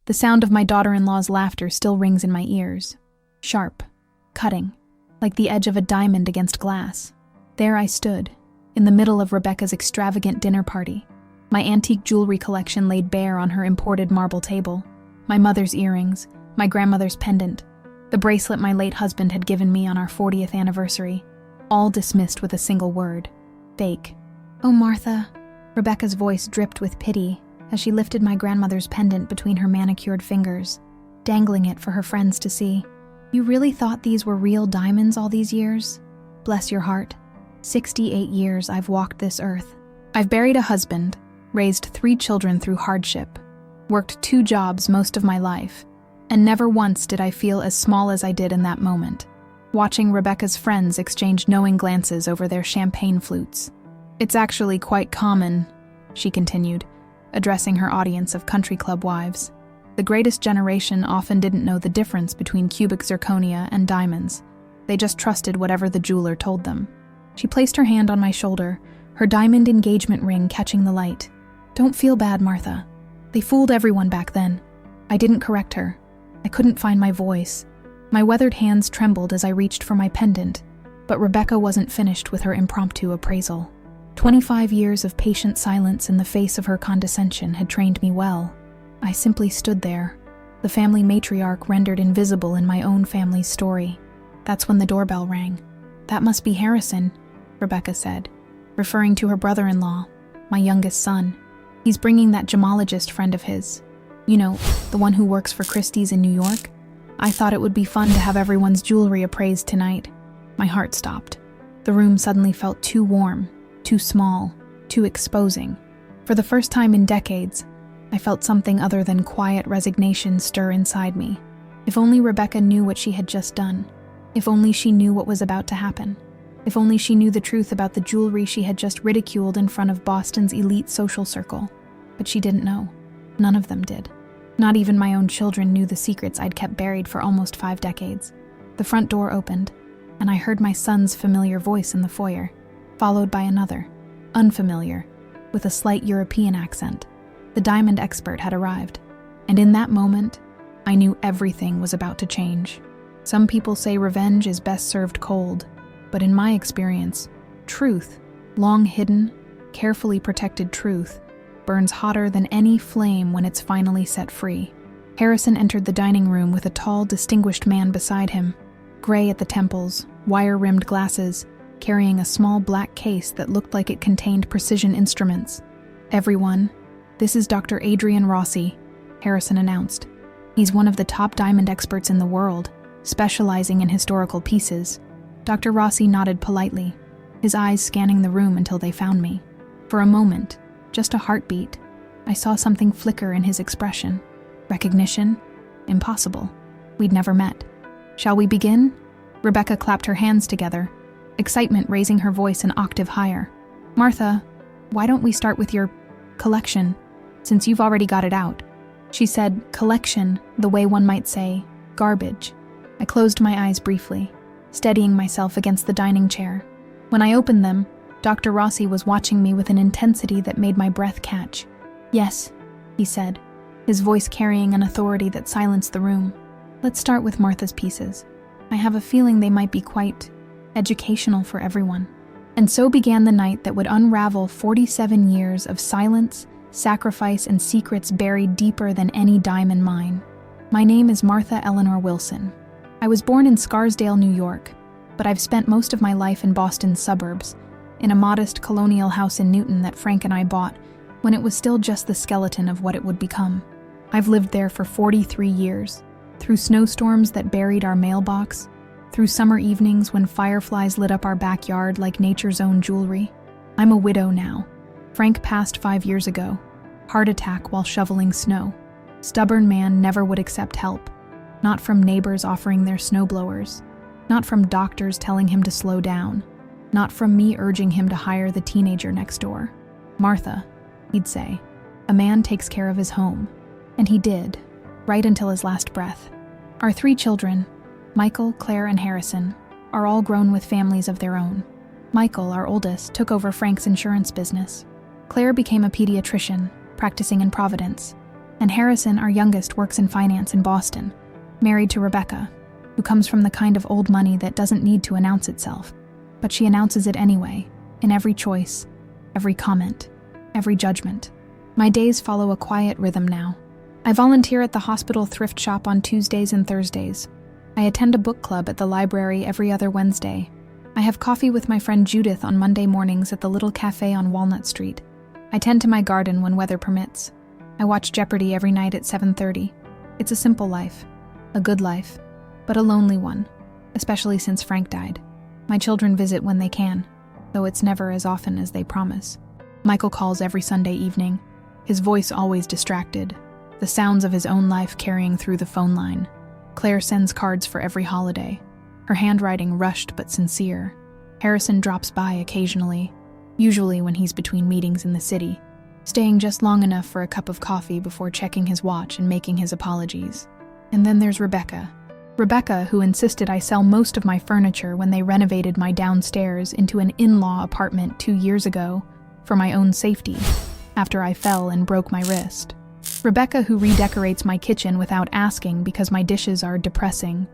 The sound of my daughter-in-law's laughter still rings in my ears. Sharp, cutting, like the edge of a diamond against glass. There I stood, in the middle of Rebecca's extravagant dinner party, my antique jewelry collection laid bare on her imported marble table, my mother's earrings, my grandmother's pendant, the bracelet my late husband had given me on our 40th anniversary, all dismissed with a single word: fake. "Oh, Martha," Rebecca's voice dripped with pity as she lifted my grandmother's pendant between her manicured fingers, dangling it for her friends to see. "You really thought these were real diamonds all these years? Bless your heart. 68 years I've walked this earth. I've buried a husband, raised 3 children through hardship, worked 2 jobs most of my life, and never once did I feel as small as I did in that moment, watching Rebecca's friends exchange knowing glances over their champagne flutes. It's actually quite common," she continued, addressing her audience of country club wives. "The greatest generation often didn't know the difference between cubic zirconia and diamonds. They just trusted whatever the jeweler told them." She placed her hand on my shoulder, her diamond engagement ring catching the light. "Don't feel bad, Martha. They fooled everyone back then." I didn't correct her. I couldn't find my voice. My weathered hands trembled as I reached for my pendant, but Rebecca wasn't finished with her impromptu appraisal. 25 years of patient silence in the face of her condescension had trained me well. I simply stood there, the family matriarch rendered invisible in my own family's story. That's when the doorbell rang. "That must be Harrison," Rebecca said, referring to her brother-in-law, my youngest son. "He's bringing that gemologist friend of his. You know, the one who works for Christie's in New York. I thought it would be fun to have everyone's jewelry appraised tonight." My heart stopped. The room suddenly felt too warm, too small, too exposing. For the first time in decades, I felt something other than quiet resignation stir inside me. If only Rebecca knew what she had just done. If only she knew what was about to happen. If only she knew the truth about the jewelry she had just ridiculed in front of Boston's elite social circle. But she didn't know. None of them did. Not even my own children knew the secrets I'd kept buried for almost 5 decades. The front door opened, and I heard my son's familiar voice in the foyer, followed by another, unfamiliar, with a slight European accent. The diamond expert had arrived, and in that moment, I knew everything was about to change. Some people say revenge is best served cold, but in my experience, truth, long hidden, carefully protected truth, burns hotter than any flame when it's finally set free. Harrison entered the dining room with a tall, distinguished man beside him, gray at the temples, wire-rimmed glasses, carrying a small black case that looked like it contained precision instruments. "Everyone, this is Dr. Adrian Rossi," Harrison announced. "He's one of the top diamond experts in the world, specializing in historical pieces." Dr. Rossi nodded politely, his eyes scanning the room until they found me. For a moment, just a heartbeat, I saw something flicker in his expression. Recognition? Impossible. We'd never met. "Shall we begin?" Rebecca clapped her hands together, excitement raising her voice an octave higher. "Martha, why don't we start with your collection, since you've already got it out?" She said collection the way one might say garbage. I closed my eyes briefly, steadying myself against the dining chair. When I opened them, Dr. Rossi was watching me with an intensity that made my breath catch. "Yes," he said, his voice carrying an authority that silenced the room. "Let's start with Martha's pieces. I have a feeling they might be quite educational for everyone." And so began the night that would unravel 47 years of silence, sacrifice, and secrets buried deeper than any diamond mine. My name is Martha Eleanor Wilson. I was born in Scarsdale, New York, but I've spent most of my life in Boston's suburbs, in a modest colonial house in Newton that Frank and I bought when it was still just the skeleton of what it would become. I've lived there for 43 years, through snowstorms that buried our mailbox, through summer evenings when fireflies lit up our backyard like nature's own jewelry. I'm a widow now. Frank passed 5 years ago. Heart attack while shoveling snow. Stubborn man never would accept help. Not from neighbors offering their snowblowers. Not from doctors telling him to slow down. Not from me urging him to hire the teenager next door. "Martha," he'd say, "a man takes care of his home." And he did, right until his last breath. Our 3 children, Michael, Claire, and Harrison, are all grown with families of their own. Michael, our oldest, took over Frank's insurance business. Claire became a pediatrician, practicing in Providence. And Harrison, our youngest, works in finance in Boston, married to Rebecca, who comes from the kind of old money that doesn't need to announce itself. But she announces it anyway, in every choice, every comment, every judgment. My days follow a quiet rhythm now. I volunteer at the hospital thrift shop on Tuesdays and Thursdays. I attend a book club at the library every other Wednesday. I have coffee with my friend Judith on Monday mornings at the little cafe on Walnut Street. I tend to my garden when weather permits. I watch Jeopardy every night at 7:30. It's a simple life, a good life, but a lonely one, especially since Frank died. My children visit when they can, though it's never as often as they promise. Michael calls every Sunday evening, his voice always distracted, the sounds of his own life carrying through the phone line. Claire sends cards for every holiday, her handwriting rushed but sincere. Harrison drops by occasionally, usually when he's between meetings in the city, staying just long enough for a cup of coffee before checking his watch and making his apologies. And then there's Rebecca. Rebecca, who insisted I sell most of my furniture when they renovated my downstairs into an in-law apartment 2 years ago for my own safety, after I fell and broke my wrist. Rebecca, who redecorates my kitchen without asking because my dishes are depressing.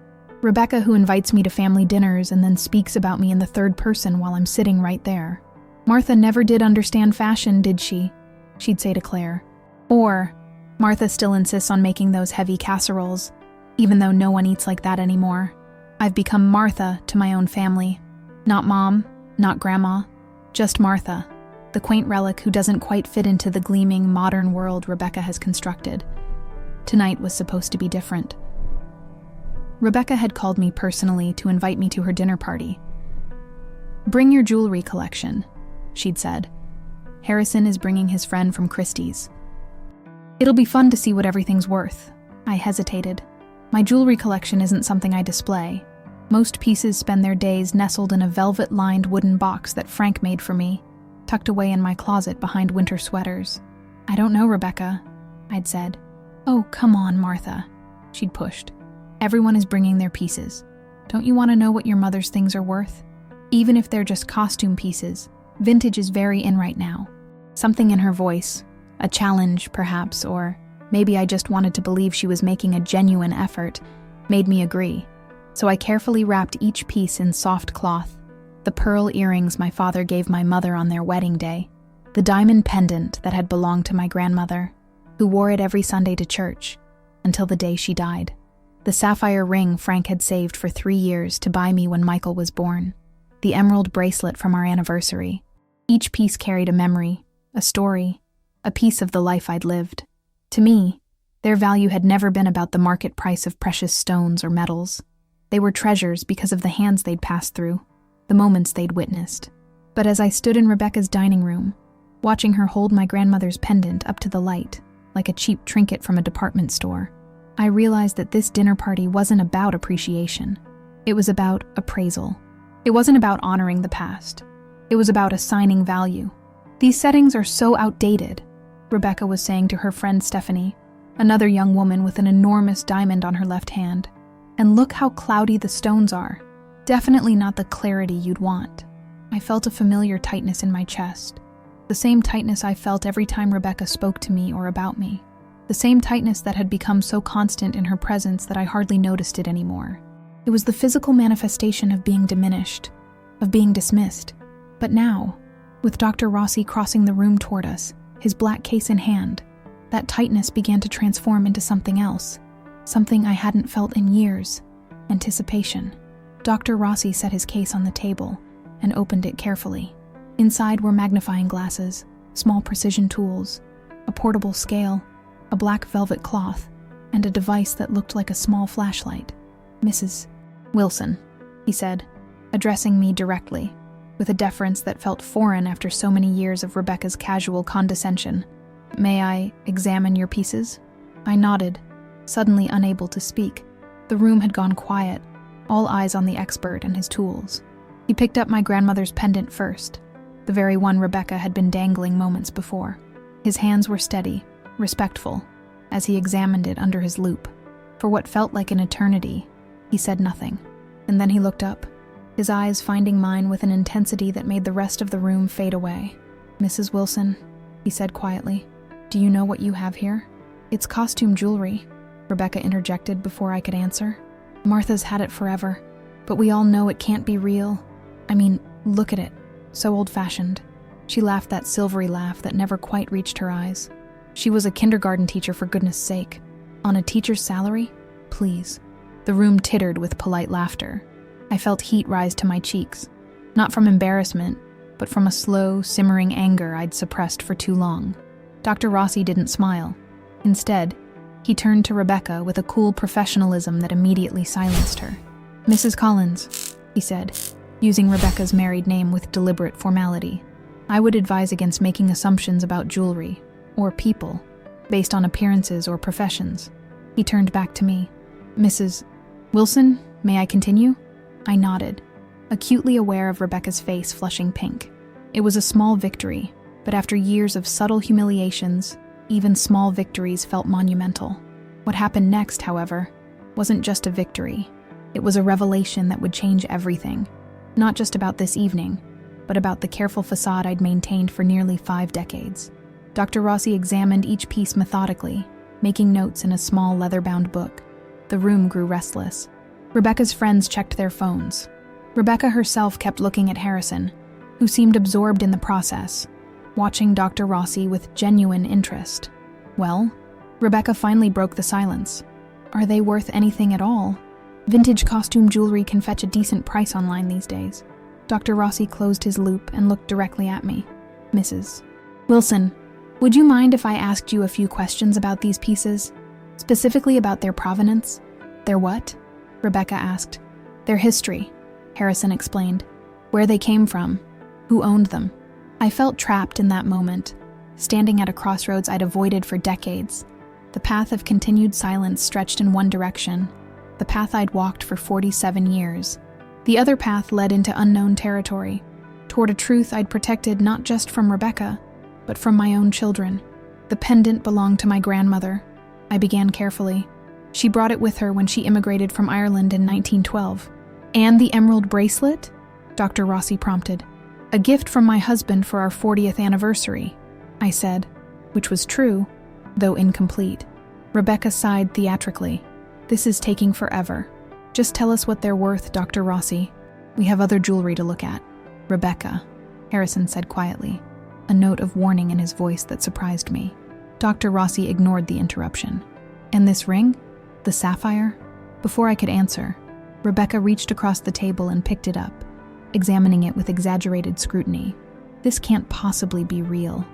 Rebecca, who invites me to family dinners and then speaks about me in the third person while I'm sitting right there. Martha never did understand fashion, did she? She'd say to Claire. Or, Martha still insists on making those heavy casseroles, even though no one eats like that anymore. I've become Martha to my own family. Not Mom, not Grandma, just Martha, the quaint relic who doesn't quite fit into the gleaming modern world Rebecca has constructed. Tonight was supposed to be different. Rebecca had called me personally to invite me to her dinner party. "Bring your jewelry collection," she'd said. "Harrison is bringing his friend from Christie's. It'll be fun to see what everything's worth." I hesitated. My jewelry collection isn't something I display. Most pieces spend their days nestled in a velvet-lined wooden box that Frank made for me, tucked away in my closet behind winter sweaters. "I don't know, Rebecca," I'd said. "Oh, come on, Martha," she'd pushed. "Everyone is bringing their pieces. Don't you want to know what your mother's things are worth? Even if they're just costume pieces, vintage is very in right now." Something in her voice, a challenge perhaps, or maybe I just wanted to believe she was making a genuine effort, made me agree. So I carefully wrapped each piece in soft cloth. The pearl earrings my father gave my mother on their wedding day, the diamond pendant that had belonged to my grandmother, who wore it every Sunday to church, until the day she died. The sapphire ring Frank had saved for 3 years to buy me when Michael was born. The emerald bracelet from our anniversary. Each piece carried a memory, a story, a piece of the life I'd lived. To me, their value had never been about the market price of precious stones or metals. They were treasures because of the hands they'd passed through, the moments they'd witnessed. But as I stood in Rebecca's dining room, watching her hold my grandmother's pendant up to the light, like a cheap trinket from a department store, I realized that this dinner party wasn't about appreciation. It was about appraisal. It wasn't about honoring the past. It was about assigning value. "These settings are so outdated," Rebecca was saying to her friend Stephanie, another young woman with an enormous diamond on her left hand. "And look how cloudy the stones are. Definitely not the clarity you'd want." I felt a familiar tightness in my chest. The same tightness I felt every time Rebecca spoke to me or about me. The same tightness that had become so constant in her presence that I hardly noticed it anymore. It was the physical manifestation of being diminished, of being dismissed. But now, with Dr. Rossi crossing the room toward us, his black case in hand, that tightness began to transform into something else, something I hadn't felt in years: anticipation. Dr. Rossi set his case on the table and opened it carefully. Inside were magnifying glasses, small precision tools, a portable scale, a black velvet cloth, and a device that looked like a small flashlight. "Mrs. Wilson," he said, addressing me directly, with a deference that felt foreign after so many years of Rebecca's casual condescension. "May I examine your pieces?" I nodded, suddenly unable to speak. The room had gone quiet, all eyes on the expert and his tools. He picked up my grandmother's pendant first, the very one Rebecca had been dangling moments before. His hands were steady, respectful, as he examined it under his loupe. For what felt like an eternity, he said nothing, and then he looked up, his eyes finding mine with an intensity that made the rest of the room fade away. "Mrs. Wilson," he said quietly, "do you know what you have here?" It's costume jewelry, Rebecca interjected before I could answer. Martha's had it forever, but we all know it can't be real. I mean, look at it. So old-fashioned. She laughed that silvery laugh that never quite reached her eyes. She was a kindergarten teacher, for goodness sake. On a teacher's salary? Please. The room tittered with polite laughter. I felt heat rise to my cheeks. Not from embarrassment, but from a slow, simmering anger I'd suppressed for too long. Dr. Rossi didn't smile. Instead, he turned to Rebecca with a cool professionalism that immediately silenced her. "Mrs. Collins," he said, using Rebecca's married name with deliberate formality, "I would advise against making assumptions about jewelry, or people, based on appearances or professions." He turned back to me. "Mrs. Wilson, may I continue?" I nodded, acutely aware of Rebecca's face flushing pink. It was a small victory, but after years of subtle humiliations, even small victories felt monumental. What happened next, however, wasn't just a victory. It was a revelation that would change everything, not just about this evening, but about the careful facade I'd maintained for nearly 5 decades. Dr. Rossi examined each piece methodically, making notes in a small leather-bound book. The room grew restless. Rebecca's friends checked their phones. Rebecca herself kept looking at Harrison, who seemed absorbed in the process, watching Dr. Rossi with genuine interest. Well, Rebecca finally broke the silence. Are they worth anything at all? Vintage costume jewelry can fetch a decent price online these days. Dr. Rossi closed his loop and looked directly at me. "Mrs. Wilson, would you mind if I asked you a few questions about these pieces? Specifically about their provenance?" "Their what?" Rebecca asked. "Their history," Harrison explained. "Where they came from, who owned them." I felt trapped in that moment, standing at a crossroads I'd avoided for decades. The path of continued silence stretched in one direction, the path I'd walked for 47 years. The other path led into unknown territory, toward a truth I'd protected not just from Rebecca, but from my own children. The pendant belonged to my grandmother. I began carefully. She brought it with her when she immigrated from Ireland in 1912. "And the emerald bracelet?" Dr. Rossi prompted. "A gift from my husband for our 40th anniversary," I said, which was true, though incomplete. Rebecca sighed theatrically. "This is taking forever. Just tell us what they're worth, Dr. Rossi. We have other jewelry to look at." "Rebecca," Harrison said quietly, a note of warning in his voice that surprised me. Dr. Rossi ignored the interruption. "And this ring? The sapphire?" Before I could answer, Rebecca reached across the table and picked it up, examining it with exaggerated scrutiny. "This can't possibly be real.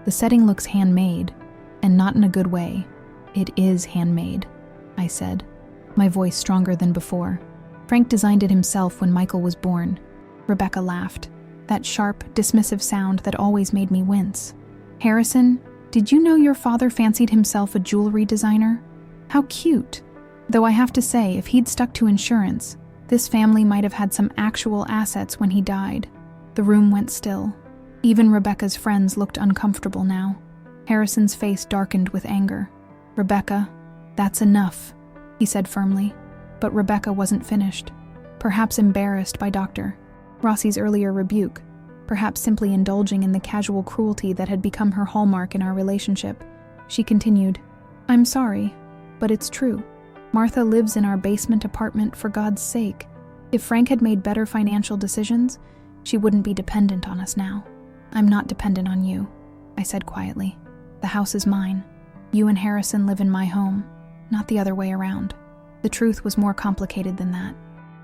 The setting looks handmade, and not in a good way." "It is handmade," I said, my voice stronger than before. "Frank designed it himself when Michael was born." Rebecca laughed, that sharp, dismissive sound that always made me wince. "Harrison, did you know your father fancied himself a jewelry designer? How cute. Though I have to say, if he'd stuck to insurance, this family might have had some actual assets when he died." The room went still. Even Rebecca's friends looked uncomfortable now. Harrison's face darkened with anger. "Rebecca, that's enough," he said firmly. But Rebecca wasn't finished. Perhaps embarrassed by Dr. Rossi's earlier rebuke, perhaps simply indulging in the casual cruelty that had become her hallmark in our relationship, she continued, "I'm sorry, but it's true. Martha lives in our basement apartment for God's sake. If Frank had made better financial decisions, she wouldn't be dependent on us now." "I'm not dependent on you," I said quietly. "The house is mine. You and Harrison live in my home, not the other way around." The truth was more complicated than that.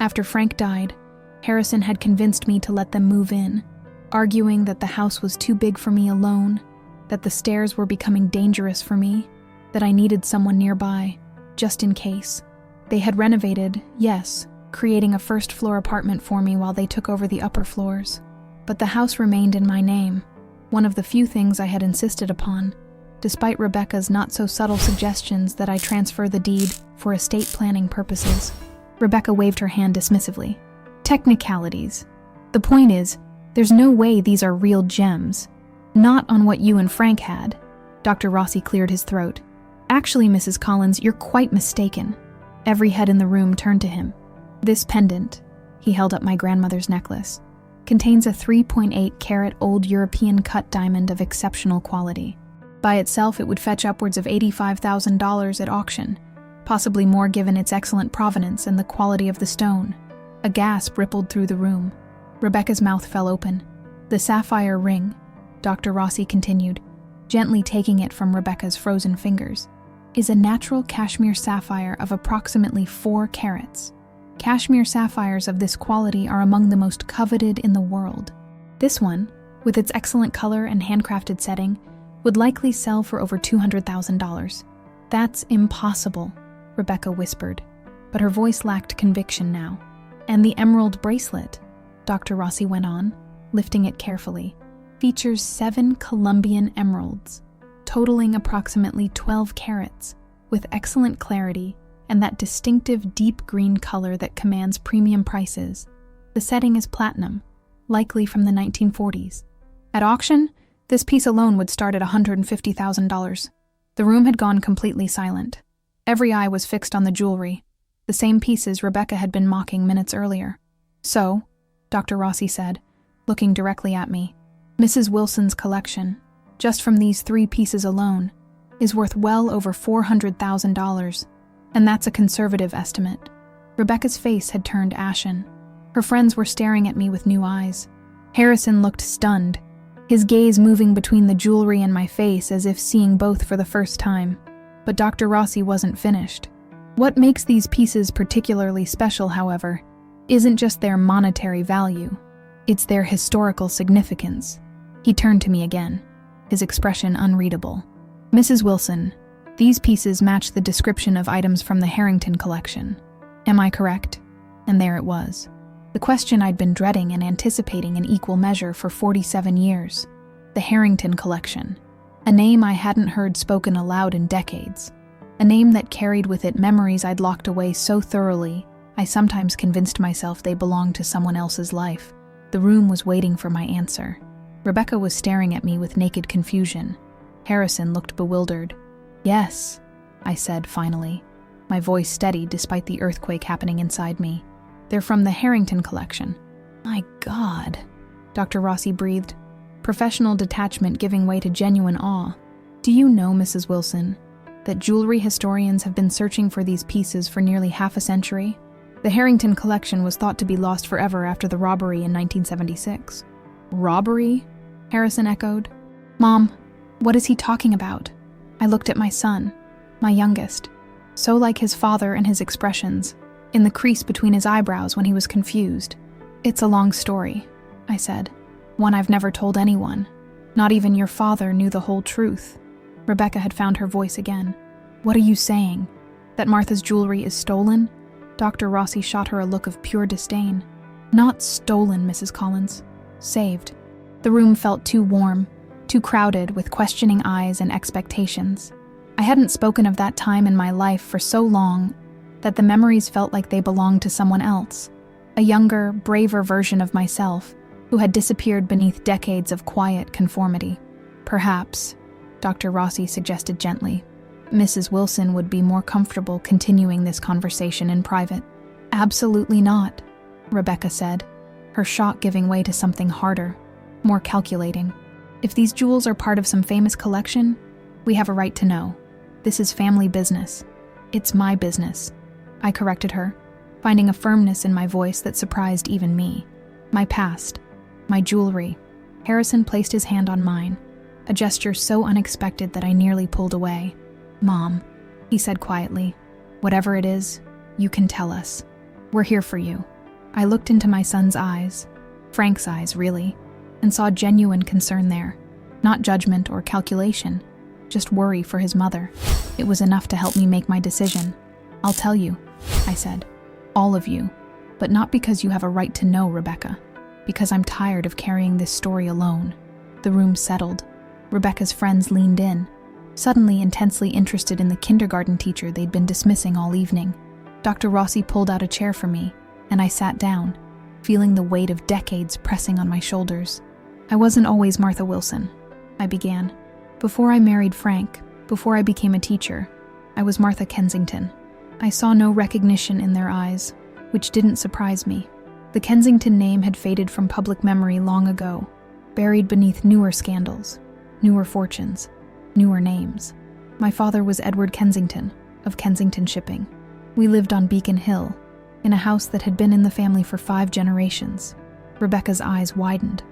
After Frank died, Harrison had convinced me to let them move in, arguing that the house was too big for me alone, that the stairs were becoming dangerous for me, that I needed someone nearby, just in case. They had renovated, yes, creating a first-floor apartment for me while they took over the upper floors. But the house remained in my name, one of the few things I had insisted upon, despite Rebecca's not-so-subtle suggestions that I transfer the deed for estate planning purposes. Rebecca waved her hand dismissively. "Technicalities. The point is, there's no way these are real gems. Not on what you and Frank had." Dr. Rossi cleared his throat. "Actually, Mrs. Collins, you're quite mistaken." Every head in the room turned to him. "This pendant," he held up my grandmother's necklace, "contains a 3.8 carat old European cut diamond of exceptional quality. By itself, it would fetch upwards of $85,000 at auction, possibly more given its excellent provenance and the quality of the stone. A gasp rippled through the room. Rebecca's mouth fell open. The sapphire ring, Dr. Rossi continued, gently taking it from Rebecca's frozen fingers, is a natural cashmere sapphire of approximately 4 carats. Cashmere sapphires of this quality are among the most coveted in the world. This one, with its excellent color and handcrafted setting, would likely sell for over $200,000. That's impossible, Rebecca whispered, but her voice lacked conviction now. And the emerald bracelet, Dr. Rossi went on, lifting it carefully, features 7 Colombian emeralds, totaling approximately 12 carats, with excellent clarity and that distinctive deep green color that commands premium prices. The setting is platinum, likely from the 1940s. At auction, this piece alone would start at $150,000. The room had gone completely silent. Every eye was fixed on the jewelry, the same pieces Rebecca had been mocking minutes earlier. So, Dr. Rossi said, looking directly at me, Mrs. Wilson's collection, just from these 3 pieces alone, is worth well over $400,000, and that's a conservative estimate. Rebecca's face had turned ashen. Her friends were staring at me with new eyes. Harrison looked stunned, his gaze moving between the jewelry and my face as if seeing both for the first time. But Dr. Rossi wasn't finished. What makes these pieces particularly special, however, isn't just their monetary value. It's their historical significance. He turned to me again, his expression unreadable. Mrs. Wilson, these pieces match the description of items from the Harrington collection. Am I correct? And there it was. The question I'd been dreading and anticipating in equal measure for 47 years. The Harrington collection. A name I hadn't heard spoken aloud in decades. A name that carried with it memories I'd locked away so thoroughly, I sometimes convinced myself they belonged to someone else's life. The room was waiting for my answer. Rebecca was staring at me with naked confusion. Harrison looked bewildered. Yes, I said finally, my voice steady despite the earthquake happening inside me. They're from the Harrington collection. My God, Dr. Rossi breathed, professional detachment giving way to genuine awe. Do you know, Mrs. Wilson, that jewelry historians have been searching for these pieces for nearly half a century? The Harrington collection was thought to be lost forever after the robbery in 1976. Robbery? Harrison echoed. Mom, what is he talking about? I looked at my son, my youngest, so like his father and his expressions, in the crease between his eyebrows when he was confused. It's a long story, I said, one I've never told anyone. Not even your father knew the whole truth. Rebecca had found her voice again. What are you saying? That Martha's jewelry is stolen? Dr. Rossi shot her a look of pure disdain. Not stolen, Mrs. Collins. Saved. The room felt too warm, too crowded with questioning eyes and expectations. I hadn't spoken of that time in my life for so long that the memories felt like they belonged to someone else, a younger, braver version of myself who had disappeared beneath decades of quiet conformity. Perhaps, Dr. Rossi suggested gently, Mrs. Wilson would be more comfortable continuing this conversation in private. Absolutely not, Rebecca said, her shock giving way to something harder, more calculating. If these jewels are part of some famous collection, we have a right to know. This is family business. It's my business. I corrected her, finding a firmness in my voice that surprised even me. My past. My jewelry. Harrison placed his hand on mine, a gesture so unexpected that I nearly pulled away. Mom, he said quietly, whatever it is, you can tell us. We're here for you. I looked into my son's eyes, Frank's eyes, really, and saw genuine concern there. Not judgment or calculation, just worry for his mother. It was enough to help me make my decision. I'll tell you, I said. All of you. But not because you have a right to know, Rebecca. Because I'm tired of carrying this story alone. The room settled. Rebecca's friends leaned in, suddenly intensely interested in the kindergarten teacher they'd been dismissing all evening. Dr. Rossi pulled out a chair for me, and I sat down, feeling the weight of decades pressing on my shoulders. I wasn't always Martha Wilson, I began. Before I married Frank, before I became a teacher, I was Martha Kensington. I saw no recognition in their eyes, which didn't surprise me. The Kensington name had faded from public memory long ago, buried beneath newer scandals, newer fortunes. newer names. My father was Edward Kensington, of Kensington Shipping. We lived on Beacon Hill, in a house that had been in the family for 5 generations. Rebecca's eyes widened.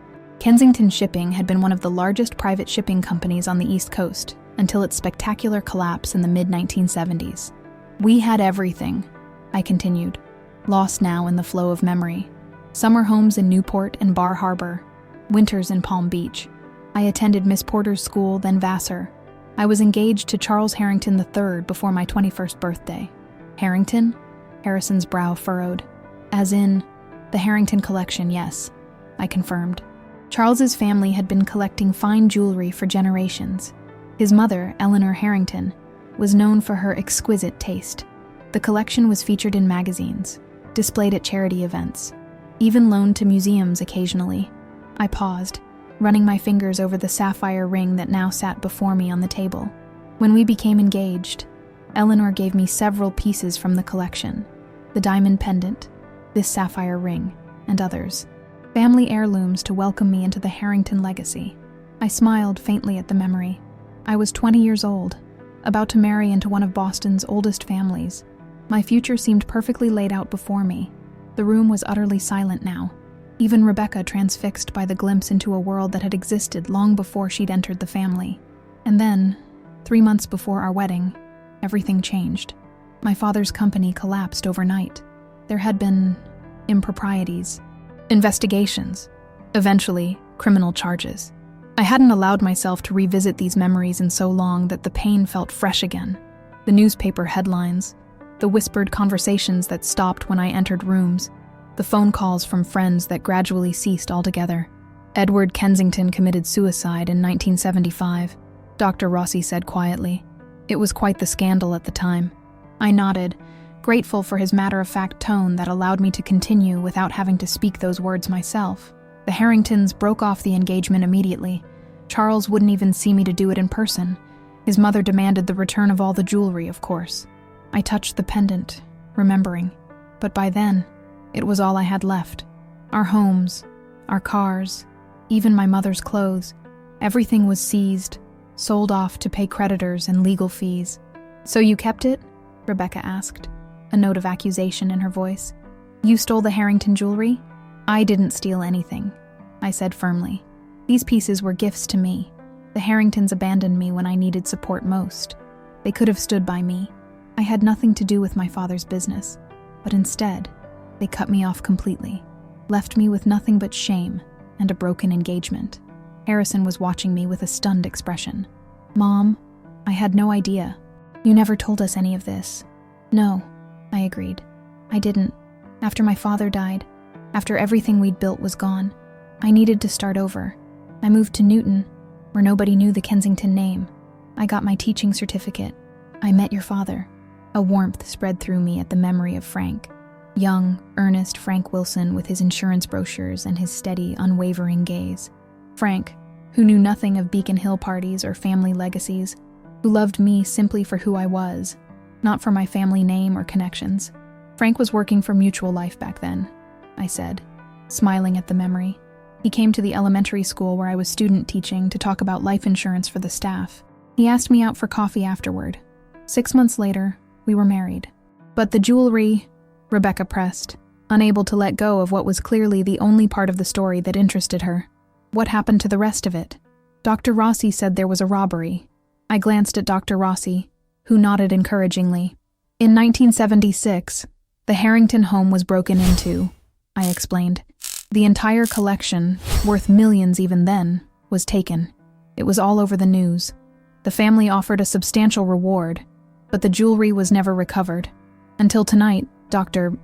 Kensington Shipping had been one of the largest private shipping companies on the East Coast until its spectacular collapse in the mid-1970s. We had everything, I continued, lost now in the flow of memory. Summer homes in Newport and Bar Harbor, winters in Palm Beach. I attended Miss Porter's school, then Vassar. I was engaged to Charles Harrington III before my 21st birthday. Harrington? Harrison's brow furrowed. As in, the Harrington collection, yes, I confirmed. Charles's family had been collecting fine jewelry for generations. His mother, Eleanor Harrington, was known for her exquisite taste. The collection was featured in magazines, displayed at charity events, even loaned to museums occasionally. I paused, running my fingers over the sapphire ring that now sat before me on the table. When we became engaged, Eleanor gave me several pieces from the collection: the diamond pendant, this sapphire ring, and others. Family heirlooms to welcome me into the Harrington legacy. I smiled faintly at the memory. I was 20 years old, about to marry into one of Boston's oldest families. My future seemed perfectly laid out before me. The room was utterly silent now, even Rebecca transfixed by the glimpse into a world that had existed long before she'd entered the family. And then, 3 months before our wedding, everything changed. My father's company collapsed overnight. There had been improprieties, investigations, eventually criminal charges. I hadn't allowed myself to revisit these memories in so long that the pain felt fresh again. The newspaper headlines, the whispered conversations that stopped when I entered rooms, the phone calls from friends that gradually ceased altogether. Edward Kensington committed suicide in 1975, Dr. Rossi said quietly. It was quite the scandal at the time. I nodded, grateful for his matter-of-fact tone that allowed me to continue without having to speak those words myself. The Harringtons broke off the engagement immediately. Charles wouldn't even see me to do it in person. His mother demanded the return of all the jewelry, of course. I touched the pendant, remembering. But by then, it was all I had left. Our homes, our cars, even my mother's clothes. Everything was seized, sold off to pay creditors and legal fees. "So you kept it?" Rebecca asked, a note of accusation in her voice. "You stole the Harrington jewelry?" "I didn't steal anything," I said firmly. "These pieces were gifts to me. The Harringtons abandoned me when I needed support most. They could have stood by me. I had nothing to do with my father's business, but instead, they cut me off completely, left me with nothing but shame and a broken engagement." Harrison was watching me with a stunned expression. "Mom, I had no idea. You never told us any of this." "No," I agreed. "I didn't. After my father died, after everything we'd built was gone, I needed to start over. I moved to Newton, where nobody knew the Kensington name. I got my teaching certificate. I met your father." A warmth spread through me at the memory of Frank. Young, earnest Frank Wilson with his insurance brochures and his steady, unwavering gaze. Frank, who knew nothing of Beacon Hill parties or family legacies, who loved me simply for who I was, not for my family name or connections. Frank was working for Mutual Life back then, I said, smiling at the memory. He came to the elementary school where I was student teaching to talk about life insurance for the staff. He asked me out for coffee afterward. 6 months later, we were married. "But the jewelry," Rebecca pressed, unable to let go of what was clearly the only part of the story that interested her. "What happened to the rest of it?" "Dr. Rossi said there was a robbery." I glanced at Dr. Rossi, who nodded encouragingly. "In 1976, the Harrington home was broken into," I explained. "The entire collection, worth millions even then, was taken. It was all over the news. The family offered a substantial reward, but the jewelry was never recovered. Until tonight, Dr.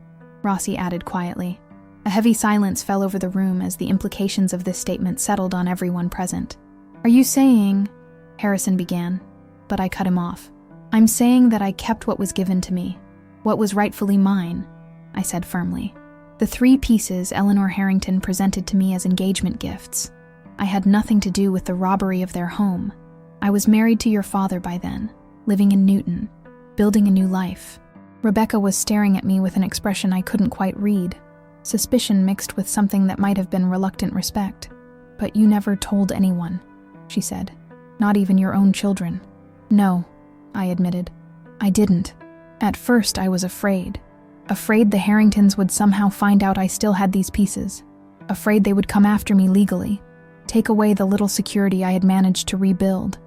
Rossi added quietly. A heavy silence fell over the room as the implications of this statement settled on everyone present. "Are you saying," Harrison began, but I cut him off. "I'm saying that I kept what was given to me, what was rightfully mine," I said firmly. "The 3 pieces Eleanor Harrington presented to me as engagement gifts. I had nothing to do with the robbery of their home. I was married to your father by then, living in Newton, building a new life." Rebecca was staring at me with an expression I couldn't quite read, suspicion mixed with something that might have been reluctant respect. "But you never told anyone," she said. Not even your own children. No, I admitted. I didn't. At first, I was afraid. Afraid the Harringtons would somehow find out I still had these pieces. Afraid they would come after me legally, take away the little security I had managed to rebuild.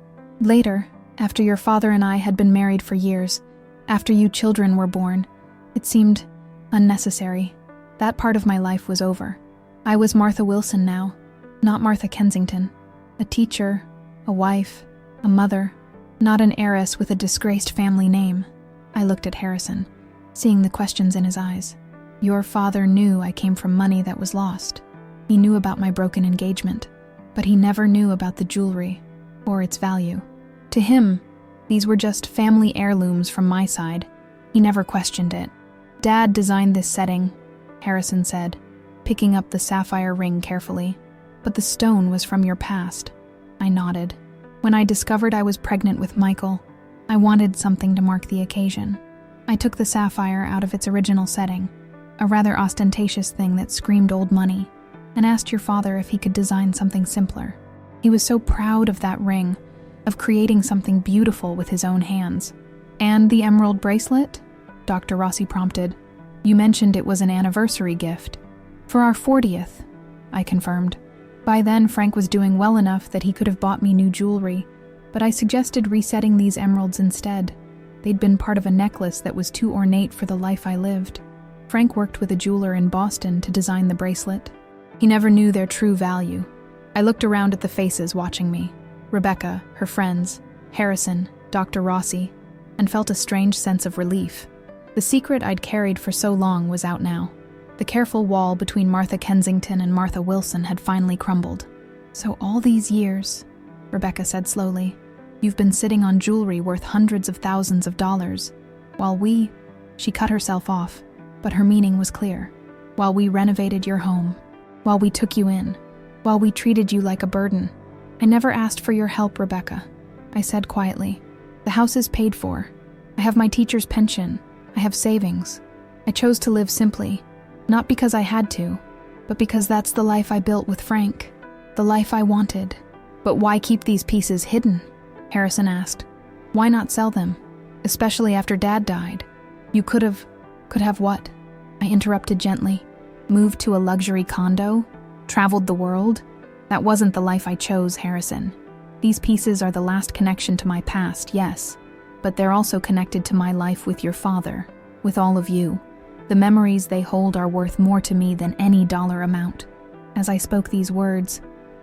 Later, after your father and I had been married for years, after you children were born, it seemed unnecessary. That part of my life was over. I was Martha Wilson now, not Martha Kensington. A teacher, a wife, a mother, not an heiress with a disgraced family name. I looked at Harrison, seeing the questions in his eyes. Your father knew I came from money that was lost. He knew about my broken engagement, but he never knew about the jewelry or its value. To him, these were just family heirlooms from my side. He never questioned it. Dad designed this setting, Harrison said, picking up the sapphire ring carefully. But the stone was from your past. I nodded. When I discovered I was pregnant with Michael, I wanted something to mark the occasion. I took the sapphire out of its original setting, a rather ostentatious thing that screamed old money, and asked your father if he could design something simpler. He was so proud of that ring, of creating something beautiful with his own hands. And the emerald bracelet? Dr. Rossi prompted. You mentioned it was an anniversary gift. For our 40th, I confirmed. By then, Frank was doing well enough that he could have bought me new jewelry, but I suggested resetting these emeralds instead. They'd been part of a necklace that was too ornate for the life I lived. Frank worked with a jeweler in Boston to design the bracelet. He never knew their true value. I looked around at the faces watching me. Rebecca, her friends, Harrison, Dr. Rossi, and felt a strange sense of relief. The secret I'd carried for so long was out now. The careful wall between Martha Kensington and Martha Wilson had finally crumbled. So all these years, Rebecca said slowly, you've been sitting on jewelry worth hundreds of thousands of dollars, while she cut herself off, but her meaning was clear. While we renovated your home, while we took you in, while we treated you like a burden. I never asked for your help, Rebecca, I said quietly. The house is paid for. I have my teacher's pension. I have savings. I chose to live simply, not because I had to, but because that's the life I built with Frank, the life I wanted. But why keep these pieces hidden? Harrison asked. Why not sell them? Especially after Dad died. You could have what? I interrupted gently. Moved to a luxury condo? Traveled the world? That wasn't the life I chose, Harrison. These pieces are the last connection to my past, yes, but they're also connected to my life with your father, with all of you. The memories they hold are worth more to me than any dollar amount. As I spoke these words,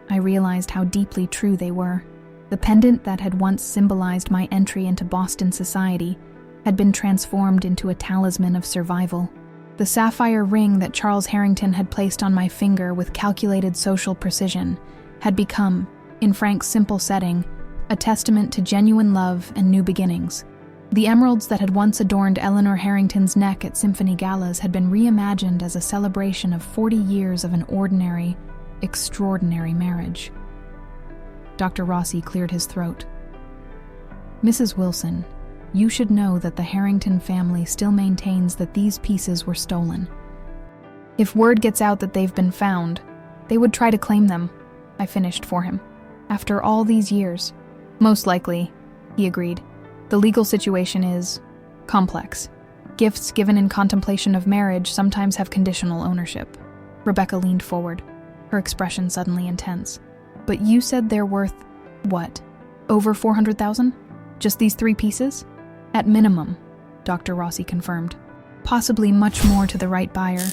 I realized how deeply true they were. The pendant that had once symbolized my entry into Boston society had been transformed into a talisman of survival. The sapphire ring that Charles Harrington had placed on my finger with calculated social precision had become, in Frank's simple setting, a testament to genuine love and new beginnings. The emeralds that had once adorned Eleanor Harrington's neck at symphony galas had been reimagined as a celebration of 40 years of an ordinary, extraordinary marriage. Dr. Rossi cleared his throat. Mrs. Wilson, you should know that the Harrington family still maintains that these pieces were stolen. If word gets out that they've been found, they would try to claim them, I finished for him. After all these years. Most likely, he agreed. The legal situation is complex. Gifts given in contemplation of marriage sometimes have conditional ownership. Rebecca leaned forward, her expression suddenly intense. But you said they're worth, what, over $400,000? Just these 3 pieces? At minimum, Dr. Rossi confirmed. Possibly much more to the right buyer,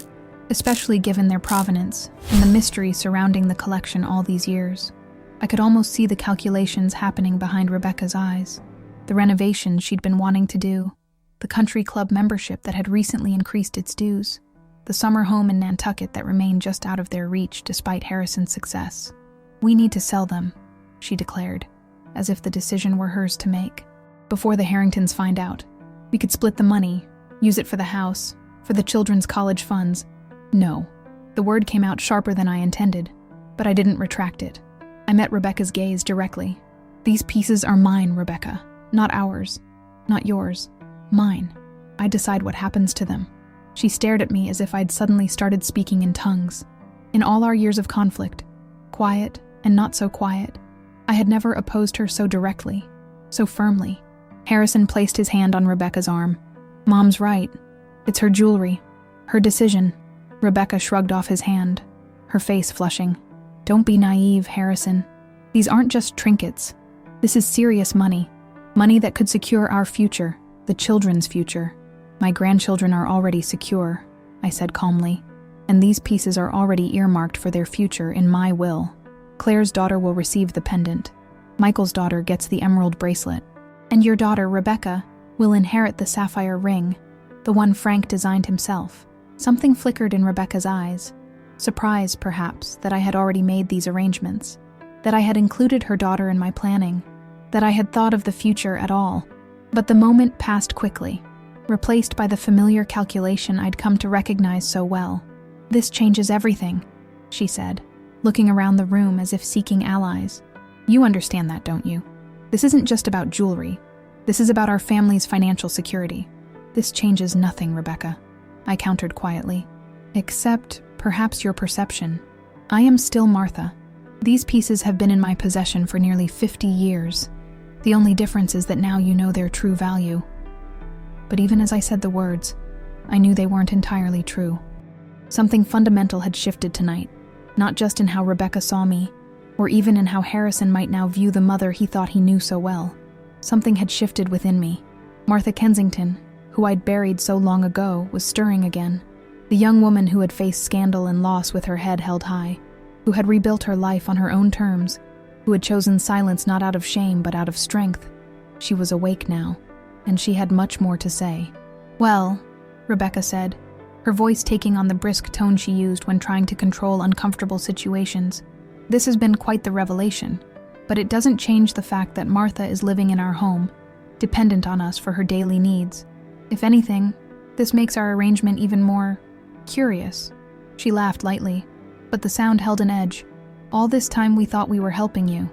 especially given their provenance and the mystery surrounding the collection all these years. I could almost see the calculations happening behind Rebecca's eyes. The renovations she'd been wanting to do, the country club membership that had recently increased its dues, the summer home in Nantucket that remained just out of their reach despite Harrison's success. We need to sell them, she declared, as if the decision were hers to make. Before the Harringtons find out, we could split the money, use it for the house, for the children's college funds. No, the word came out sharper than I intended, but I didn't retract it. I met Rebecca's gaze directly. These pieces are mine, Rebecca. Not ours. Not yours. Mine. I decide what happens to them. She stared at me as if I'd suddenly started speaking in tongues. In all our years of conflict, quiet and not so quiet, I had never opposed her so directly, so firmly. Harrison placed his hand on Rebecca's arm. Mom's right. It's her jewelry. Her decision. Rebecca shrugged off his hand, her face flushing. Don't be naive, Harrison. These aren't just trinkets. This is serious money. Money that could secure our future, the children's future. My grandchildren are already secure, I said calmly, and these pieces are already earmarked for their future in my will. Claire's daughter will receive the pendant. Michael's daughter gets the emerald bracelet. And your daughter, Rebecca, will inherit the sapphire ring, the one Frank designed himself. Something flickered in Rebecca's eyes. Surprise, perhaps, that I had already made these arrangements, that I had included her daughter in my planning, that I had thought of the future at all. But the moment passed quickly, replaced by the familiar calculation I'd come to recognize so well. This changes everything, she said, looking around the room as if seeking allies. You understand that, don't you? This isn't just about jewelry. This is about our family's financial security. This changes nothing, Rebecca, I countered quietly. Except, perhaps, your perception. I am still Martha. These pieces have been in my possession for nearly 50 years. The only difference is that now you know their true value. But even as I said the words, I knew they weren't entirely true. Something fundamental had shifted tonight, not just in how Rebecca saw me, or even in how Harrison might now view the mother he thought he knew so well. Something had shifted within me. Martha Kensington, who I'd buried so long ago, was stirring again. The young woman who had faced scandal and loss with her head held high, who had rebuilt her life on her own terms, who had chosen silence not out of shame but out of strength. She was awake now, and she had much more to say. Well, Rebecca said, her voice taking on the brisk tone she used when trying to control uncomfortable situations. This has been quite the revelation, but it doesn't change the fact that Martha is living in our home, dependent on us for her daily needs. If anything, this makes our arrangement even more curious. She laughed lightly, but the sound held an edge. All this time we thought we were helping you,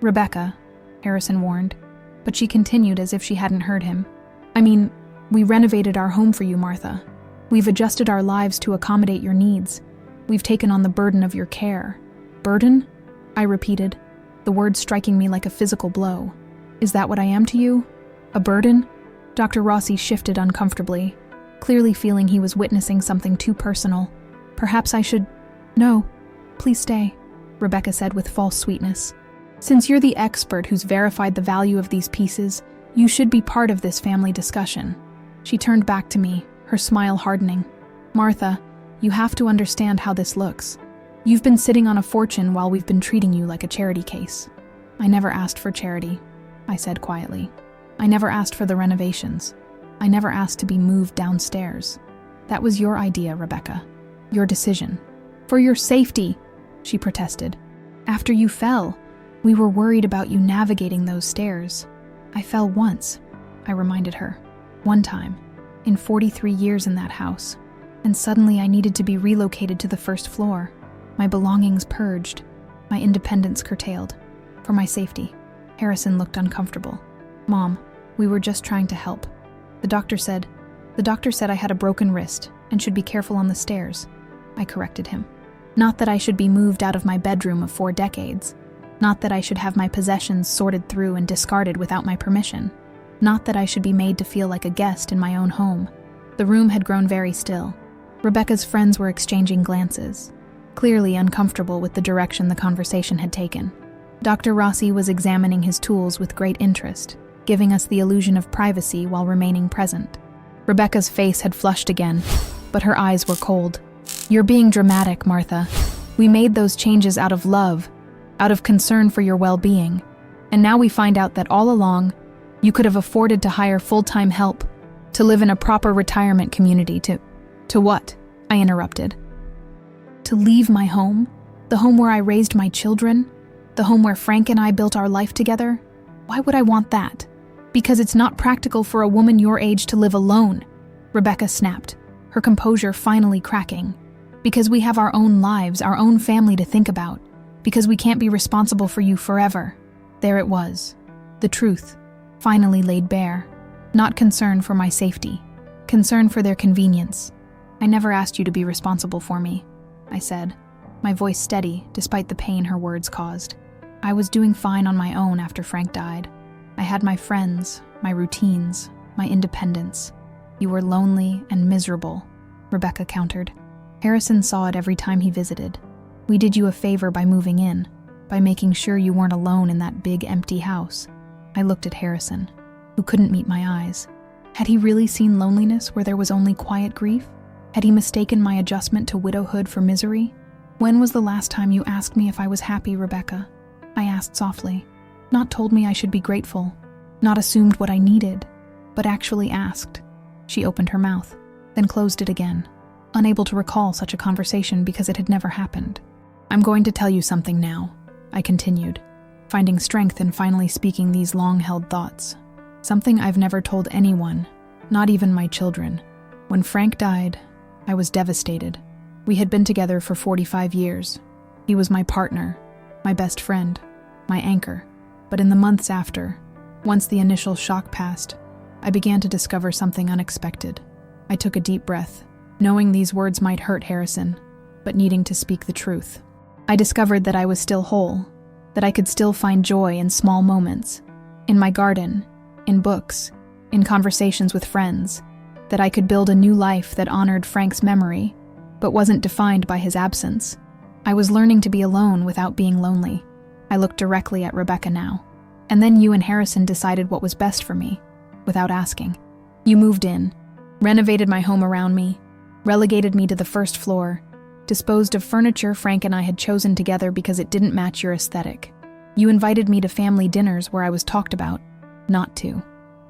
Rebecca, Harrison warned, but she continued as if she hadn't heard him. I mean, we renovated our home for you, Martha. We've adjusted our lives to accommodate your needs. We've taken on the burden of your care. Burden? I repeated, the word striking me like a physical blow. Is that what I am to you? A burden? Dr. Rossi shifted uncomfortably, clearly feeling he was witnessing something too personal. Perhaps I should... No, please stay, Rebecca said with false sweetness. Since you're the expert who's verified the value of these pieces, you should be part of this family discussion. She turned back to me, her smile hardening. Martha, you have to understand how this looks. You've been sitting on a fortune while we've been treating you like a charity case. I never asked for charity, I said quietly. I never asked for the renovations. I never asked to be moved downstairs. That was your idea, Rebecca. Your decision. For your safety, she protested. After you fell, we were worried about you navigating those stairs. I fell once, I reminded her. One time, in 43 years in that house. And suddenly I needed to be relocated to the first floor. My belongings purged, my independence curtailed. For my safety. Harrison looked uncomfortable. Mom, we were just trying to help. The doctor said I had a broken wrist and should be careful on the stairs. I corrected him. Not that I should be moved out of my bedroom of 4 decades. Not that I should have my possessions sorted through and discarded without my permission. Not that I should be made to feel like a guest in my own home. The room had grown very still. Rebecca's friends were exchanging glances, clearly uncomfortable with the direction the conversation had taken. Dr. Rossi was examining his tools with great interest, giving us the illusion of privacy while remaining present. Rebecca's face had flushed again, but her eyes were cold. You're being dramatic, Martha. We made those changes out of love, out of concern for your well-being, and now we find out that all along, you could have afforded to hire full-time help, to live in a proper retirement community, to what? I interrupted. To leave my home? The home where I raised my children? The home where Frank and I built our life together? Why would I want that? Because it's not practical for a woman your age to live alone, Rebecca snapped, her composure finally cracking. Because we have our own lives, our own family to think about. Because we can't be responsible for you forever. There it was. The truth, finally laid bare. Not concern for my safety. Concern for their convenience. I never asked you to be responsible for me, I said, my voice steady despite the pain her words caused. I was doing fine on my own after Frank died. I had my friends, my routines, my independence. You were lonely and miserable, Rebecca countered. Harrison saw it every time he visited. We did you a favor by moving in, by making sure you weren't alone in that big empty house. I looked at Harrison, who couldn't meet my eyes. Had he really seen loneliness where there was only quiet grief? Had he mistaken my adjustment to widowhood for misery? When was the last time you asked me if I was happy, Rebecca? I asked softly. Not told me I should be grateful, not assumed what I needed, but actually asked. She opened her mouth, then closed it again, unable to recall such a conversation because it had never happened. I'm going to tell you something now, I continued, finding strength in finally speaking these long-held thoughts. Something I've never told anyone, not even my children. When Frank died, I was devastated. We had been together for 45 years. He was my partner, my best friend, my anchor. But in the months after, once the initial shock passed, I began to discover something unexpected. I took a deep breath, knowing these words might hurt Harrison, but needing to speak the truth. I discovered that I was still whole, that I could still find joy in small moments, in my garden, in books, in conversations with friends, that I could build a new life that honored Frank's memory, but wasn't defined by his absence. I was learning to be alone without being lonely. I looked directly at Rebecca now. And then you and Harrison decided what was best for me, without asking. You moved in, renovated my home around me, relegated me to the first floor, disposed of furniture Frank and I had chosen together because it didn't match your aesthetic. You invited me to family dinners where I was talked about, not to.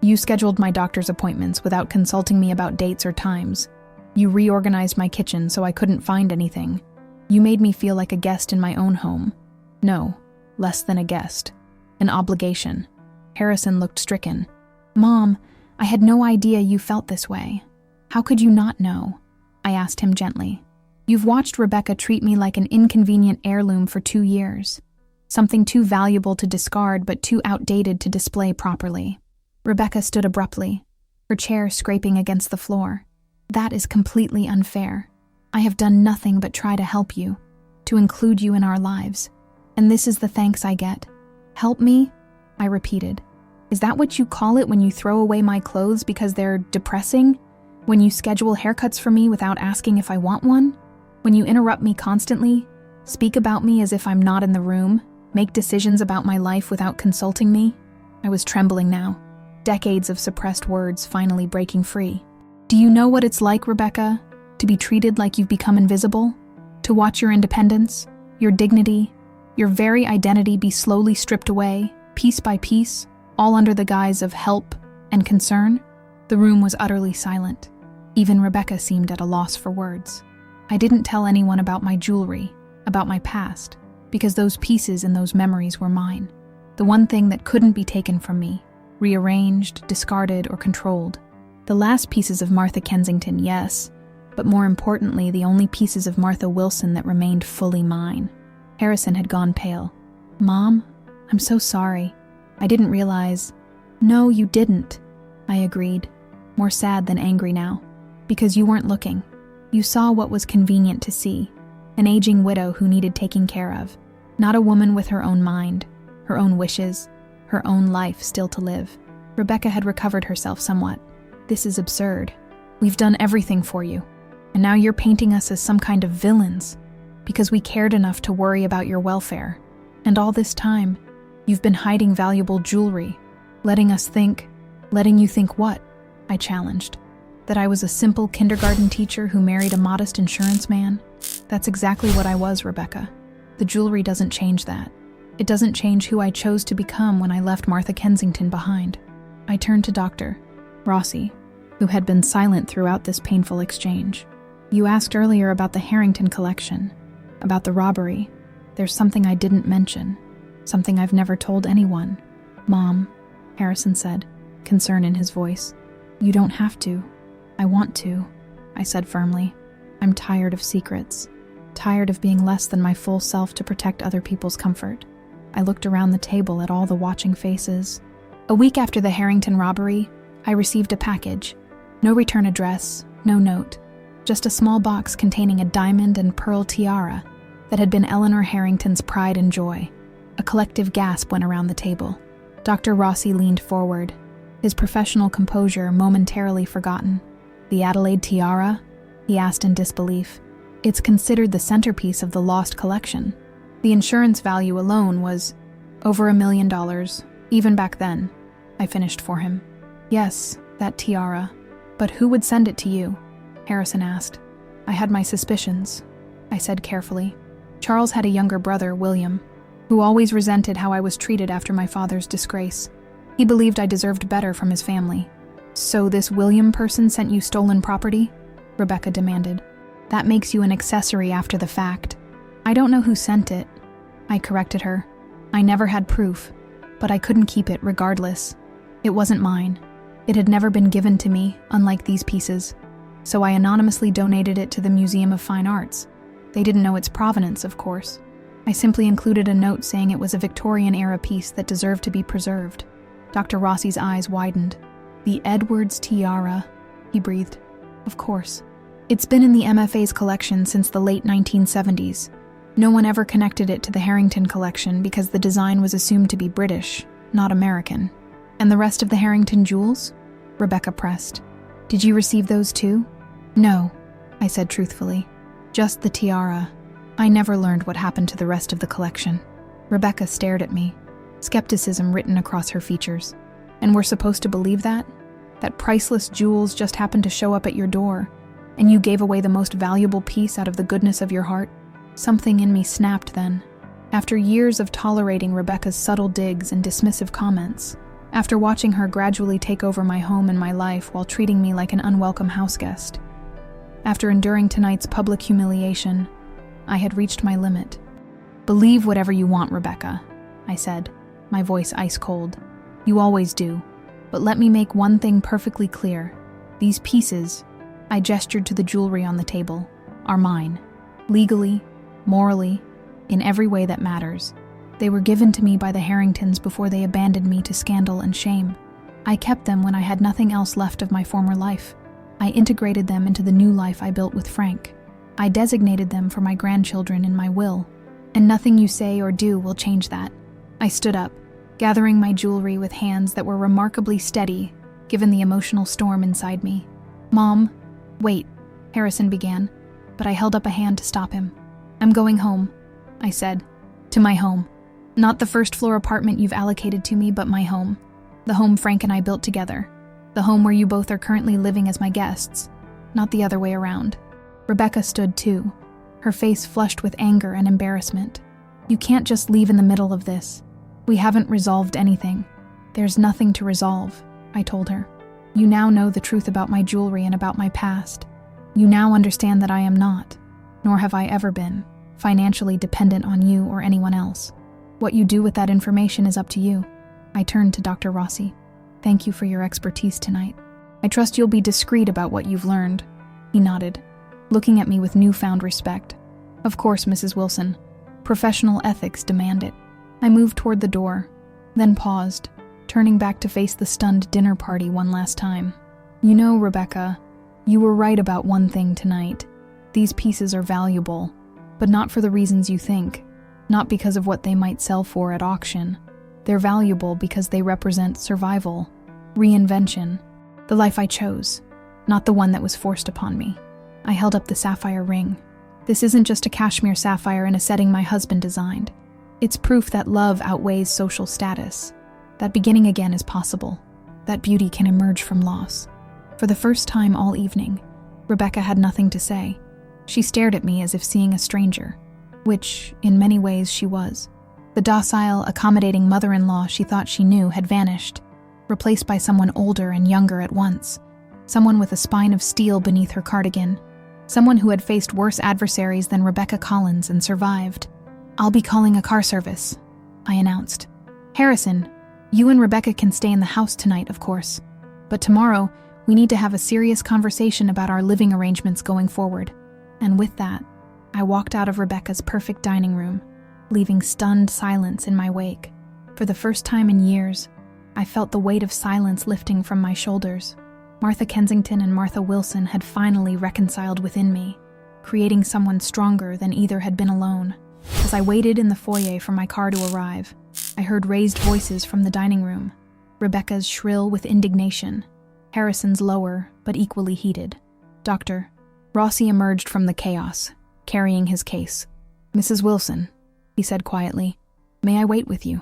You scheduled my doctor's appointments without consulting me about dates or times. You reorganized my kitchen so I couldn't find anything. You made me feel like a guest in my own home. No, less than a guest. An obligation. Harrison looked stricken. Mom, I had no idea you felt this way. How could you not know? I asked him gently. You've watched Rebecca treat me like an inconvenient heirloom for 2 years. Something too valuable to discard but too outdated to display properly. Rebecca stood abruptly, her chair scraping against the floor. That is completely unfair. I have done nothing but try to help you, to include you in our lives. And this is the thanks I get. Help me? I repeated. Is that what you call it when you throw away my clothes because they're depressing? When you schedule haircuts for me without asking if I want one? When you interrupt me constantly, speak about me as if I'm not in the room, make decisions about my life without consulting me? I was trembling now, decades of suppressed words finally breaking free. Do you know what it's like, Rebecca, to be treated like you've become invisible? To watch your independence, your dignity, your very identity be slowly stripped away, piece by piece, all under the guise of help and concern? The room was utterly silent. Even Rebecca seemed at a loss for words. I didn't tell anyone about my jewelry, about my past, because those pieces and those memories were mine. The one thing that couldn't be taken from me, rearranged, discarded, or controlled. The last pieces of Martha Kensington, yes, but more importantly, the only pieces of Martha Wilson that remained fully mine. Harrison had gone pale. Mom, I'm so sorry. I didn't realize. No, you didn't, I agreed, more sad than angry now, because you weren't looking. You saw what was convenient to see, an aging widow who needed taking care of, not a woman with her own mind, her own wishes, her own life still to live. Rebecca had recovered herself somewhat. This is absurd. We've done everything for you, and now you're painting us as some kind of villains, because we cared enough to worry about your welfare. And all this time, you've been hiding valuable jewelry, letting you think what? I challenged. That I was a simple kindergarten teacher who married a modest insurance man? That's exactly what I was, Rebecca. The jewelry doesn't change that. It doesn't change who I chose to become when I left Martha Kensington behind. I turned to Dr. Rossi, who had been silent throughout this painful exchange. You asked earlier about the Harrington collection, about the robbery. There's something I didn't mention, something I've never told anyone. Mom, Harrison said, concern in his voice. You don't have to. I want to, I said firmly. I'm tired of secrets, tired of being less than my full self to protect other people's comfort. I looked around the table at all the watching faces. A week after the Harrington robbery, I received a package. No return address, no note, just a small box containing a diamond and pearl tiara that had been Eleanor Harrington's pride and joy. A collective gasp went around the table. Dr. Rossi leaned forward, his professional composure momentarily forgotten. "The Adelaide tiara?" he asked in disbelief. "It's considered the centerpiece of the lost collection. The insurance value alone was over $1 million, even back then," I finished for him. "Yes, that tiara. But who would send it to you?" Harrison asked. "I had my suspicions," I said carefully. "Charles had a younger brother, William, who always resented how I was treated after my father's disgrace. He believed I deserved better from his family." "So this William person sent you stolen property?" Rebecca demanded. "That makes you an accessory after the fact." "I don't know who sent it," I corrected her. "I never had proof, but I couldn't keep it regardless. It wasn't mine. It had never been given to me, unlike these pieces. So I anonymously donated it to the Museum of Fine Arts. They didn't know its provenance, of course. I simply included a note saying it was a Victorian-era piece that deserved to be preserved." Dr. Rossi's eyes widened. "The Edwards tiara," he breathed. "Of course. It's been in the MFA's collection since the late 1970s. No one ever connected it to the Harrington collection because the design was assumed to be British, not American." "And the rest of the Harrington jewels?" Rebecca pressed. "Did you receive those too?" "No," I said truthfully. "Just the tiara. I never learned what happened to the rest of the collection." Rebecca stared at me, skepticism written across her features. "And we're supposed to believe that? That priceless jewels just happened to show up at your door, and you gave away the most valuable piece out of the goodness of your heart?" Something in me snapped then. After years of tolerating Rebecca's subtle digs and dismissive comments, after watching her gradually take over my home and my life while treating me like an unwelcome houseguest, after enduring tonight's public humiliation, I had reached my limit. "Believe whatever you want, Rebecca," I said, my voice ice cold. "You always do. But let me make one thing perfectly clear. These pieces," I gestured to the jewelry on the table, "are mine. Legally, morally, in every way that matters. They were given to me by the Harringtons before they abandoned me to scandal and shame. I kept them when I had nothing else left of my former life. I integrated them into the new life I built with Frank. I designated them for my grandchildren in my will, and nothing you say or do will change that." I stood up, gathering my jewelry with hands that were remarkably steady, given the emotional storm inside me. "Mom, wait," Harrison began, but I held up a hand to stop him. "I'm going home," I said. "To my home. Not the first-floor apartment you've allocated to me, but my home. The home Frank and I built together. The home where you both are currently living as my guests. Not the other way around." Rebecca stood too, her face flushed with anger and embarrassment. "You can't just leave in the middle of this. We haven't resolved anything." "There's nothing to resolve," I told her. "You now know the truth about my jewelry and about my past. You now understand that I am not, nor have I ever been, financially dependent on you or anyone else. What you do with that information is up to you." I turned to Dr. Rossi. "Thank you for your expertise tonight. I trust you'll be discreet about what you've learned." He nodded, looking at me with newfound respect. "Of course, Mrs. Wilson. Professional ethics demand it." I moved toward the door, then paused, turning back to face the stunned dinner party one last time. "You know, Rebecca, you were right about one thing tonight. These pieces are valuable, but not for the reasons you think. Not because of what they might sell for at auction. They're valuable because they represent survival, reinvention, the life I chose, not the one that was forced upon me." I held up the sapphire ring. "This isn't just a cashmere sapphire in a setting my husband designed. It's proof that love outweighs social status, that beginning again is possible, that beauty can emerge from loss." For the first time all evening, Rebecca had nothing to say. She stared at me as if seeing a stranger, which, in many ways, she was. The docile, accommodating mother-in-law she thought she knew had vanished, replaced by someone older and younger at once, someone with a spine of steel beneath her cardigan, someone who had faced worse adversaries than Rebecca Collins and survived. "I'll be calling a car service," I announced. "Harrison, you and Rebecca can stay in the house tonight, of course. But tomorrow, we need to have a serious conversation about our living arrangements going forward." And with that, I walked out of Rebecca's perfect dining room, leaving stunned silence in my wake. For the first time in years, I felt the weight of silence lifting from my shoulders. Martha Kensington and Martha Wilson had finally reconciled within me, creating someone stronger than either had been alone. As I waited in the foyer for my car to arrive, I heard raised voices from the dining room, Rebecca's shrill with indignation, Harrison's lower but equally heated. Dr. Rossi emerged from the chaos, carrying his case. "Mrs. Wilson," he said quietly, "may I wait with you?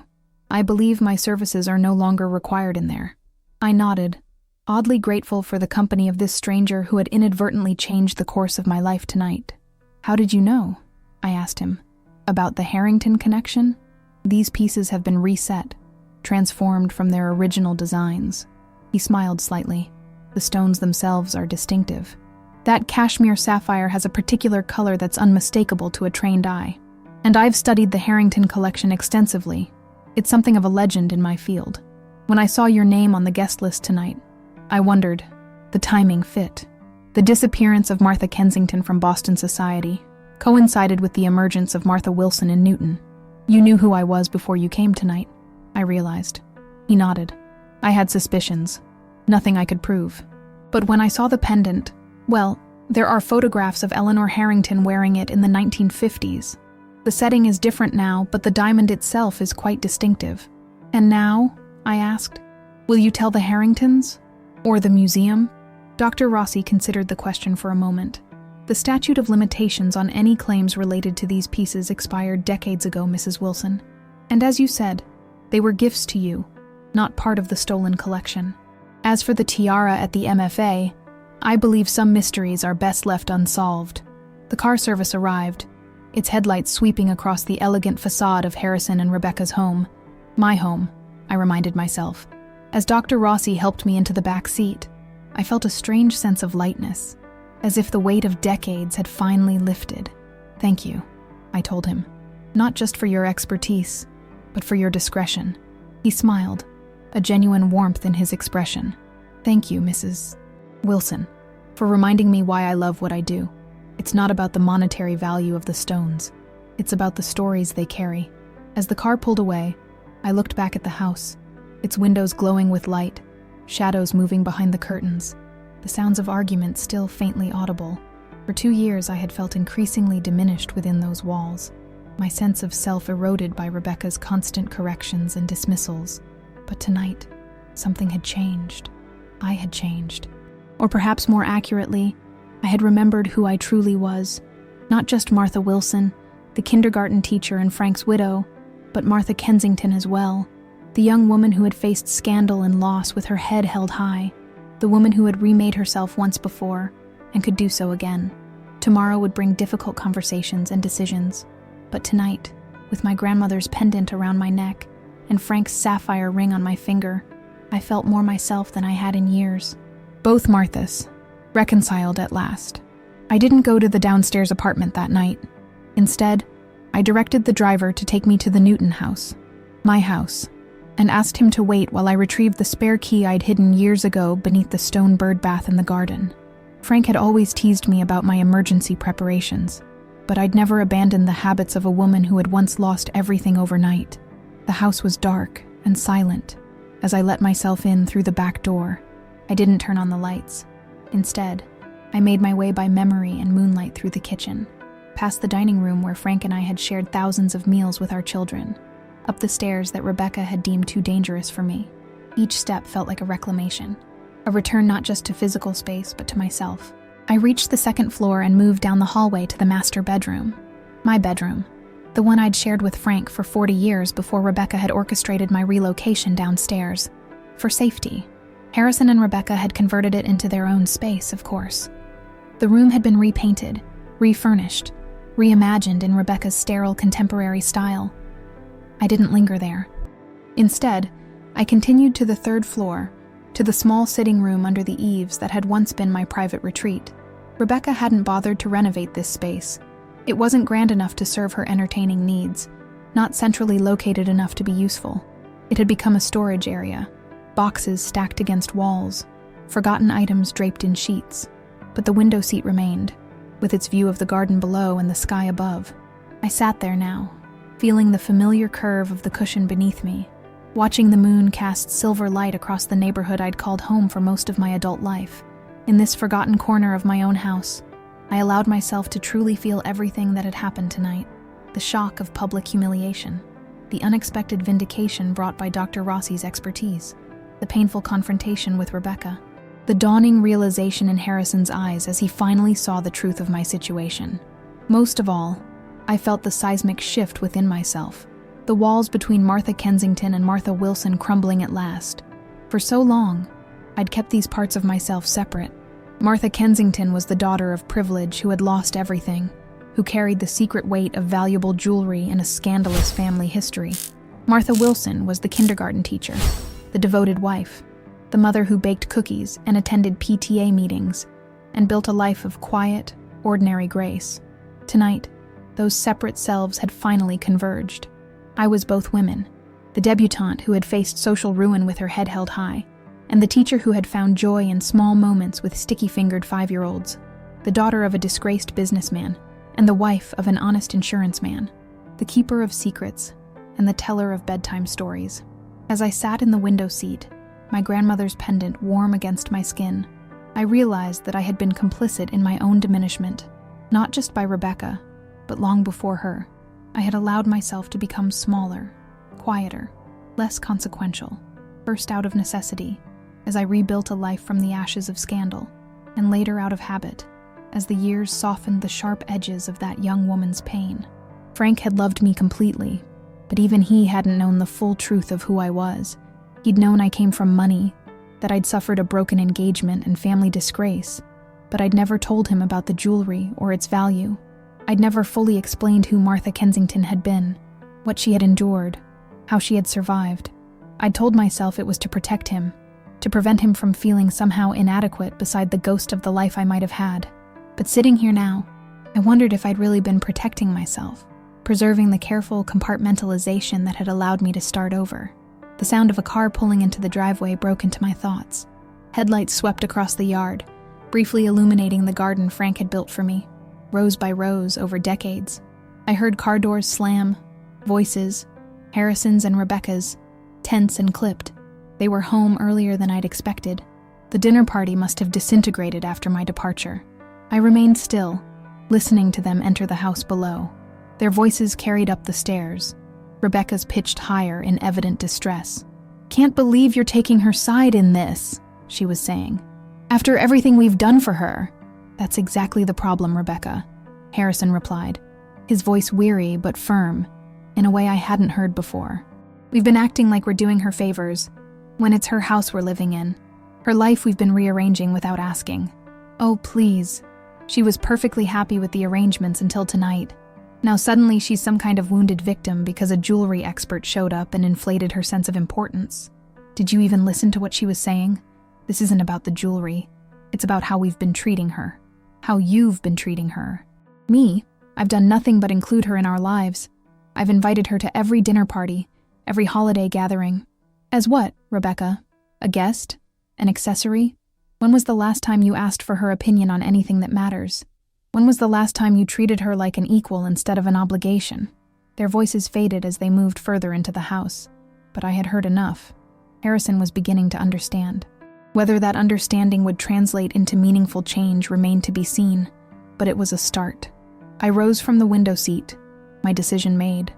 I believe my services are no longer required in there." I nodded, oddly grateful for the company of this stranger who had inadvertently changed the course of my life tonight. "How did you know?" I asked him. "About the Harrington connection? These pieces have been reset, transformed from their original designs." He smiled slightly. "The stones themselves are distinctive. That cashmere sapphire has a particular color that's unmistakable to a trained eye. And I've studied the Harrington collection extensively. It's something of a legend in my field. When I saw your name on the guest list tonight, I wondered, the timing fit. The disappearance of Martha Kensington from Boston Society coincided with the emergence of Martha Wilson in Newton. You knew who I was before you came tonight," I realized. He nodded. "I had suspicions. Nothing I could prove. But when I saw the pendant, well, there are photographs of Eleanor Harrington wearing it in the 1950s. The setting is different now, but the diamond itself is quite distinctive." "And now?" I asked. "Will you tell the Harringtons? Or the museum?" Dr. Rossi considered the question for a moment. "The statute of limitations on any claims related to these pieces expired decades ago, Mrs. Wilson. And as you said, they were gifts to you, not part of the stolen collection. As for the tiara at the MFA, I believe some mysteries are best left unsolved." The car service arrived, its headlights sweeping across the elegant facade of Harrison and Rebecca's home. My home, I reminded myself. As Dr. Rossi helped me into the back seat, I felt a strange sense of lightness, as if the weight of decades had finally lifted. "Thank you," I told him. "Not just for your expertise, but for your discretion." He smiled, a genuine warmth in his expression. "Thank you, Mrs. Wilson, for reminding me why I love what I do. It's not about the monetary value of the stones. It's about the stories they carry." As the car pulled away, I looked back at the house, its windows glowing with light, shadows moving behind the curtains, the sounds of argument still faintly audible. For 2 years I had felt increasingly diminished within those walls, my sense of self eroded by Rebecca's constant corrections and dismissals. But tonight, something had changed. I had changed. Or perhaps more accurately, I had remembered who I truly was. Not just Martha Wilson, the kindergarten teacher and Frank's widow, but Martha Kensington as well, the young woman who had faced scandal and loss with her head held high, the woman who had remade herself once before and could do so again. Tomorrow would bring difficult conversations and decisions, but tonight, with my grandmother's pendant around my neck and Frank's sapphire ring on my finger, I felt more myself than I had in years. Both Marthas, reconciled at last. I didn't go to the downstairs apartment that night. Instead, I directed the driver to take me to the Newton house, my house, and asked him to wait while I retrieved the spare key I'd hidden years ago beneath the stone bird bath in the garden. Frank had always teased me about my emergency preparations, but I'd never abandoned the habits of a woman who had once lost everything overnight. The house was dark and silent. As I let myself in through the back door, I didn't turn on the lights. Instead, I made my way by memory and moonlight through the kitchen, past the dining room where Frank and I had shared thousands of meals with our children, up the stairs that Rebecca had deemed too dangerous for me. Each step felt like a reclamation, a return not just to physical space, but to myself. I reached the second floor and moved down the hallway to the master bedroom. My bedroom, the one I'd shared with Frank for 40 years before Rebecca had orchestrated my relocation downstairs. For safety, Harrison and Rebecca had converted it into their own space, of course. The room had been repainted, refurnished, reimagined in Rebecca's sterile contemporary style. I didn't linger there. Instead, I continued to the third floor, to the small sitting room under the eaves that had once been my private retreat. Rebecca hadn't bothered to renovate this space. It wasn't grand enough to serve her entertaining needs, not centrally located enough to be useful. It had become a storage area, boxes stacked against walls, forgotten items draped in sheets. But the window seat remained, with its view of the garden below and the sky above. I sat there now, feeling the familiar curve of the cushion beneath me, watching the moon cast silver light across the neighborhood I'd called home for most of my adult life. In this forgotten corner of my own house, I allowed myself to truly feel everything that had happened tonight. The shock of public humiliation. The unexpected vindication brought by Dr. Rossi's expertise. The painful confrontation with Rebecca. The dawning realization in Harrison's eyes as he finally saw the truth of my situation. Most of all, I felt the seismic shift within myself. The walls between Martha Kensington and Martha Wilson crumbling at last. For so long, I'd kept these parts of myself separate. Martha Kensington was the daughter of privilege who had lost everything, who carried the secret weight of valuable jewelry and a scandalous family history. Martha Wilson was the kindergarten teacher, the devoted wife, the mother who baked cookies and attended PTA meetings and built a life of quiet, ordinary grace. Tonight, those separate selves had finally converged. I was both women, the debutante who had faced social ruin with her head held high, and the teacher who had found joy in small moments with sticky-fingered 5-year-olds, the daughter of a disgraced businessman, and the wife of an honest insurance man, the keeper of secrets, and the teller of bedtime stories. As I sat in the window seat, my grandmother's pendant warm against my skin, I realized that I had been complicit in my own diminishment, not just by Rebecca, but long before her. I had allowed myself to become smaller, quieter, less consequential, first out of necessity, as I rebuilt a life from the ashes of scandal, and later out of habit, as the years softened the sharp edges of that young woman's pain. Frank had loved me completely, but even he hadn't known the full truth of who I was. He'd known I came from money, that I'd suffered a broken engagement and family disgrace, but I'd never told him about the jewelry or its value. I'd never fully explained who Martha Kensington had been, what she had endured, how she had survived. I'd told myself it was to protect him, to prevent him from feeling somehow inadequate beside the ghost of the life I might have had. But sitting here now, I wondered if I'd really been protecting myself, preserving the careful compartmentalization that had allowed me to start over. The sound of a car pulling into the driveway broke into my thoughts. Headlights swept across the yard, briefly illuminating the garden Frank had built for me, rows by rows over decades. I heard car doors slam, voices, Harrison's and Rebecca's, tense and clipped. They were home earlier than I'd expected. The dinner party must have disintegrated after my departure. I remained still, listening to them enter the house below. Their voices carried up the stairs. Rebecca's pitched higher in evident distress. "Can't believe you're taking her side in this," she was saying. "After everything we've done for her." "That's exactly the problem, Rebecca," Harrison replied, his voice weary but firm, in a way I hadn't heard before. "We've been acting like we're doing her favors, when it's her house we're living in. Her life we've been rearranging without asking. Oh, please. She was perfectly happy with the arrangements until tonight. Now suddenly she's some kind of wounded victim because a jewelry expert showed up and inflated her sense of importance. Did you even listen to what she was saying? This isn't about the jewelry. It's about how we've been treating her. How you've been treating her. Me? I've done nothing but include her in our lives. I've invited her to every dinner party, every holiday gathering. As what, Rebecca? A guest? An accessory? When was the last time you asked for her opinion on anything that matters? When was the last time you treated her like an equal instead of an obligation?" Their voices faded as they moved further into the house, but I had heard enough. Harrison was beginning to understand. Whether that understanding would translate into meaningful change remained to be seen, but it was a start. I rose from the window seat, my decision made.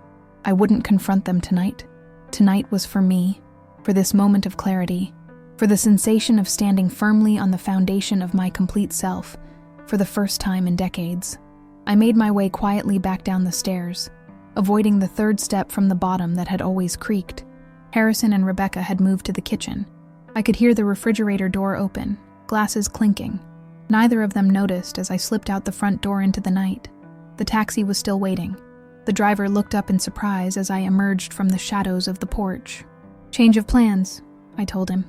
I wouldn't confront them tonight. Tonight was for me, for this moment of clarity, for the sensation of standing firmly on the foundation of my complete self, for the first time in decades. I made my way quietly back down the stairs, avoiding the third step from the bottom that had always creaked. Harrison and Rebecca had moved to the kitchen. I could hear the refrigerator door open, glasses clinking. Neither of them noticed as I slipped out the front door into the night. The taxi was still waiting. The driver looked up in surprise as I emerged from the shadows of the porch. "Change of plans," I told him.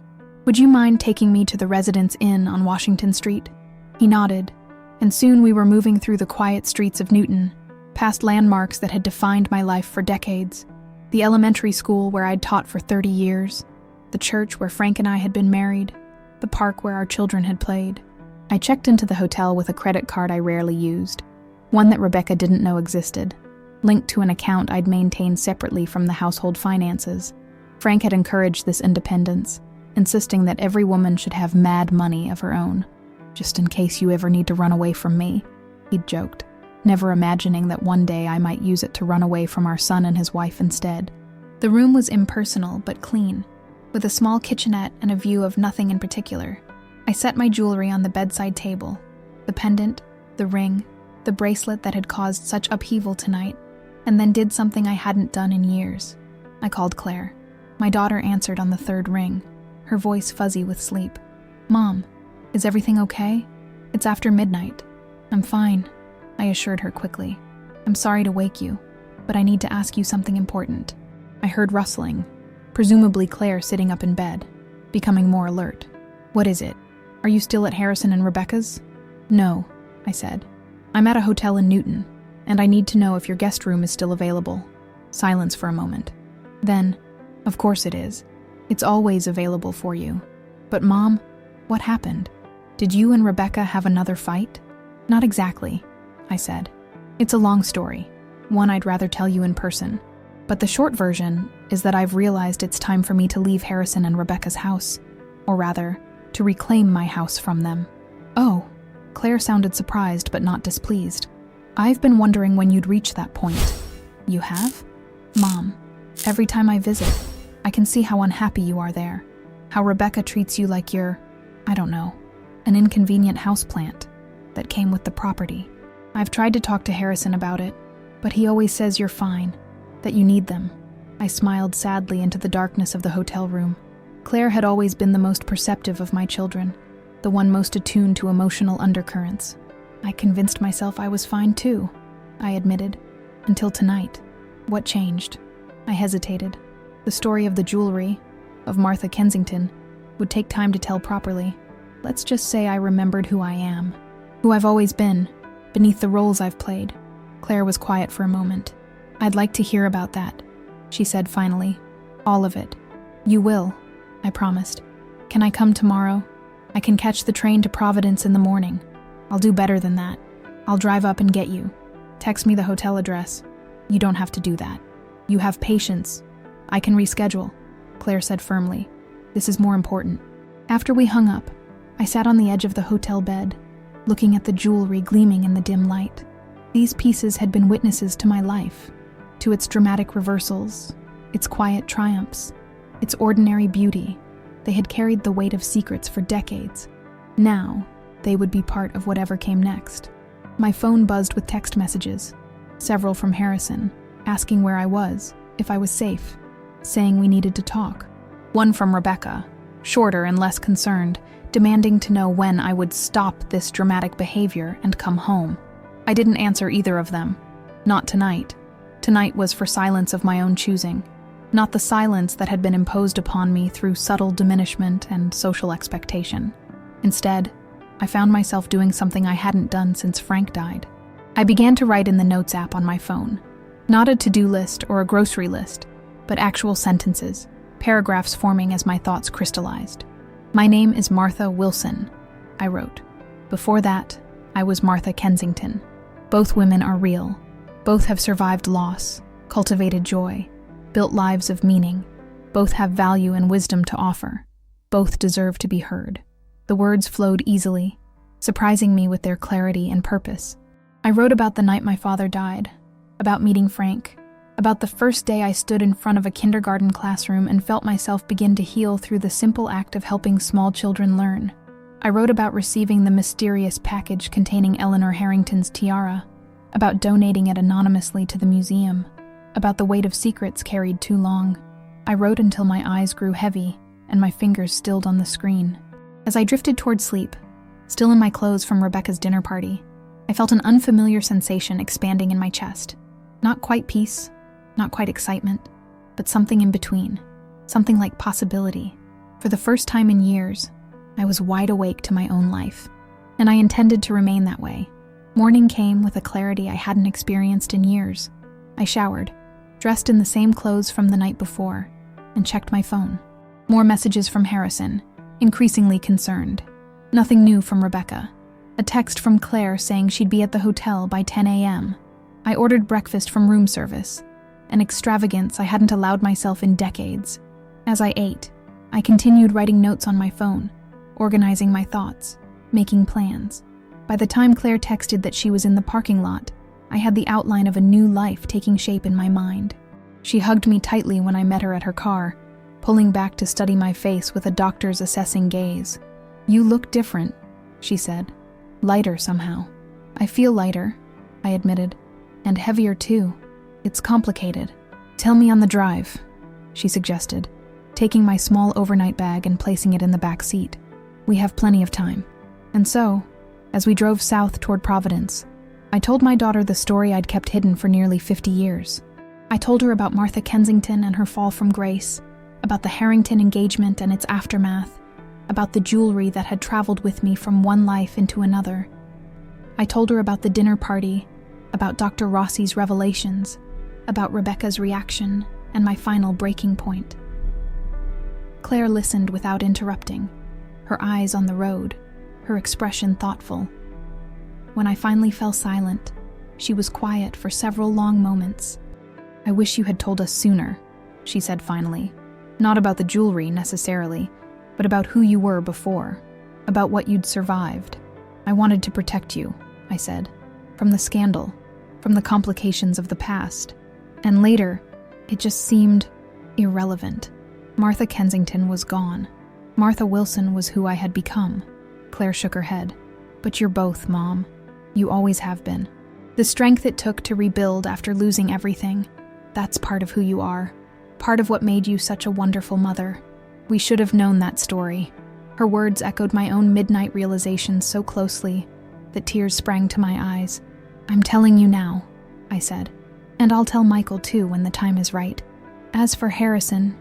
"Would you mind taking me to the Residence Inn on Washington Street?" He nodded, and soon we were moving through the quiet streets of Newton, past landmarks that had defined my life for decades. The elementary school where I'd taught for 30 years, the church where Frank and I had been married, the park where our children had played. I checked into the hotel with a credit card I rarely used, one that Rebecca didn't know existed, linked to an account I'd maintained separately from the household finances. Frank had encouraged this independence, insisting that every woman should have mad money of her own. "Just in case you ever need to run away from me," he'd joked. never imagining that one day I might use it to run away from our son and his wife instead. The room was impersonal but clean, with a small kitchenette and a view of nothing in particular. I set my jewelry on the bedside table, the pendant, the ring, the bracelet that had caused such upheaval tonight, and then did something I hadn't done in years. I called Claire. My daughter answered on the third ring, her voice fuzzy with sleep. "Mom, is everything okay? It's after midnight." "I'm fine," I assured her quickly. "I'm sorry to wake you, but I need to ask you something important." I heard rustling, presumably Claire sitting up in bed, becoming more alert. "What is it? Are you still at Harrison and Rebecca's?" "No," I said. "I'm at a hotel in Newton, and I need to know if your guest room is still available." Silence for a moment. Then, "Of course it is. It's always available for you. But Mom, what happened? Did you and Rebecca have another fight?" "Not exactly," I said. "It's a long story, one I'd rather tell you in person. But the short version is that I've realized it's time for me to leave Harrison and Rebecca's house, or rather, to reclaim my house from them." "Oh," Claire sounded surprised but not displeased. "I've been wondering when you'd reach that point." "You have?" "Mom, every time I visit, I can see how unhappy you are there, how Rebecca treats you like you're, I don't know, an inconvenient houseplant that came with the property. I've tried to talk to Harrison about it, but he always says you're fine, that you need them." I smiled sadly into the darkness of the hotel room. Claire had always been the most perceptive of my children, the one most attuned to emotional undercurrents. I convinced myself I was fine too, I admitted, until tonight. What changed? I hesitated. The story of the jewelry, of Martha Kensington, would take time to tell properly. Let's just say I remembered who I am, who I've always been, beneath the roles I've played. Claire was quiet for a moment. "I'd like to hear about that," she said finally. "All of it." "You will," I promised. "Can I come tomorrow? I can catch the train to Providence in the morning. I'll do better than that. I'll drive up and get you. Text me the hotel address." "You don't have to do that. You have patience. I can reschedule," Claire said firmly. "This is more important." After we hung up, I sat on the edge of the hotel bed, looking at the jewelry gleaming in the dim light. These pieces had been witnesses to my life, to its dramatic reversals, its quiet triumphs, its ordinary beauty. They had carried the weight of secrets for decades. Now, they would be part of whatever came next. My phone buzzed with text messages, several from Harrison, asking where I was, if I was safe, saying we needed to talk. One from Rebecca, shorter and less concerned, demanding to know when I would stop this dramatic behavior and come home. I didn't answer either of them. Not tonight. Tonight was for silence of my own choosing, not the silence that had been imposed upon me through subtle diminishment and social expectation. Instead, I found myself doing something I hadn't done since Frank died. I began to write in the Notes app on my phone. Not a to-do list or a grocery list, but actual sentences, paragraphs forming as my thoughts crystallized. "My name is Martha Wilson," I wrote. "Before that, I was Martha Kensington. Both women are real. Both have survived loss, cultivated joy, built lives of meaning. Both have value and wisdom to offer. Both deserve to be heard." The words flowed easily, surprising me with their clarity and purpose. I wrote about the night my father died, about meeting Frank, about the first day I stood in front of a kindergarten classroom and felt myself begin to heal through the simple act of helping small children learn. I wrote about receiving the mysterious package containing Eleanor Harrington's tiara, about donating it anonymously to the museum, about the weight of secrets carried too long. I wrote until my eyes grew heavy and my fingers stilled on the screen. As I drifted toward sleep, still in my clothes from Rebecca's dinner party, I felt an unfamiliar sensation expanding in my chest. Not quite peace, not quite excitement, but something in between, something like possibility. For the first time in years, I was wide awake to my own life, and I intended to remain that way. Morning came with a clarity I hadn't experienced in years. I showered, dressed in the same clothes from the night before, and checked my phone. More messages from Harrison, increasingly concerned. Nothing new from Rebecca. A text from Claire saying she'd be at the hotel by 10 a.m. I ordered breakfast from room service, an extravagance I hadn't allowed myself in decades. As I ate, I continued writing notes on my phone, organizing my thoughts, making plans. By the time Claire texted that she was in the parking lot, I had the outline of a new life taking shape in my mind. She hugged me tightly when I met her at her car, pulling back to study my face with a doctor's assessing gaze. "You look different," she said. "Lighter somehow." "I feel lighter," I admitted. "And heavier too. It's complicated." "Tell me on the drive," she suggested, taking my small overnight bag and placing it in the back seat. "We have plenty of time." And so, as we drove south toward Providence, I told my daughter the story I'd kept hidden for nearly 50 years. I told her about Martha Kensington and her fall from grace, about the Harrington engagement and its aftermath, about the jewelry that had traveled with me from one life into another. I told her about the dinner party, about Dr. Rossi's revelations, about Rebecca's reaction, and my final breaking point. Claire listened without interrupting, her eyes on the road, her expression thoughtful. When I finally fell silent, she was quiet for several long moments. "I wish you had told us sooner," she said finally. "Not about the jewelry, necessarily, but about who you were before, about what you'd survived. I wanted to protect you," I said, "from the scandal, from the complications of the past." And later, it just seemed irrelevant. Martha Kensington was gone. Martha Wilson was who I had become. Claire shook her head. "But you're both, Mom. You always have been. The strength it took to rebuild after losing everything, that's part of who you are. Part of what made you such a wonderful mother. We should have known that story." Her words echoed my own midnight realizations so closely that tears sprang to my eyes. "I'm telling you now," I said. "And I'll tell Michael too when the time is right. As for Harrison,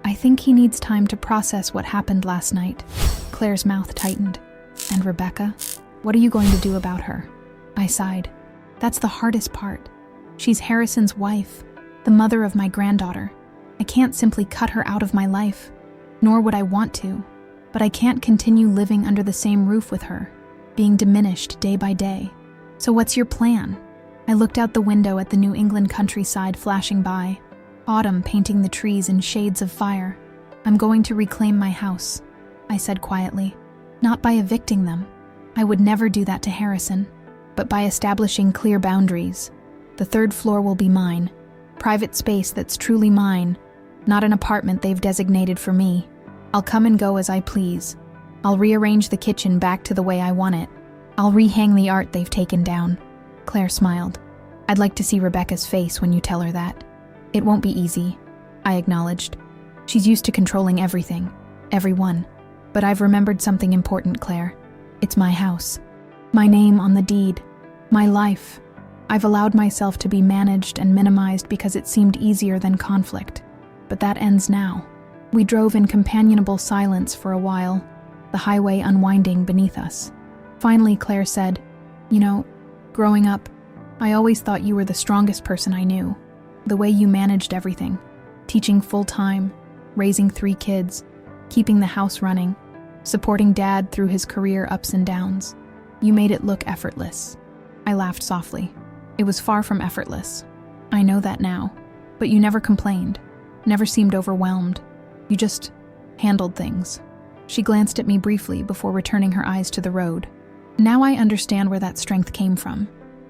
I think he needs time to process what happened last night." Claire's mouth tightened. "And Rebecca? What are you going to do about her?" I sighed. "That's the hardest part. She's Harrison's wife, the mother of my granddaughter. I can't simply cut her out of my life, nor would I want to, but I can't continue living under the same roof with her, being diminished day by day. So what's your plan?" I looked out the window at the New England countryside flashing by, autumn painting the trees in shades of fire. "I'm going to reclaim my house," I said quietly. "Not by evicting them. I would never do that to Harrison, but by establishing clear boundaries. The 3rd floor will be mine, private space that's truly mine, not an apartment they've designated for me. I'll come and go as I please. I'll rearrange the kitchen back to the way I want it. I'll rehang the art they've taken down." Claire smiled. "I'd like to see Rebecca's face when you tell her that." "It won't be easy," I acknowledged. "She's used to controlling everything, everyone. But I've remembered something important, Claire. It's my house. My name on the deed. My life. I've allowed myself to be managed and minimized because it seemed easier than conflict. But that ends now." We drove in companionable silence for a while, the highway unwinding beneath us. Finally, Claire said, "You know, growing up, I always thought you were the strongest person I knew. The way you managed everything, teaching full-time, raising 3 kids, keeping the house running, supporting Dad through his career ups and downs. You made it look effortless." I laughed softly. "It was far from effortless. I know that now. But you never complained, never seemed overwhelmed. You just handled things." She glanced at me briefly before returning her eyes to the road. "Now I understand where that strength came from.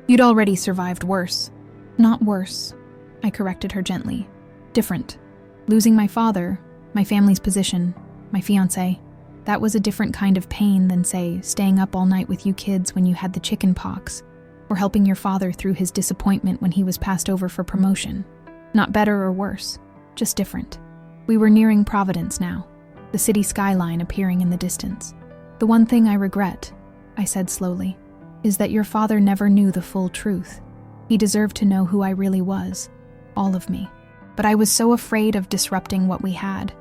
You'd already survived worse." "Not worse," I corrected her gently. "Different. Losing my father, my family's position, my fiancé, that was a different kind of pain than, say, staying up all night with you kids when you had the chicken pox, or helping your father through his disappointment when he was passed over for promotion. Not better or worse, just different." We were nearing Providence now, the city skyline appearing in the distance. "The one thing I regret," I said slowly, "is that your father never knew the full truth. He deserved to know who I really was, all of me. But I was so afraid of disrupting what we had,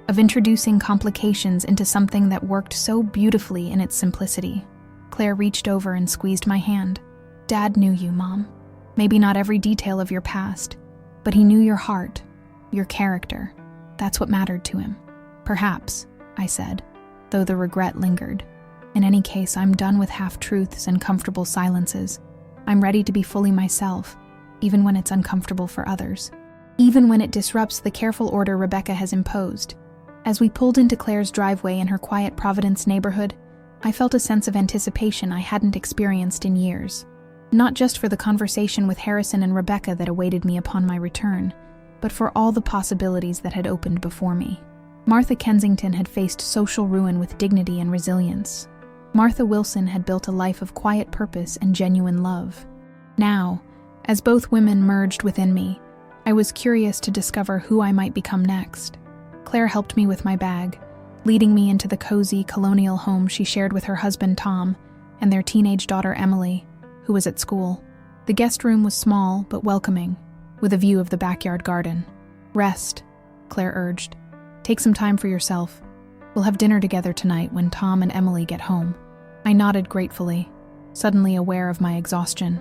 of introducing complications into something that worked so beautifully in its simplicity." Claire reached over and squeezed my hand. "Dad knew you, Mom. Maybe not every detail of your past, but he knew your heart, your character. That's what mattered to him." "Perhaps," I said, though the regret lingered. "In any case, I'm done with half-truths and comfortable silences. I'm ready to be fully myself, even when it's uncomfortable for others. Even when it disrupts the careful order Rebecca has imposed." As we pulled into Claire's driveway in her quiet Providence neighborhood, I felt a sense of anticipation I hadn't experienced in years. Not just for the conversation with Harrison and Rebecca that awaited me upon my return, but for all the possibilities that had opened before me. Martha Kensington had faced social ruin with dignity and resilience. Martha Wilson had built a life of quiet purpose and genuine love. Now, as both women merged within me, I was curious to discover who I might become next. Claire helped me with my bag, leading me into the cozy colonial home she shared with her husband Tom and their teenage daughter Emily, who was at school. The guest room was small but welcoming, with a view of the backyard garden. "Rest," Claire urged. "Take some time for yourself. We'll have dinner together tonight when Tom and Emily get home." I nodded gratefully, suddenly aware of my exhaustion.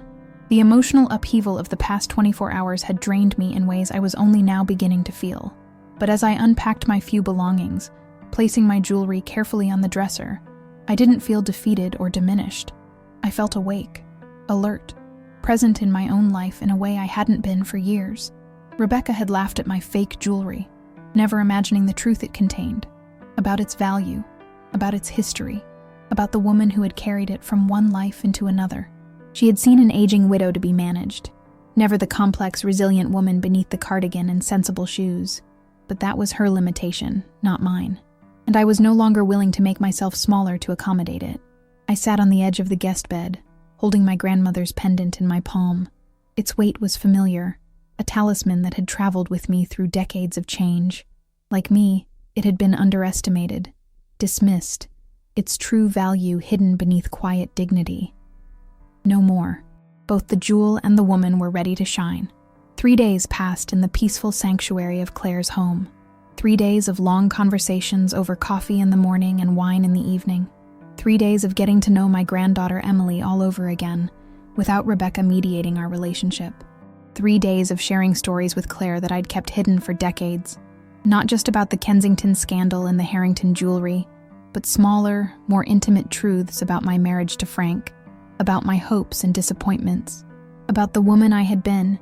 The emotional upheaval of the past 24 hours had drained me in ways I was only now beginning to feel. But as I unpacked my few belongings, placing my jewelry carefully on the dresser, I didn't feel defeated or diminished. I felt awake, alert, present in my own life in a way I hadn't been for years. Rebecca had laughed at my fake jewelry, never imagining the truth it contained, about its value, about its history, about the woman who had carried it from one life into another. She had seen an aging widow to be managed, never the complex, resilient woman beneath the cardigan and sensible shoes. But that was her limitation, not mine. And I was no longer willing to make myself smaller to accommodate it. I sat on the edge of the guest bed, holding my grandmother's pendant in my palm. Its weight was familiar, a talisman that had traveled with me through decades of change. Like me, it had been underestimated, dismissed, its true value hidden beneath quiet dignity. No more. Both the jewel and the woman were ready to shine. 3 days passed in the peaceful sanctuary of Claire's home. 3 days of long conversations over coffee in the morning and wine in the evening. 3 days of getting to know my granddaughter Emily all over again, without Rebecca mediating our relationship. 3 days of sharing stories with Claire that I'd kept hidden for decades. Not just about the Kensington scandal and the Harrington jewelry, but smaller, more intimate truths about my marriage to Frank, about my hopes and disappointments, about the woman I had been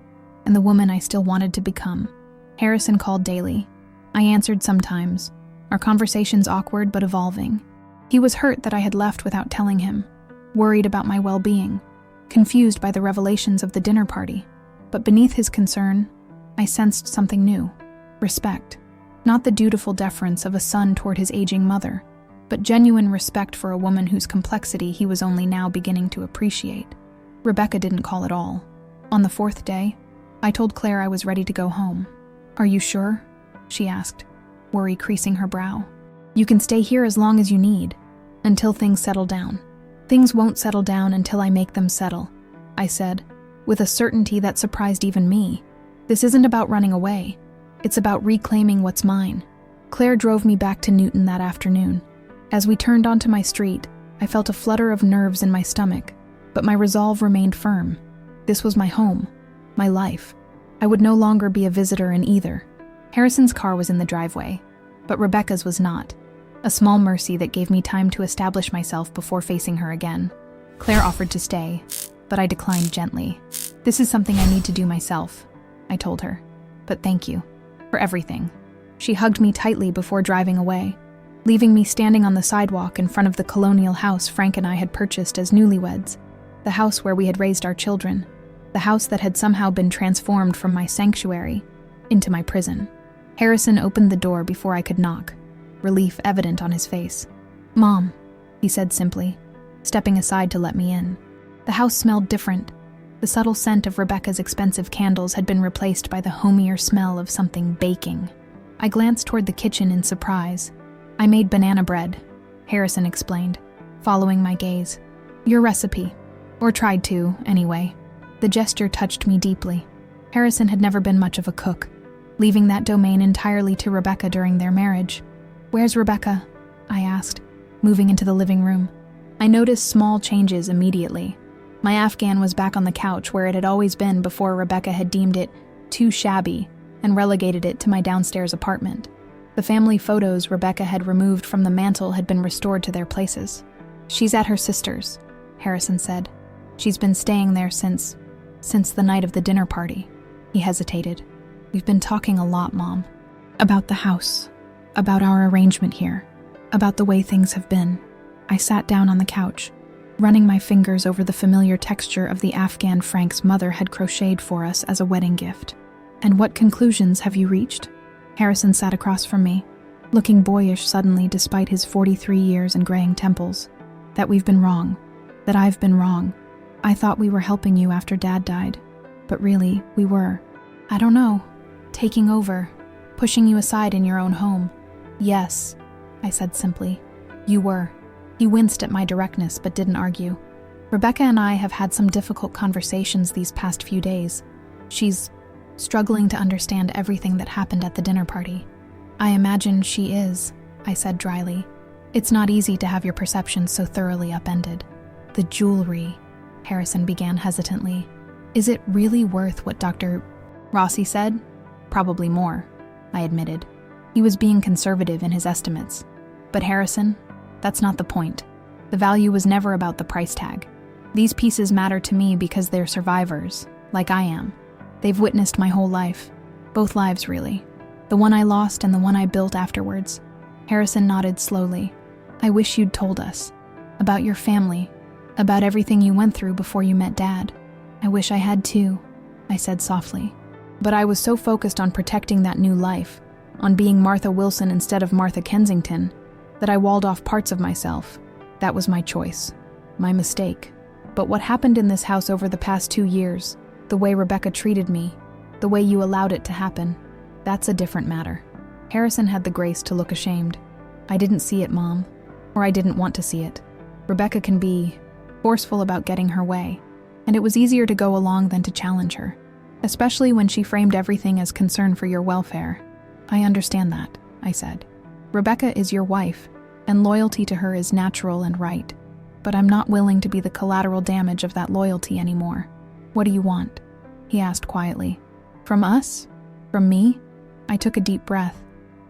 and the woman I still wanted to become. Harrison called daily. I answered sometimes, our conversations awkward but evolving. He was hurt that I had left without telling him, worried about my well-being, confused by the revelations of the dinner party. But beneath his concern, I sensed something new: respect. Not the dutiful deference of a son toward his aging mother, but genuine respect for a woman whose complexity he was only now beginning to appreciate. Rebecca didn't call at all. On the 4th day, I told Claire I was ready to go home. "Are you sure?" she asked, worry creasing her brow. "You can stay here as long as you need, until things settle down." "Things won't settle down until I make them settle," I said, with a certainty that surprised even me. "This isn't about running away. It's about reclaiming what's mine." Claire drove me back to Newton that afternoon. As we turned onto my street, I felt a flutter of nerves in my stomach, but my resolve remained firm. This was my home, my life. I would no longer be a visitor in either. Harrison's car was in the driveway, but Rebecca's was not. A small mercy that gave me time to establish myself before facing her again. Claire offered to stay, but I declined gently. "This is something I need to do myself," I told her. "But thank you for everything." She hugged me tightly before driving away, leaving me standing on the sidewalk in front of the colonial house Frank and I had purchased as newlyweds, the house where we had raised our children, the house that had somehow been transformed from my sanctuary into my prison. Harrison opened the door before I could knock, relief evident on his face. "Mom," he said simply, stepping aside to let me in. The house smelled different. The subtle scent of Rebecca's expensive candles had been replaced by the homier smell of something baking. I glanced toward the kitchen in surprise. "I made banana bread," Harrison explained, following my gaze. "Your recipe. Or tried to, anyway." The gesture touched me deeply. Harrison had never been much of a cook, leaving that domain entirely to Rebecca during their marriage. "Where's Rebecca?" I asked, moving into the living room. I noticed small changes immediately. My Afghan was back on the couch where it had always been before Rebecca had deemed it too shabby and relegated it to my downstairs apartment. The family photos Rebecca had removed from the mantel had been restored to their places. "She's at her sister's," Harrison said. "She's been staying there since the night of the dinner party." He hesitated. "We've been talking a lot, Mom. About the house. About our arrangement here. About the way things have been." I sat down on the couch, running my fingers over the familiar texture of the Afghan Frank's mother had crocheted for us as a wedding gift. "And what conclusions have you reached?" Harrison sat across from me, looking boyish suddenly despite his 43 years and graying temples. "That we've been wrong. That I've been wrong. I thought we were helping you after Dad died. But really, we were. I don't know. Taking over. Pushing you aside in your own home." "Yes," I said simply. "You were." He winced at my directness but didn't argue. "Rebecca and I have had some difficult conversations these past few days. She's struggling to understand everything that happened at the dinner party." "I imagine she is," I said dryly. "It's not easy to have your perceptions so thoroughly upended." "The jewelry," Harrison began hesitantly. "Is it really worth what Dr. Rossi said?" "Probably more," I admitted. He was being conservative in his estimates. "But Harrison, that's not the point. The value was never about the price tag. These pieces matter to me because they're survivors, like I am. They've witnessed my whole life. Both lives, really. The one I lost and the one I built afterwards." Harrison nodded slowly. "I wish you'd told us. About your family. About everything you went through before you met Dad. I wish I had too," I said softly. "But I was so focused on protecting that new life, on being Martha Wilson instead of Martha Kensington, that I walled off parts of myself. That was my choice. My mistake. But what happened in this house over the past 2 years, the way Rebecca treated me, the way you allowed it to happen, that's a different matter." Harrison had the grace to look ashamed. "I didn't see it, Mom. Or I didn't want to see it. Rebecca can be forceful about getting her way, and it was easier to go along than to challenge her, especially when she framed everything as concern for your welfare." "I understand that," I said. "Rebecca is your wife, and loyalty to her is natural and right. But I'm not willing to be the collateral damage of that loyalty anymore." "What do you want?" he asked quietly. "From us? From me?" I took a deep breath,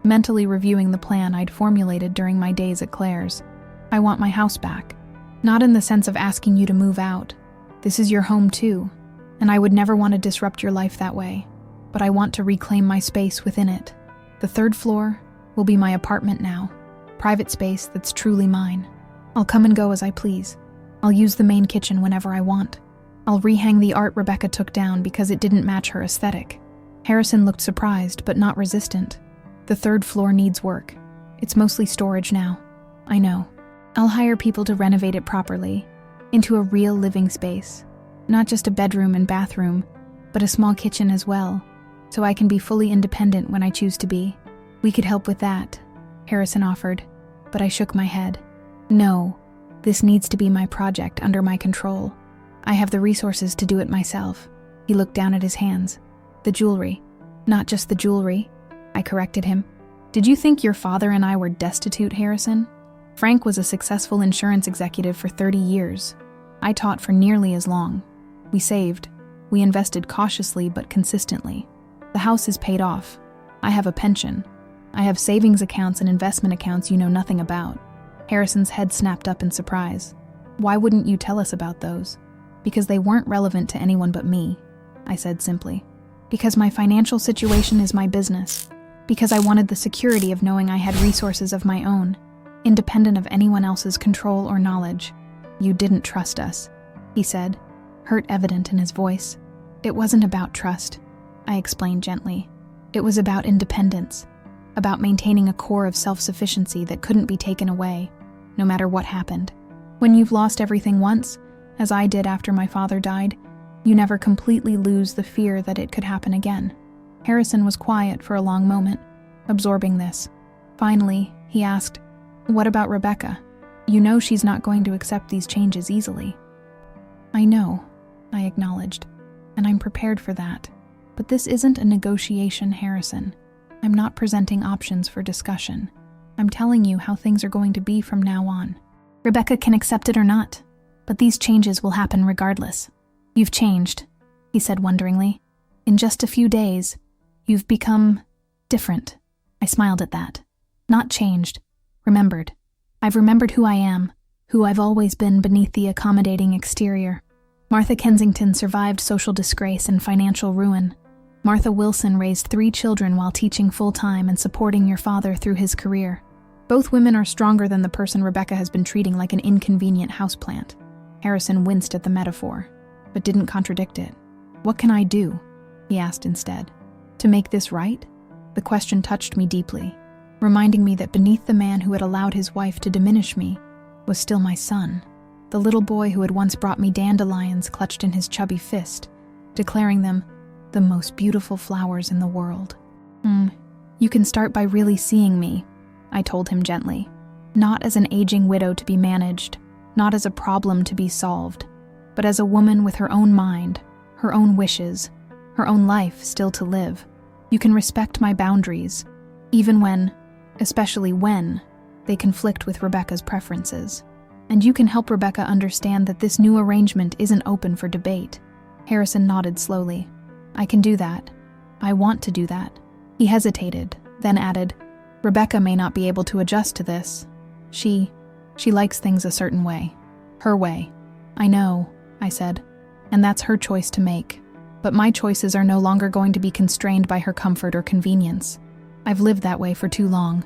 mentally reviewing the plan I'd formulated during my days at Claire's. "I want my house back. Not in the sense of asking you to move out. This is your home too, and I would never want to disrupt your life that way. But I want to reclaim my space within it. The 3rd floor will be my apartment now. Private space that's truly mine. I'll come and go as I please. I'll use the main kitchen whenever I want. I'll rehang the art Rebecca took down because it didn't match her aesthetic." Harrison looked surprised but not resistant. "The 3rd floor needs work. It's mostly storage now. I know. I'll hire people to renovate it properly, into a real living space. Not just a bedroom and bathroom, but a small kitchen as well, so I can be fully independent when I choose to be." "We could help with that," Harrison offered, but I shook my head. "No, this needs to be my project under my control. I have the resources to do it myself." He looked down at his hands. "The jewelry. Not just the jewelry," I corrected him. "Did you think your father and I were destitute, Harrison? Frank was a successful insurance executive for 30 years. I taught for nearly as long. We saved. We invested cautiously but consistently. The house is paid off. I have a pension. I have savings accounts and investment accounts you know nothing about." Harrison's head snapped up in surprise. "Why wouldn't you tell us about those?" "Because they weren't relevant to anyone but me," I said simply. "Because my financial situation is my business. Because I wanted the security of knowing I had resources of my own, independent of anyone else's control or knowledge." "You didn't trust us," he said, hurt evident in his voice. "It wasn't about trust," I explained gently. "It was about independence, about maintaining a core of self-sufficiency that couldn't be taken away, no matter what happened. When you've lost everything once, as I did after my father died, you never completely lose the fear that it could happen again." Harrison was quiet for a long moment, absorbing this. Finally, he asked, "What about Rebecca? You know she's not going to accept these changes easily." "I know," I acknowledged, "and I'm prepared for that. But this isn't a negotiation, Harrison. I'm not presenting options for discussion. I'm telling you how things are going to be from now on. Rebecca can accept it or not, but these changes will happen regardless." "You've changed," he said wonderingly. "In just a few days, you've become different." I smiled at that. "Not changed. Remembered. I've remembered who I am, who I've always been beneath the accommodating exterior. Martha Kensington survived social disgrace and financial ruin. Martha Wilson raised 3 children while teaching full-time and supporting your father through his career. Both women are stronger than the person Rebecca has been treating like an inconvenient houseplant. Harrison winced at the metaphor, but didn't contradict it. What can I do? He asked instead. To make this right? The question touched me deeply, reminding me that beneath the man who had allowed his wife to diminish me was still my son, the little boy who had once brought me dandelions clutched in his chubby fist, declaring them the most beautiful flowers in the world. You can start by really seeing me, I told him gently. Not as an aging widow to be managed, not as a problem to be solved, but as a woman with her own mind, her own wishes, her own life still to live. You can respect my boundaries, even when, especially when, they conflict with Rebecca's preferences. And you can help Rebecca understand that this new arrangement isn't open for debate. Harrison nodded slowly. I can do that. I want to do that. He hesitated, then added, Rebecca may not be able to adjust to this. She likes things a certain way. Her way. I know, I said, and that's her choice to make. But my choices are no longer going to be constrained by her comfort or convenience. I've lived that way for too long.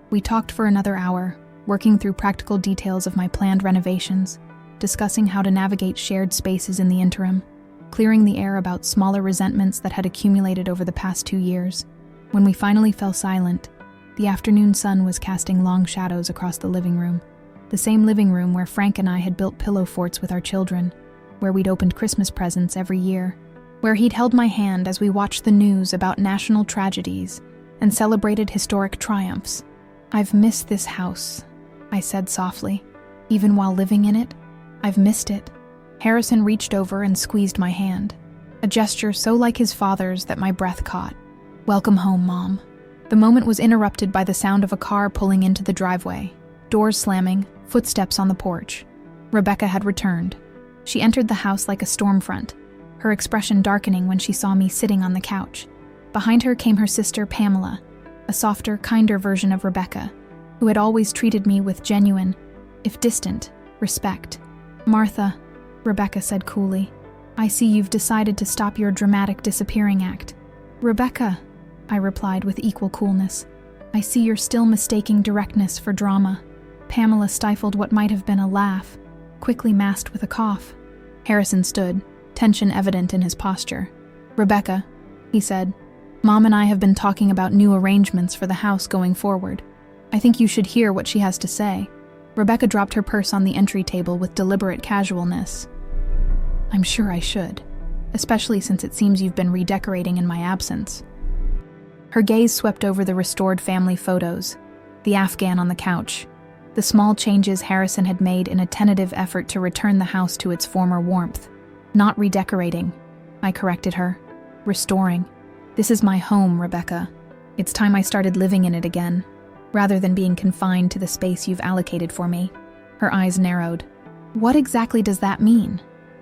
We talked for another hour, working through practical details of my planned renovations, discussing how to navigate shared spaces in the interim, clearing the air about smaller resentments that had accumulated over the past 2 years. When we finally fell silent, the afternoon sun was casting long shadows across the living room, the same living room where Frank and I had built pillow forts with our children, where we'd opened Christmas presents every year, where he'd held my hand as we watched the news about national tragedies and celebrated historic triumphs. I've missed this house, I said softly. Even while living in it, I've missed it. Harrison reached over and squeezed my hand, a gesture so like his father's that my breath caught. Welcome home, Mom. The moment was interrupted by the sound of a car pulling into the driveway, doors slamming, footsteps on the porch. Rebecca had returned. She entered the house like a storm front, her expression darkening when she saw me sitting on the couch. Behind her came her sister, Pamela, a softer, kinder version of Rebecca, who had always treated me with genuine, if distant, respect. Martha, Rebecca said coolly, I see you've decided to stop your dramatic disappearing act. Rebecca, I replied with equal coolness, I see you're still mistaking directness for drama. Pamela stifled what might have been a laugh, quickly masked with a cough. Harrison stood, tension evident in his posture. Rebecca, he said, Mom and I have been talking about new arrangements for the house going forward. I think you should hear what she has to say. Rebecca dropped her purse on the entry table with deliberate casualness. I'm sure I should, especially since it seems you've been redecorating in my absence. Her gaze swept over the restored family photos, the Afghan on the couch, the small changes Harrison had made in a tentative effort to return the house to its former warmth. Not redecorating, I corrected her. Restoring. This is my home, Rebecca. It's time I started living in it again, rather than being confined to the space you've allocated for me. Her eyes narrowed. What exactly does that mean?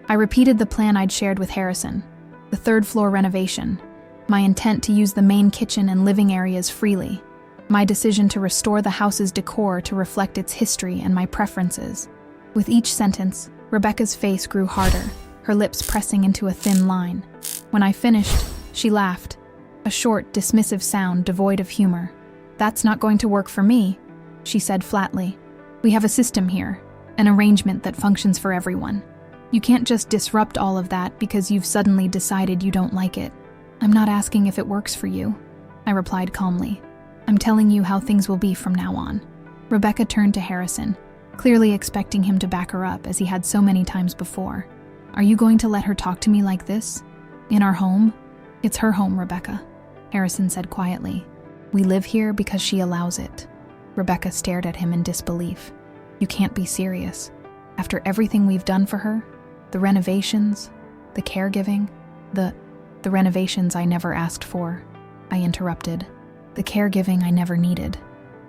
I repeated the plan I'd shared with Harrison, the third-floor renovation, my intent to use the main kitchen and living areas freely, my decision to restore the house's decor to reflect its history and my preferences. With each sentence, Rebecca's face grew harder, her lips pressing into a thin line. When I finished, she laughed, a short, dismissive sound devoid of humor. That's not going to work for me, she said flatly. We have a system here, an arrangement that functions for everyone. You can't just disrupt all of that because you've suddenly decided you don't like it. I'm not asking if it works for you, I replied calmly. I'm telling you how things will be from now on. Rebecca turned to Harrison, clearly expecting him to back her up as he had so many times before. Are you going to let her talk to me like this? In our home? It's her home, Rebecca, Harrison said quietly. We live here because she allows it. Rebecca stared at him in disbelief. You can't be serious. After everything we've done for her, the renovations, the caregiving, the renovations I never asked for, I interrupted. The caregiving I never needed.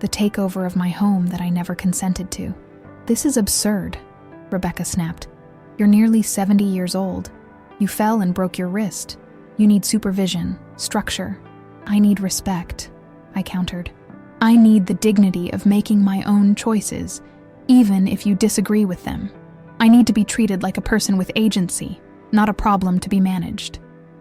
The takeover of my home that I never consented to. This is absurd, Rebecca snapped. You're nearly 70 years old. You fell and broke your wrist. You need supervision, structure. I need respect, I countered. I need the dignity of making my own choices, even if you disagree with them. I need to be treated like a person with agency, not a problem to be managed.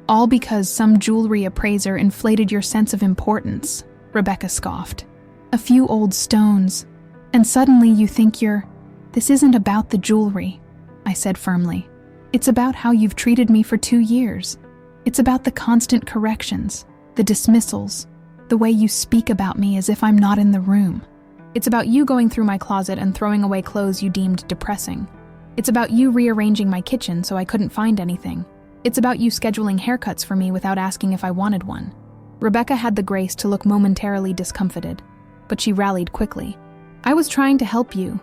All because some jewelry appraiser inflated your sense of importance, Rebecca scoffed. A few old stones, and suddenly you think you're This isn't about the jewelry, I said firmly. It's about how you've treated me for 2 years. It's about the constant corrections, the dismissals, the way you speak about me as if I'm not in the room. It's about you going through my closet and throwing away clothes you deemed depressing. It's about you rearranging my kitchen so I couldn't find anything. It's about you scheduling haircuts for me without asking if I wanted one. Rebecca had the grace to look momentarily discomfited, but she rallied quickly. I was trying to help you,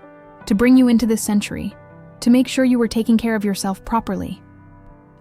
to bring you into this century, to make sure you were taking care of yourself properly.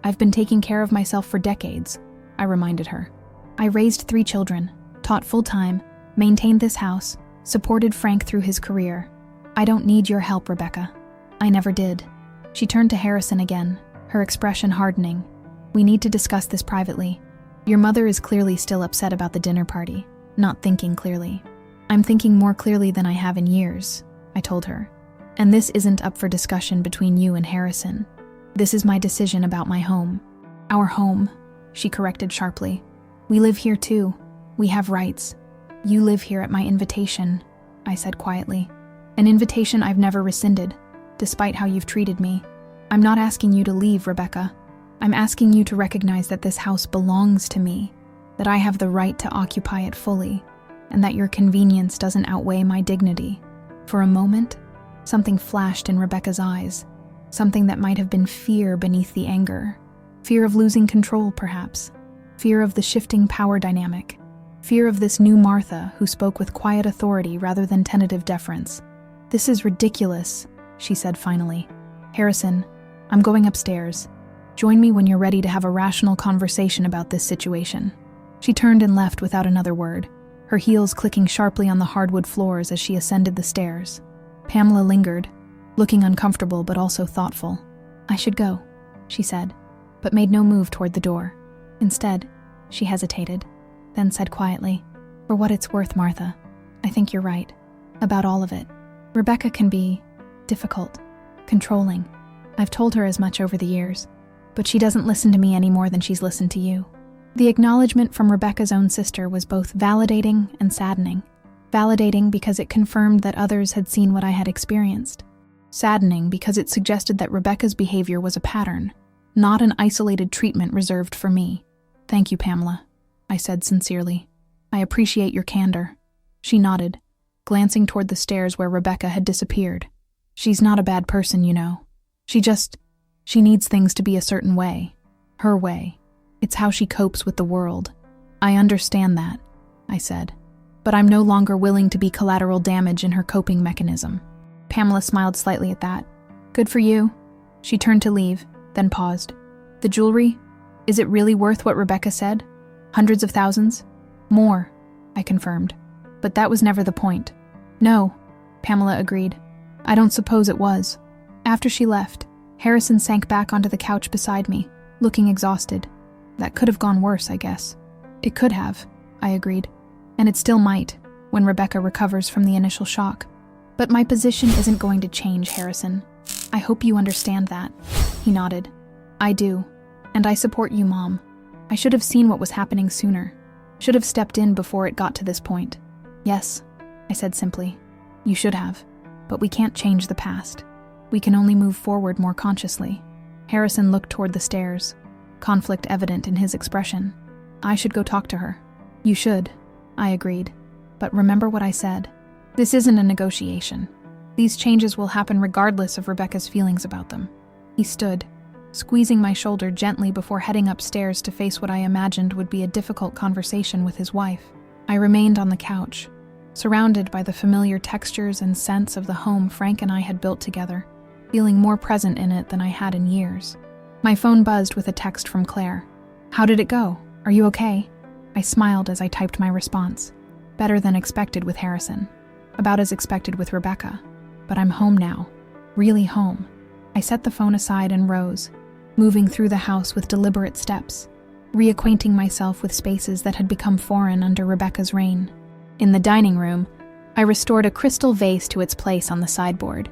I've been taking care of myself for decades, I reminded her. I raised 3 children, taught full-time, maintained this house, supported Frank through his career. I don't need your help, Rebecca. I never did. She turned to Harrison again, her expression hardening. We need to discuss this privately. Your mother is clearly still upset about the dinner party, not thinking clearly. I'm thinking more clearly than I have in years, I told her. And this isn't up for discussion between you and Harrison. This is my decision about my home. Our home, she corrected sharply. We live here too. We have rights. You live here at my invitation, I said quietly. An invitation I've never rescinded, despite how you've treated me. I'm not asking you to leave, Rebecca. I'm asking you to recognize that this house belongs to me, that I have the right to occupy it fully, and that your convenience doesn't outweigh my dignity. For a moment, something flashed in Rebecca's eyes, something that might have been fear beneath the anger. Fear of losing control, perhaps. Fear of the shifting power dynamic. Fear of this new Martha who spoke with quiet authority rather than tentative deference. This is ridiculous, she said finally. Harrison, I'm going upstairs. Join me when you're ready to have a rational conversation about this situation. She turned and left without another word, her heels clicking sharply on the hardwood floors as she ascended the stairs. Pamela lingered, looking uncomfortable but also thoughtful. I should go, she said, but made no move toward the door. Instead, she hesitated, then said quietly, For what it's worth, Martha, I think you're right. About all of it. Rebecca can be difficult, controlling. I've told her as much over the years, but she doesn't listen to me any more than she's listened to you. The acknowledgement from Rebecca's own sister was both validating and saddening. Validating because it confirmed that others had seen what I had experienced. Saddening because it suggested that Rebecca's behavior was a pattern, not an isolated treatment reserved for me. Thank you, Pamela, I said sincerely. I appreciate your candor. She nodded, glancing toward the stairs where Rebecca had disappeared. She's not a bad person, you know. She needs things to be a certain way. Her way. It's how she copes with the world. I understand that, I said. But I'm no longer willing to be collateral damage in her coping mechanism. Pamela smiled slightly at that. Good for you. She turned to leave, then paused. The jewelry? Is it really worth what Rebecca said? Hundreds of thousands? More, I confirmed. But that was never the point. No, Pamela agreed. I don't suppose it was. After she left, Harrison sank back onto the couch beside me, looking exhausted. That could have gone worse, I guess. It could have, I agreed. And it still might, when Rebecca recovers from the initial shock. But my position isn't going to change, Harrison. I hope you understand that. He nodded. I do. And I support you, Mom. I should have seen what was happening sooner. Should have stepped in before it got to this point. Yes, I said simply. You should have. But we can't change the past. We can only move forward more consciously. Harrison looked toward the stairs, conflict evident in his expression. I should go talk to her. You should, I agreed. But remember what I said. This isn't a negotiation. These changes will happen regardless of Rebecca's feelings about them. He stood, squeezing my shoulder gently before heading upstairs to face what I imagined would be a difficult conversation with his wife. I remained on the couch, surrounded by the familiar textures and scents of the home Frank and I had built together, feeling more present in it than I had in years. My phone buzzed with a text from Claire. How did it go? Are you okay? I smiled as I typed my response. Better than expected with Harrison. About as expected with Rebecca. But I'm home now. Really home. I set the phone aside and rose, moving through the house with deliberate steps, reacquainting myself with spaces that had become foreign under Rebecca's reign. In the dining room, I restored a crystal vase to its place on the sideboard,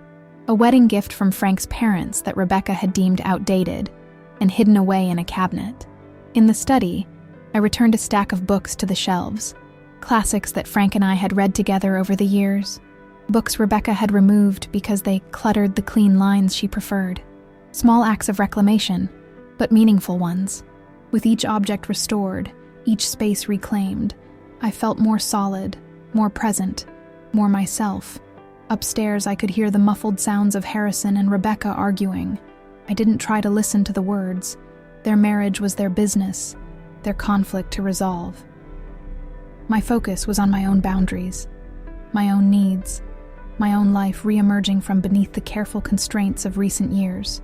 a wedding gift from Frank's parents that Rebecca had deemed outdated and hidden away in a cabinet. In the study, I returned a stack of books to the shelves, classics that Frank and I had read together over the years. Books Rebecca had removed because they cluttered the clean lines she preferred. Small acts of reclamation, but meaningful ones. With each object restored, each space reclaimed, I felt more solid, more present, more myself. Upstairs, I could hear the muffled sounds of Harrison and Rebecca arguing. I didn't try to listen to the words. Their marriage was their business, their conflict to resolve. My focus was on my own boundaries, my own needs, my own life re-emerging from beneath the careful constraints of recent years.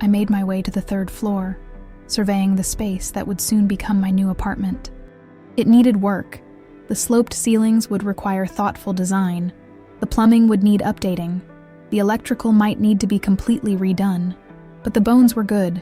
I made my way to the 3rd floor, surveying the space that would soon become my new apartment. It needed work. The sloped ceilings would require thoughtful design. The plumbing would need updating. The electrical might need to be completely redone. But the bones were good,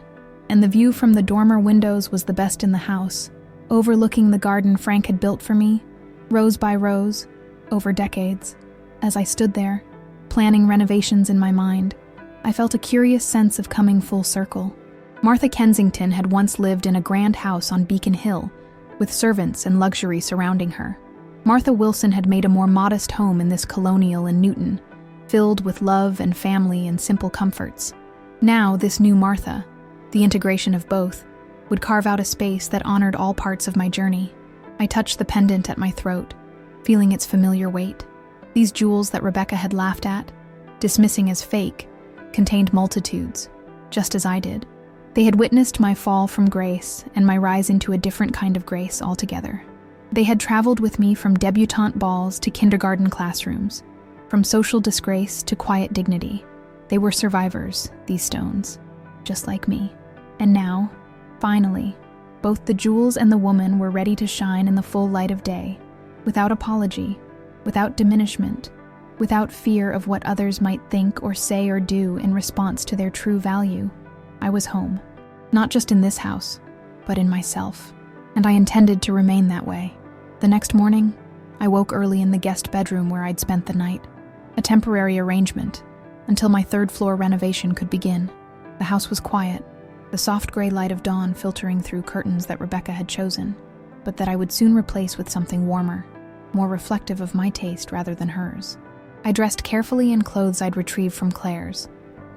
and the view from the dormer windows was the best in the house, overlooking the garden Frank had built for me, rows by rows, over decades. As I stood there, planning renovations in my mind, I felt a curious sense of coming full circle. Martha Kensington had once lived in a grand house on Beacon Hill, with servants and luxury surrounding her. Martha Wilson had made a more modest home in this colonial in Newton, filled with love and family and simple comforts. Now, this new Martha, the integration of both, would carve out a space that honored all parts of my journey. I touched the pendant at my throat, feeling its familiar weight. These jewels that Rebecca had laughed at, dismissing as fake, contained multitudes, just as I did. They had witnessed my fall from grace and my rise into a different kind of grace altogether. They had traveled with me from debutante balls to kindergarten classrooms, from social disgrace to quiet dignity. They were survivors, these stones, just like me. And now, finally, both the jewels and the woman were ready to shine in the full light of day, without apology, without diminishment, without fear of what others might think or say or do in response to their true value. I was home, not just in this house, but in myself, and I intended to remain that way. The next morning, I woke early in the guest bedroom where I'd spent the night, a temporary arrangement, until my 3rd floor renovation could begin. The house was quiet, the soft gray light of dawn filtering through curtains that Rebecca had chosen, but that I would soon replace with something warmer, more reflective of my taste rather than hers. I dressed carefully in clothes I'd retrieved from Claire's,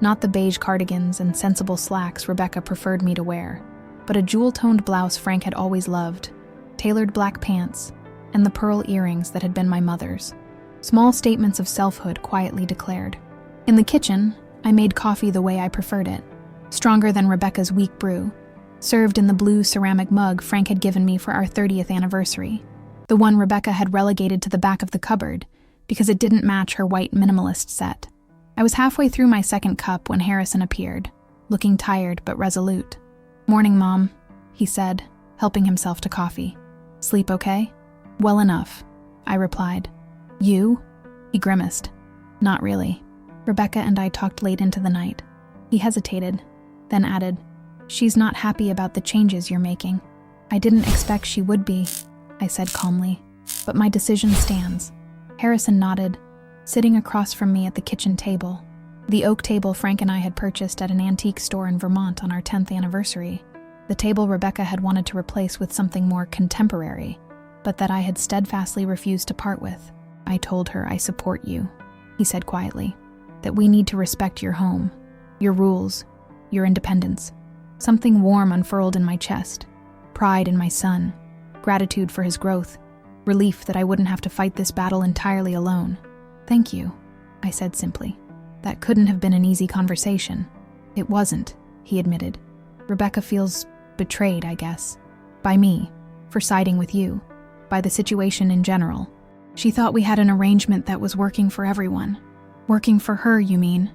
not the beige cardigans and sensible slacks Rebecca preferred me to wear, but a jewel-toned blouse Frank had always loved, tailored black pants, and the pearl earrings that had been my mother's. Small statements of selfhood quietly declared. In the kitchen, I made coffee the way I preferred it, stronger than Rebecca's weak brew, served in the blue ceramic mug Frank had given me for our 30th anniversary, the one Rebecca had relegated to the back of the cupboard because it didn't match her white minimalist set. I was halfway through my 2nd cup when Harrison appeared, looking tired but resolute. "Morning, Mom," he said, helping himself to coffee. "Sleep okay?" "Well enough," I replied. "You?" He grimaced. "Not really. Rebecca and I talked late into the night." He hesitated, then added, "She's not happy about the changes you're making." "I didn't expect she would be," I said calmly, "but my decision stands." Harrison nodded, sitting across from me at the kitchen table, the oak table Frank and I had purchased at an antique store in Vermont on our 10th anniversary, the table Rebecca had wanted to replace with something more contemporary, but that I had steadfastly refused to part with. "I told her I support you," he said quietly, "that we need to respect your home, your rules, your independence." Something warm unfurled in my chest, pride in my son, gratitude for his growth, relief that I wouldn't have to fight this battle entirely alone. "Thank you," I said simply. That couldn't have been an easy conversation. "It wasn't," he admitted. "Rebecca feels betrayed, I guess. By me, for siding with you. By the situation in general. She thought we had an arrangement that was working for everyone." "Working for her, you mean?"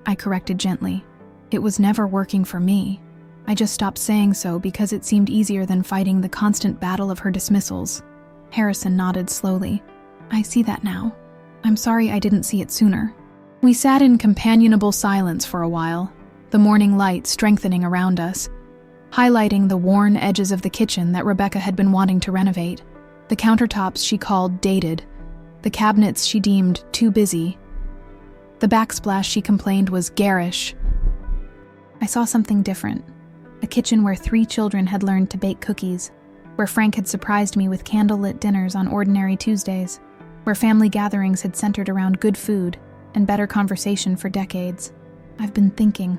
I corrected gently. "It was never working for me. I just stopped saying so because it seemed easier than fighting the constant battle of her dismissals." Harrison nodded slowly. "I see that now. I'm sorry I didn't see it sooner." We sat in companionable silence for a while, the morning light strengthening around us, highlighting the worn edges of the kitchen that Rebecca had been wanting to renovate, the countertops she called dated, the cabinets she deemed too busy. The backsplash she complained was garish. I saw something different, a kitchen where 3 children had learned to bake cookies, where Frank had surprised me with candlelit dinners on ordinary Tuesdays, where family gatherings had centered around good food and better conversation for decades. "I've been thinking,"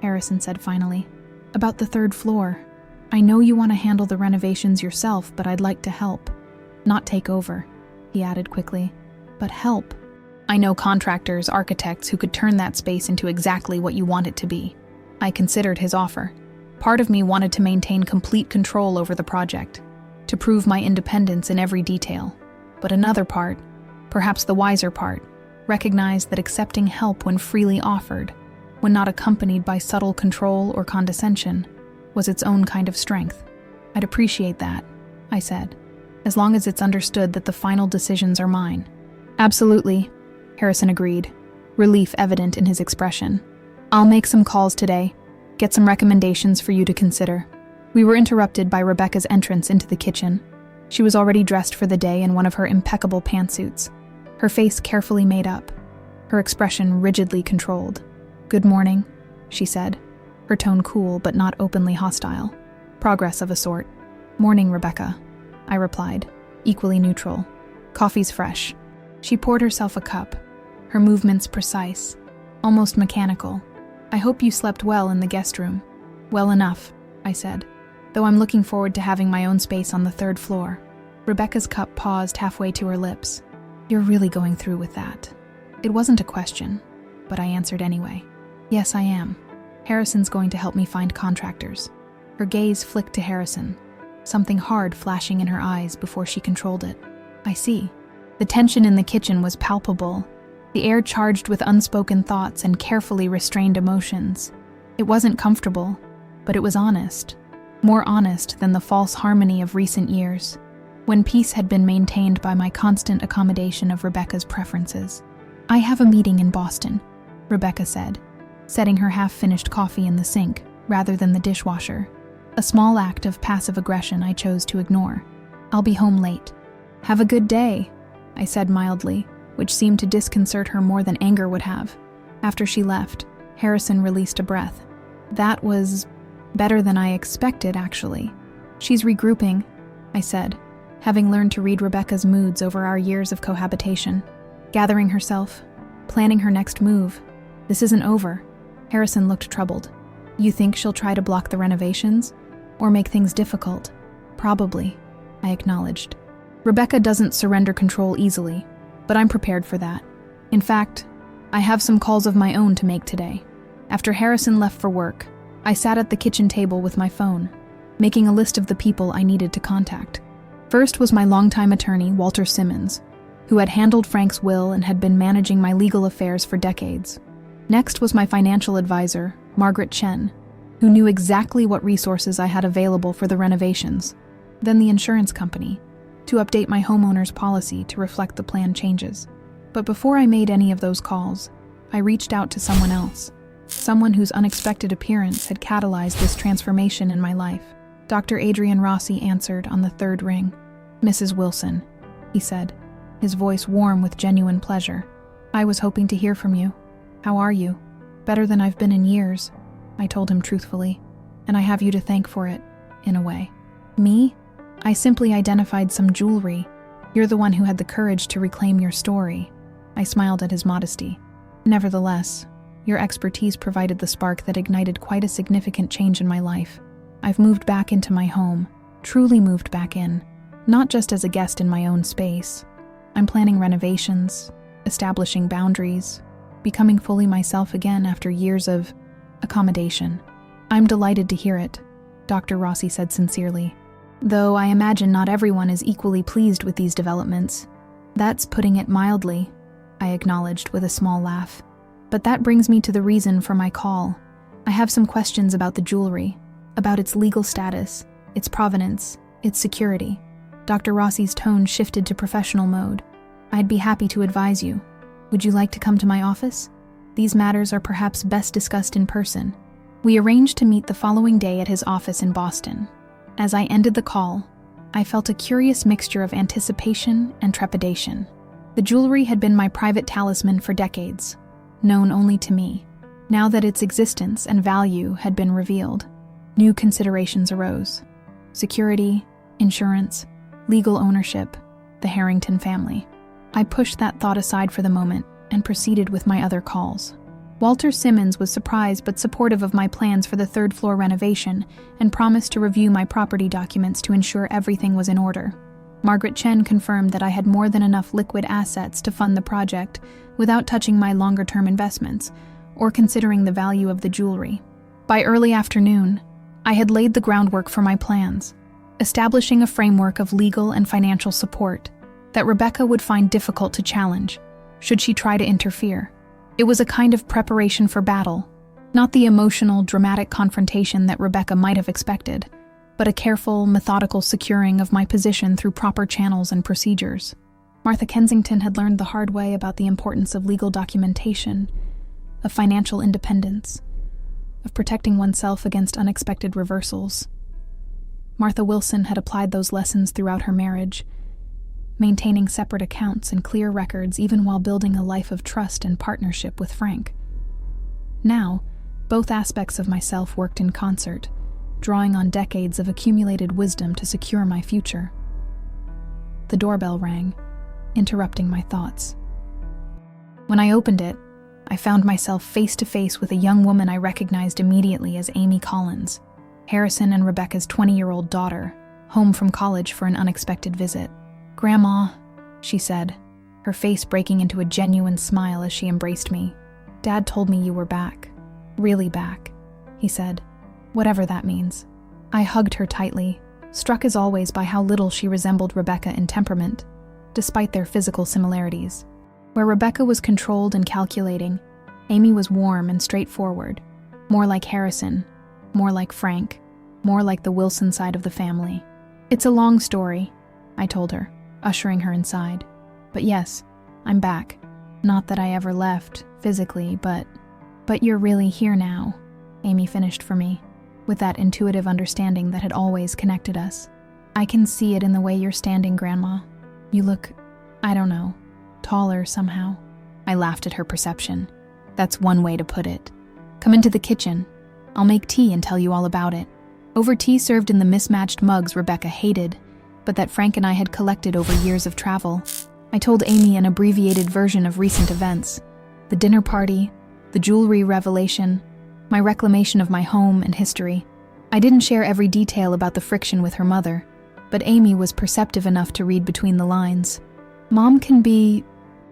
Harrison said finally, "about the third floor. I know you want to handle the renovations yourself, but I'd like to help. Not take over," he added quickly, "but help. I know contractors, architects who could turn that space into exactly what you want it to be." I considered his offer. Part of me wanted to maintain complete control over the project, to prove my independence in every detail. But another part, perhaps the wiser part, recognized that accepting help when freely offered, when not accompanied by subtle control or condescension, was its own kind of strength. "I'd appreciate that," I said, "as long as it's understood that the final decisions are mine." "Absolutely," Harrison agreed, relief evident in his expression. "I'll make some calls today, get some recommendations for you to consider." We were interrupted by Rebecca's entrance into the kitchen. She was already dressed for the day in one of her impeccable pantsuits, her face carefully made up, her expression rigidly controlled. "Good morning," she said, her tone cool but not openly hostile. "Progress of a sort." "Morning, Rebecca," I replied, equally neutral. "Coffee's fresh." She poured herself a cup, her movements precise, almost mechanical. "I hope you slept well in the guest room." "Well enough," I said, "though I'm looking forward to having my own space on the third floor." Rebecca's cup paused halfway to her lips. "You're really going through with that?" It wasn't a question, but I answered anyway. "Yes, I am. Harrison's going to help me find contractors." Her gaze flicked to Harrison, something hard flashing in her eyes before she controlled it. "I see." The tension in the kitchen was palpable, the air charged with unspoken thoughts and carefully restrained emotions. It wasn't comfortable, but it was honest. More honest than the false harmony of recent years, when peace had been maintained by my constant accommodation of Rebecca's preferences. "I have a meeting in Boston," Rebecca said, setting her half-finished coffee in the sink rather than the dishwasher, a small act of passive aggression I chose to ignore. "I'll be home late." "Have a good day," I said mildly, which seemed to disconcert her more than anger would have. After she left, Harrison released a breath. "That was better than I expected, actually." "She's regrouping," I said, having learned to read Rebecca's moods over our years of cohabitation. "Gathering herself, planning her next move. This isn't over." Harrison looked troubled. "You think she'll try to block the renovations? Or make things difficult?" "Probably," I acknowledged. "Rebecca doesn't surrender control easily, but I'm prepared for that. In fact, I have some calls of my own to make today." After Harrison left for work, I sat at the kitchen table with my phone, making a list of the people I needed to contact. First was my longtime attorney, Walter Simmons, who had handled Frank's will and had been managing my legal affairs for decades. Next was my financial advisor, Margaret Chen, who knew exactly what resources I had available for the renovations. Then the insurance company, to update my homeowner's policy to reflect the planned changes. But before I made any of those calls, I reached out to someone else, someone whose unexpected appearance had catalyzed this transformation in my life. Dr. Adrian Rossi answered on the third ring. "Mrs. Wilson," he said, his voice warm with genuine pleasure. "I was hoping to hear from you. How are you?" "Better than I've been in years," I told him truthfully, "and I have you to thank for it, in a way." "Me? I simply identified some jewelry. You're the one who had the courage to reclaim your story." I smiled at his modesty. "Nevertheless, your expertise provided the spark that ignited quite a significant change in my life. I've moved back into my home, truly moved back in, not just as a guest in my own space. I'm planning renovations, establishing boundaries, becoming fully myself again after years of accommodation." "I'm delighted to hear it," Dr. Rossi said sincerely. "Though I imagine not everyone is equally pleased with these developments." "That's putting it mildly," I acknowledged with a small laugh. "But that brings me to the reason for my call. I have some questions about the jewelry, about its legal status, its provenance, its security." Dr. Rossi's tone shifted to professional mode. "I'd be happy to advise you. Would you like to come to my office? These matters are perhaps best discussed in person." We arranged to meet the following day at his office in Boston. As I ended the call, I felt a curious mixture of anticipation and trepidation. The jewelry had been my private talisman for decades, known only to me. Now that its existence and value had been revealed, new considerations arose. Security, insurance, legal ownership, the Harrington family. I pushed that thought aside for the moment and proceeded with my other calls. Walter Simmons was surprised but supportive of my plans for the third-floor renovation and promised to review my property documents to ensure everything was in order. Margaret Chen confirmed that I had more than enough liquid assets to fund the project without touching my longer-term investments or considering the value of the jewelry. By early afternoon, I had laid the groundwork for my plans, establishing a framework of legal and financial support that Rebecca would find difficult to challenge should she try to interfere. It was a kind of preparation for battle, not the emotional, dramatic confrontation that Rebecca might have expected, but a careful, methodical securing of my position through proper channels and procedures. Martha Kensington had learned the hard way about the importance of legal documentation, of financial independence, of protecting oneself against unexpected reversals. Martha Wilson had applied those lessons throughout her marriage, maintaining separate accounts and clear records even while building a life of trust and partnership with Frank. Now, both aspects of myself worked in concert, drawing on decades of accumulated wisdom to secure my future. The doorbell rang, interrupting my thoughts. When I opened it, I found myself face to face with a young woman I recognized immediately as Amy Collins, Harrison and Rebecca's 20-year-old daughter, home from college for an unexpected visit. "Grandma," she said, her face breaking into a genuine smile as she embraced me. "Dad told me you were back. Really back," he said, whatever that means. I hugged her tightly, struck as always by how little she resembled Rebecca in temperament, despite their physical similarities. Where Rebecca was controlled and calculating, Amy was warm and straightforward, more like Harrison, more like Frank, more like the Wilson side of the family. "It's a long story," I told her, ushering her inside. "But yes, I'm back. Not that I ever left, physically, but you're really here now," Amy finished for me, with that intuitive understanding that had always connected us. "I can see it in the way you're standing, Grandma. You look, I don't know, taller somehow." I laughed at her perception. "That's one way to put it. Come into the kitchen. I'll make tea and tell you all about it." Over tea served in the mismatched mugs Rebecca hated, but that Frank and I had collected over years of travel, I told Amy an abbreviated version of recent events: the dinner party, the jewelry revelation, my reclamation of my home and history. I didn't share every detail about the friction with her mother, but Amy was perceptive enough to read between the lines. "Mom can be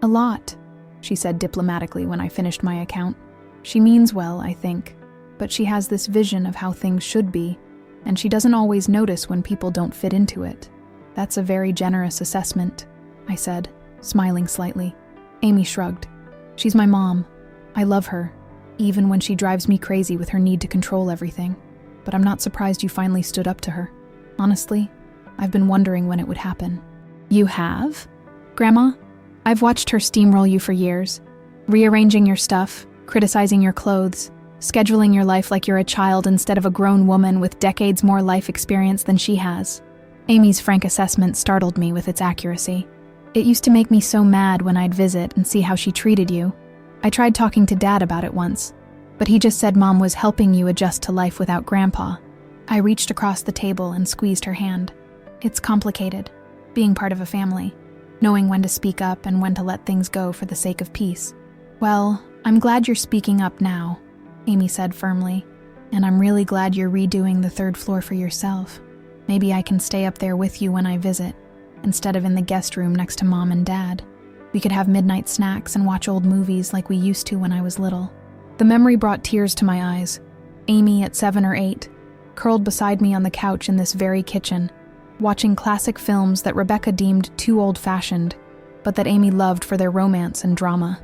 a lot," she said diplomatically when I finished my account. "She means well, I think, but she has this vision of how things should be, and she doesn't always notice when people don't fit into it." "That's a very generous assessment," I said, smiling slightly. Amy shrugged. "She's my mom. I love her, even when she drives me crazy with her need to control everything. But I'm not surprised you finally stood up to her. Honestly, I've been wondering when it would happen." "You have? Grandma? I've watched her steamroll you for years, rearranging your stuff, criticizing your clothes, scheduling your life like you're a child instead of a grown woman with decades more life experience than she has." Amy's frank assessment startled me with its accuracy. "It used to make me so mad when I'd visit and see how she treated you. I tried talking to Dad about it once, but he just said Mom was helping you adjust to life without Grandpa." I reached across the table and squeezed her hand. "It's complicated, being part of a family, knowing when to speak up and when to let things go for the sake of peace." "Well, I'm glad you're speaking up now," Amy said firmly, "and I'm really glad you're redoing the third floor for yourself. Maybe I can stay up there with you when I visit, instead of in the guest room next to Mom and Dad. We could have midnight snacks and watch old movies like we used to when I was little." The memory brought tears to my eyes. Amy, at 7 or 8, curled beside me on the couch in this very kitchen, watching classic films that Rebecca deemed too old-fashioned, but that Amy loved for their romance and drama.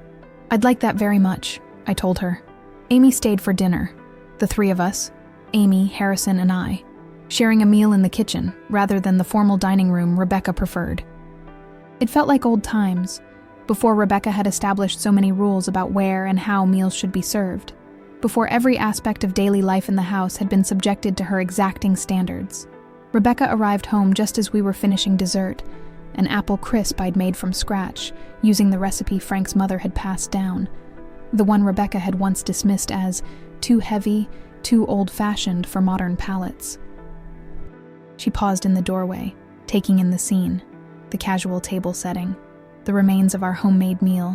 "I'd like that very much," I told her. Amy stayed for dinner, the three of us, Amy, Harrison, and I, sharing a meal in the kitchen rather than the formal dining room Rebecca preferred. It felt like old times, before Rebecca had established so many rules about where and how meals should be served, before every aspect of daily life in the house had been subjected to her exacting standards. Rebecca arrived home just as we were finishing dessert, an apple crisp I'd made from scratch, using the recipe Frank's mother had passed down, the one Rebecca had once dismissed as too heavy, too old-fashioned for modern palates. She paused in the doorway, taking in the scene, the casual table setting, the remains of our homemade meal,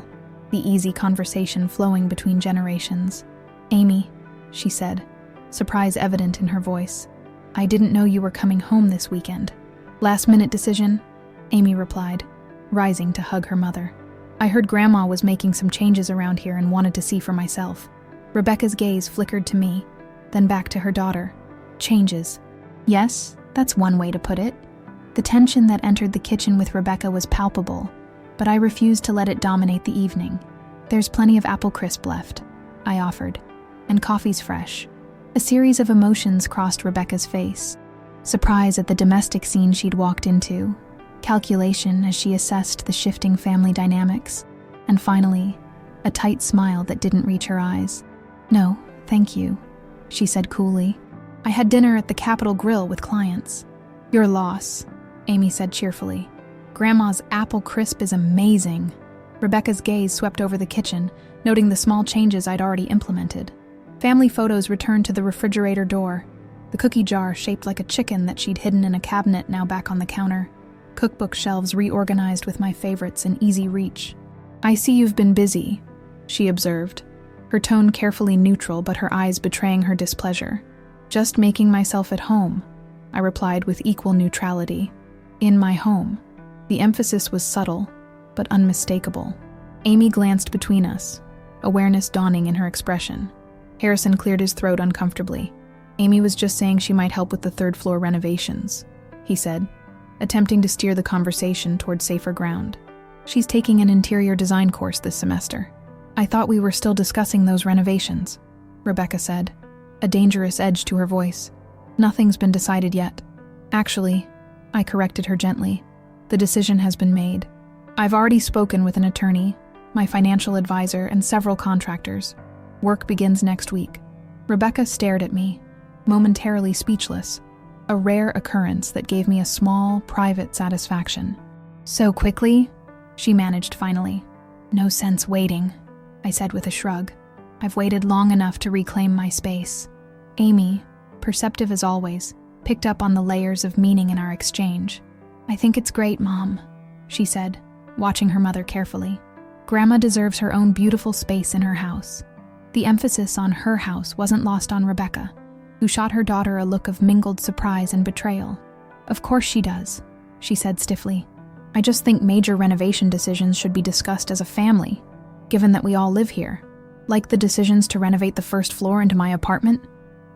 the easy conversation flowing between generations. "Amy," she said, surprise evident in her voice, "I didn't know you were coming home this weekend." "Last-minute decision," Amy replied, rising to hug her mother. "I heard Grandma was making some changes around here and wanted to see for myself." Rebecca's gaze flickered to me, then back to her daughter. "Changes. Yes, that's one way to put it." The tension that entered the kitchen with Rebecca was palpable, but I refused to let it dominate the evening. "There's plenty of apple crisp left," I offered, "and coffee's fresh." A series of emotions crossed Rebecca's face. Surprise at the domestic scene she'd walked into, calculation as she assessed the shifting family dynamics, and finally, a tight smile that didn't reach her eyes. "No, thank you," she said coolly. "I had dinner at the Capitol Grill with clients." "Your loss," Amy said cheerfully. "Grandma's apple crisp is amazing." Rebecca's gaze swept over the kitchen, noting the small changes I'd already implemented. Family photos returned to the refrigerator door, the cookie jar shaped like a chicken that she'd hidden in a cabinet now back on the counter, cookbook shelves reorganized with my favorites in easy reach. "I see you've been busy," she observed, her tone carefully neutral but her eyes betraying her displeasure. "Just making myself at home," I replied with equal neutrality. "In my home." The emphasis was subtle, but unmistakable. Amy glanced between us, awareness dawning in her expression. Harrison cleared his throat uncomfortably. "Amy was just saying she might help with the third-floor renovations," he said, attempting to steer the conversation toward safer ground. "She's taking an interior design course this semester." "I thought we were still discussing those renovations," Rebecca said, a dangerous edge to her voice. "Nothing's been decided yet." "Actually," I corrected her gently, "the decision has been made. I've already spoken with an attorney, my financial advisor, and several contractors. Work begins next week." Rebecca stared at me, momentarily speechless, a rare occurrence that gave me a small, private satisfaction. "So quickly?" she managed finally. "No sense waiting," I said with a shrug. "I've waited long enough to reclaim my space." Amy, perceptive as always, picked up on the layers of meaning in our exchange. "I think it's great, Mom," she said, watching her mother carefully. "Grandma deserves her own beautiful space in her house." The emphasis on her house wasn't lost on Rebecca, who shot her daughter a look of mingled surprise and betrayal. "Of course she does," she said stiffly. "I just think major renovation decisions should be discussed as a family, given that we all live here." "Like the decisions to renovate the first floor into my apartment?"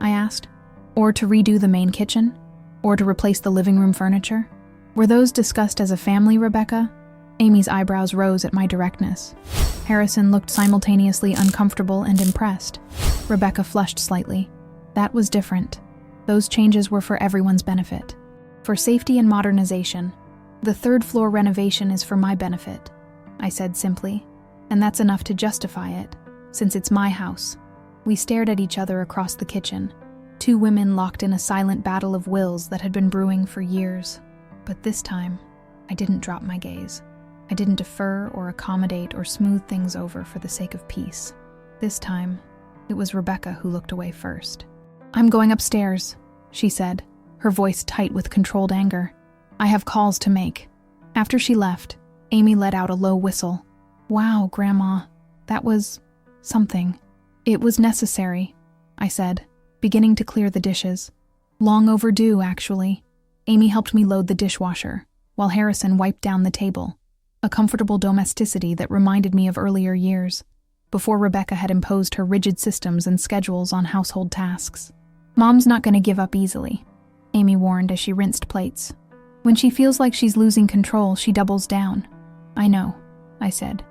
I asked. "Or to redo the main kitchen? Or to replace the living room furniture? Were those discussed as a family, Rebecca?" Amy's eyebrows rose at my directness. Harrison looked simultaneously uncomfortable and impressed. Rebecca flushed slightly. "That was different. Those changes were for everyone's benefit. For safety and modernization. The third-floor renovation is for my benefit," I said simply. "And that's enough to justify it, since it's my house." We stared at each other across the kitchen, two women locked in a silent battle of wills that had been brewing for years. But this time, I didn't drop my gaze. I didn't defer or accommodate or smooth things over for the sake of peace. This time, it was Rebecca who looked away first. "I'm going upstairs," she said, her voice tight with controlled anger. "I have calls to make." After she left, Amy let out a low whistle. "Wow, Grandma, that was something." "It was necessary," I said, beginning to clear the dishes. "Long overdue, actually." Amy helped me load the dishwasher, while Harrison wiped down the table, a comfortable domesticity that reminded me of earlier years, before Rebecca had imposed her rigid systems and schedules on household tasks. "Mom's not going to give up easily," Amy warned as she rinsed plates. "When she feels like she's losing control, she doubles down." "I know," I said.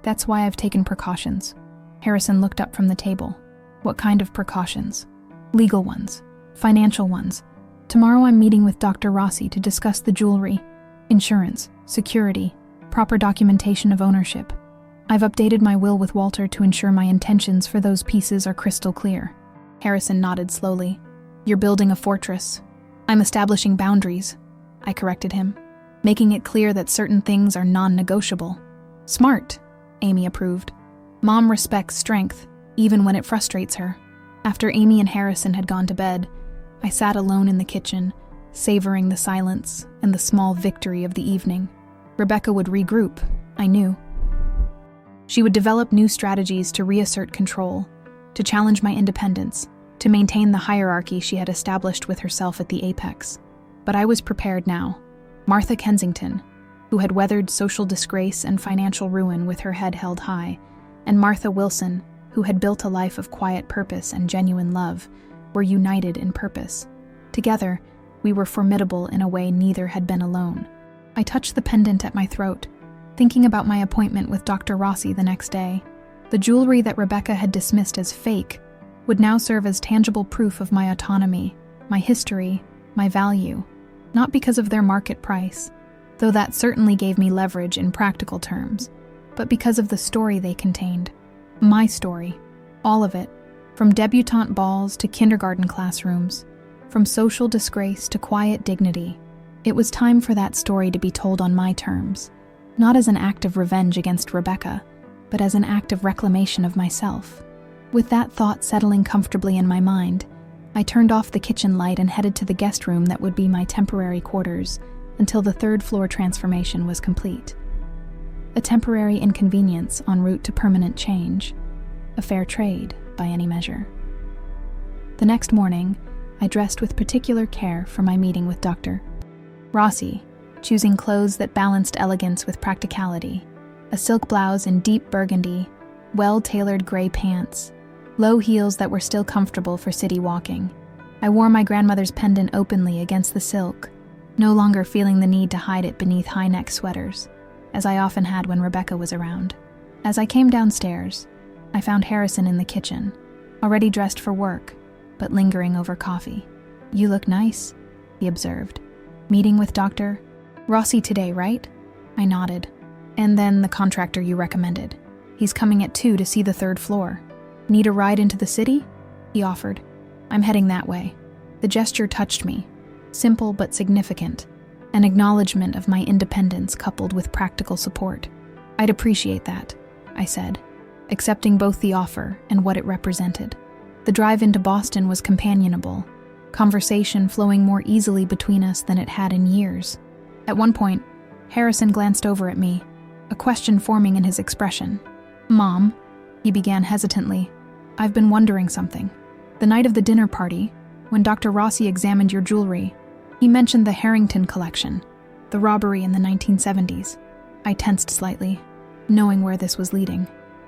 "That's why I've taken precautions." Harrison looked up from the table. "What kind of precautions?" "Legal ones. Financial ones. Tomorrow I'm meeting with Dr. Rossi to discuss the jewelry, insurance, security, proper documentation of ownership. I've updated my will with Walter to ensure my intentions for those pieces are crystal clear." Harrison nodded slowly. "You're building a fortress." "I'm establishing boundaries," I corrected him, making it clear that certain things are non-negotiable. "Smart," Amy approved. "Mom respects strength, even when it frustrates her." After Amy and Harrison had gone to bed, I sat alone in the kitchen, savoring the silence and the small victory of the evening. Rebecca would regroup, I knew. She would develop new strategies to reassert control, to challenge my independence, to maintain the hierarchy she had established with herself at the apex. But I was prepared now. Martha Kensington, who had weathered social disgrace and financial ruin with her head held high, and Martha Wilson, who had built a life of quiet purpose and genuine love, were united in purpose. Together, we were formidable in a way neither had been alone. I touched the pendant at my throat, thinking about my appointment with Dr. Rossi the next day. The jewelry that Rebecca had dismissed as fake would now serve as tangible proof of my autonomy, my history, my value, not because of their market price, though that certainly gave me leverage in practical terms, but because of the story they contained. My story, all of it, from debutante balls to kindergarten classrooms, from social disgrace to quiet dignity. It was time for that story to be told on my terms, not as an act of revenge against Rebecca, but as an act of reclamation of myself. With that thought settling comfortably in my mind, I turned off the kitchen light and headed to the guest room that would be my temporary quarters until the third-floor transformation was complete. A temporary inconvenience en route to permanent change, a fair trade by any measure. The next morning, I dressed with particular care for my meeting with Dr. Rossi, choosing clothes that balanced elegance with practicality, a silk blouse in deep burgundy, well-tailored gray pants, low heels that were still comfortable for city walking. I wore my grandmother's pendant openly against the silk, no longer feeling the need to hide it beneath high-neck sweaters, as I often had when Rebecca was around. As I came downstairs, I found Harrison in the kitchen, already dressed for work, but lingering over coffee. "You look nice," he observed. "Meeting with Dr. Rossi today, right?" I nodded. "And then the contractor you recommended. He's coming at 2 to see the third floor. Need a ride into the city?" he offered. "I'm heading that way." The gesture touched me, simple but significant, an acknowledgement of my independence coupled with practical support. "I'd appreciate that," I said, accepting both the offer and what it represented. The drive into Boston was companionable, conversation flowing more easily between us than it had in years. At one point, Harrison glanced over at me, a question forming in his expression. "Mom," he began hesitantly, "I've been wondering something. The night of the dinner party, when Dr. Rossi examined your jewelry, he mentioned the Harrington collection, the robbery in the 1970s. I tensed slightly, knowing where this was leading.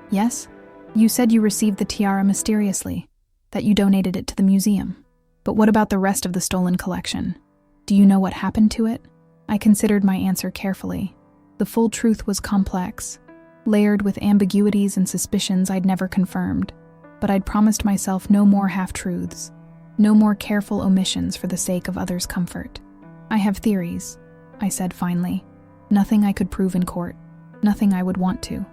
"Yes? You said you received the tiara mysteriously, that you donated it to the museum. But what about the rest of the stolen collection? Do you know what happened to it?" I considered my answer carefully. The full truth was complex, layered with ambiguities and suspicions I'd never confirmed, but I'd promised myself no more half-truths, no more careful omissions for the sake of others' comfort. "I have theories," I said finally. "Nothing I could prove in court, nothing I would want to.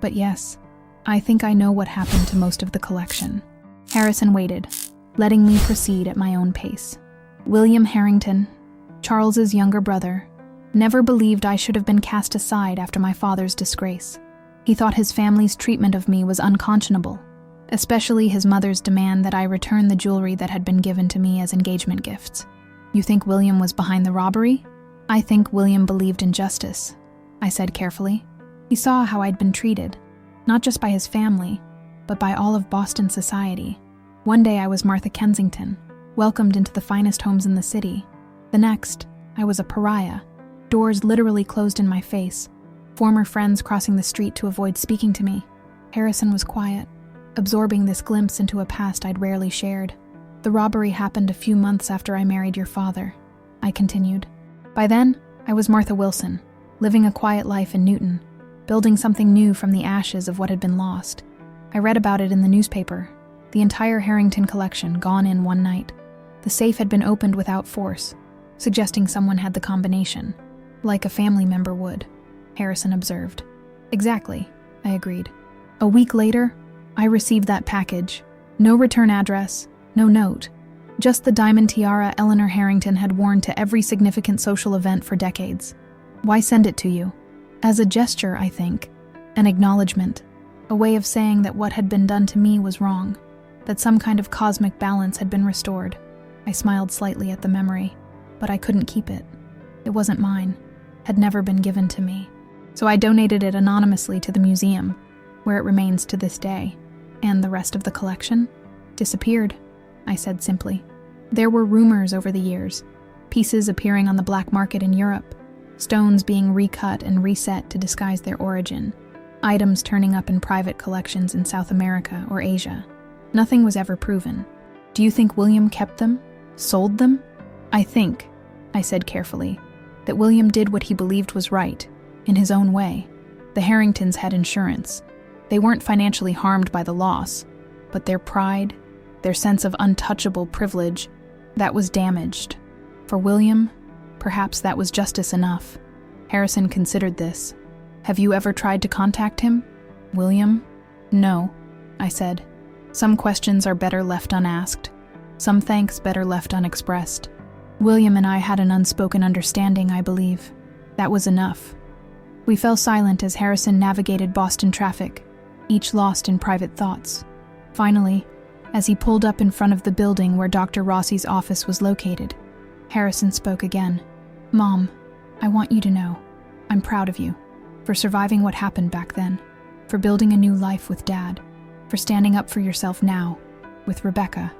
But yes, I think I know what happened to most of the collection." Harrison waited, letting me proceed at my own pace. "William Harrington, Charles's younger brother, never believed I should have been cast aside after my father's disgrace. He thought his family's treatment of me was unconscionable, especially his mother's demand that I return the jewelry that had been given to me as engagement gifts. You think William was behind the robbery?" "I think William believed in justice," I said carefully. "He saw how I'd been treated, not just by his family, but by all of Boston society. One day I was Martha Kensington, welcomed into the finest homes in the city. The next, I was a pariah, doors literally closed in my face, former friends crossing the street to avoid speaking to me." Harrison was quiet, absorbing this glimpse into a past I'd rarely shared. "The robbery happened a few months after I married your father," I continued. "By then, I was Martha Wilson, living a quiet life in Newton, building something new from the ashes of what had been lost. I read about it in the newspaper, the entire Harrington collection gone in one night. The safe had been opened without force, suggesting someone had the combination, like a family member would," Harrison observed. "Exactly," I agreed. "A week later, I received that package. No return address, no note. Just the diamond tiara Eleanor Harrington had worn to every significant social event for decades. Why send it to you? As a gesture, I think. An acknowledgement. A way of saying that what had been done to me was wrong. That some kind of cosmic balance had been restored." I smiled slightly at the memory, but I couldn't keep it. It wasn't mine, had never been given to me. So I donated it anonymously to the museum, where it remains to this day. And the rest of the collection? Disappeared, I said simply. There were rumors over the years, pieces appearing on the black market in Europe, stones being recut and reset to disguise their origin, items turning up in private collections in South America or Asia. Nothing was ever proven. Do you think William kept them? Sold them? I think, I said carefully, that William did what he believed was right, in his own way. The Harringtons had insurance. They weren't financially harmed by the loss, but their pride, their sense of untouchable privilege, that was damaged. For William, perhaps that was justice enough. Harrison considered this. Have you ever tried to contact him? William? No, I said. Some questions are better left unasked. Some thanks better left unexpressed. William and I had an unspoken understanding, I believe. That was enough. We fell silent as Harrison navigated Boston traffic, each lost in private thoughts. Finally, as he pulled up in front of the building where Dr. Rossi's office was located, Harrison spoke again. Mom, I want you to know, I'm proud of you, for surviving what happened back then, for building a new life with Dad, for standing up for yourself now, with Rebecca,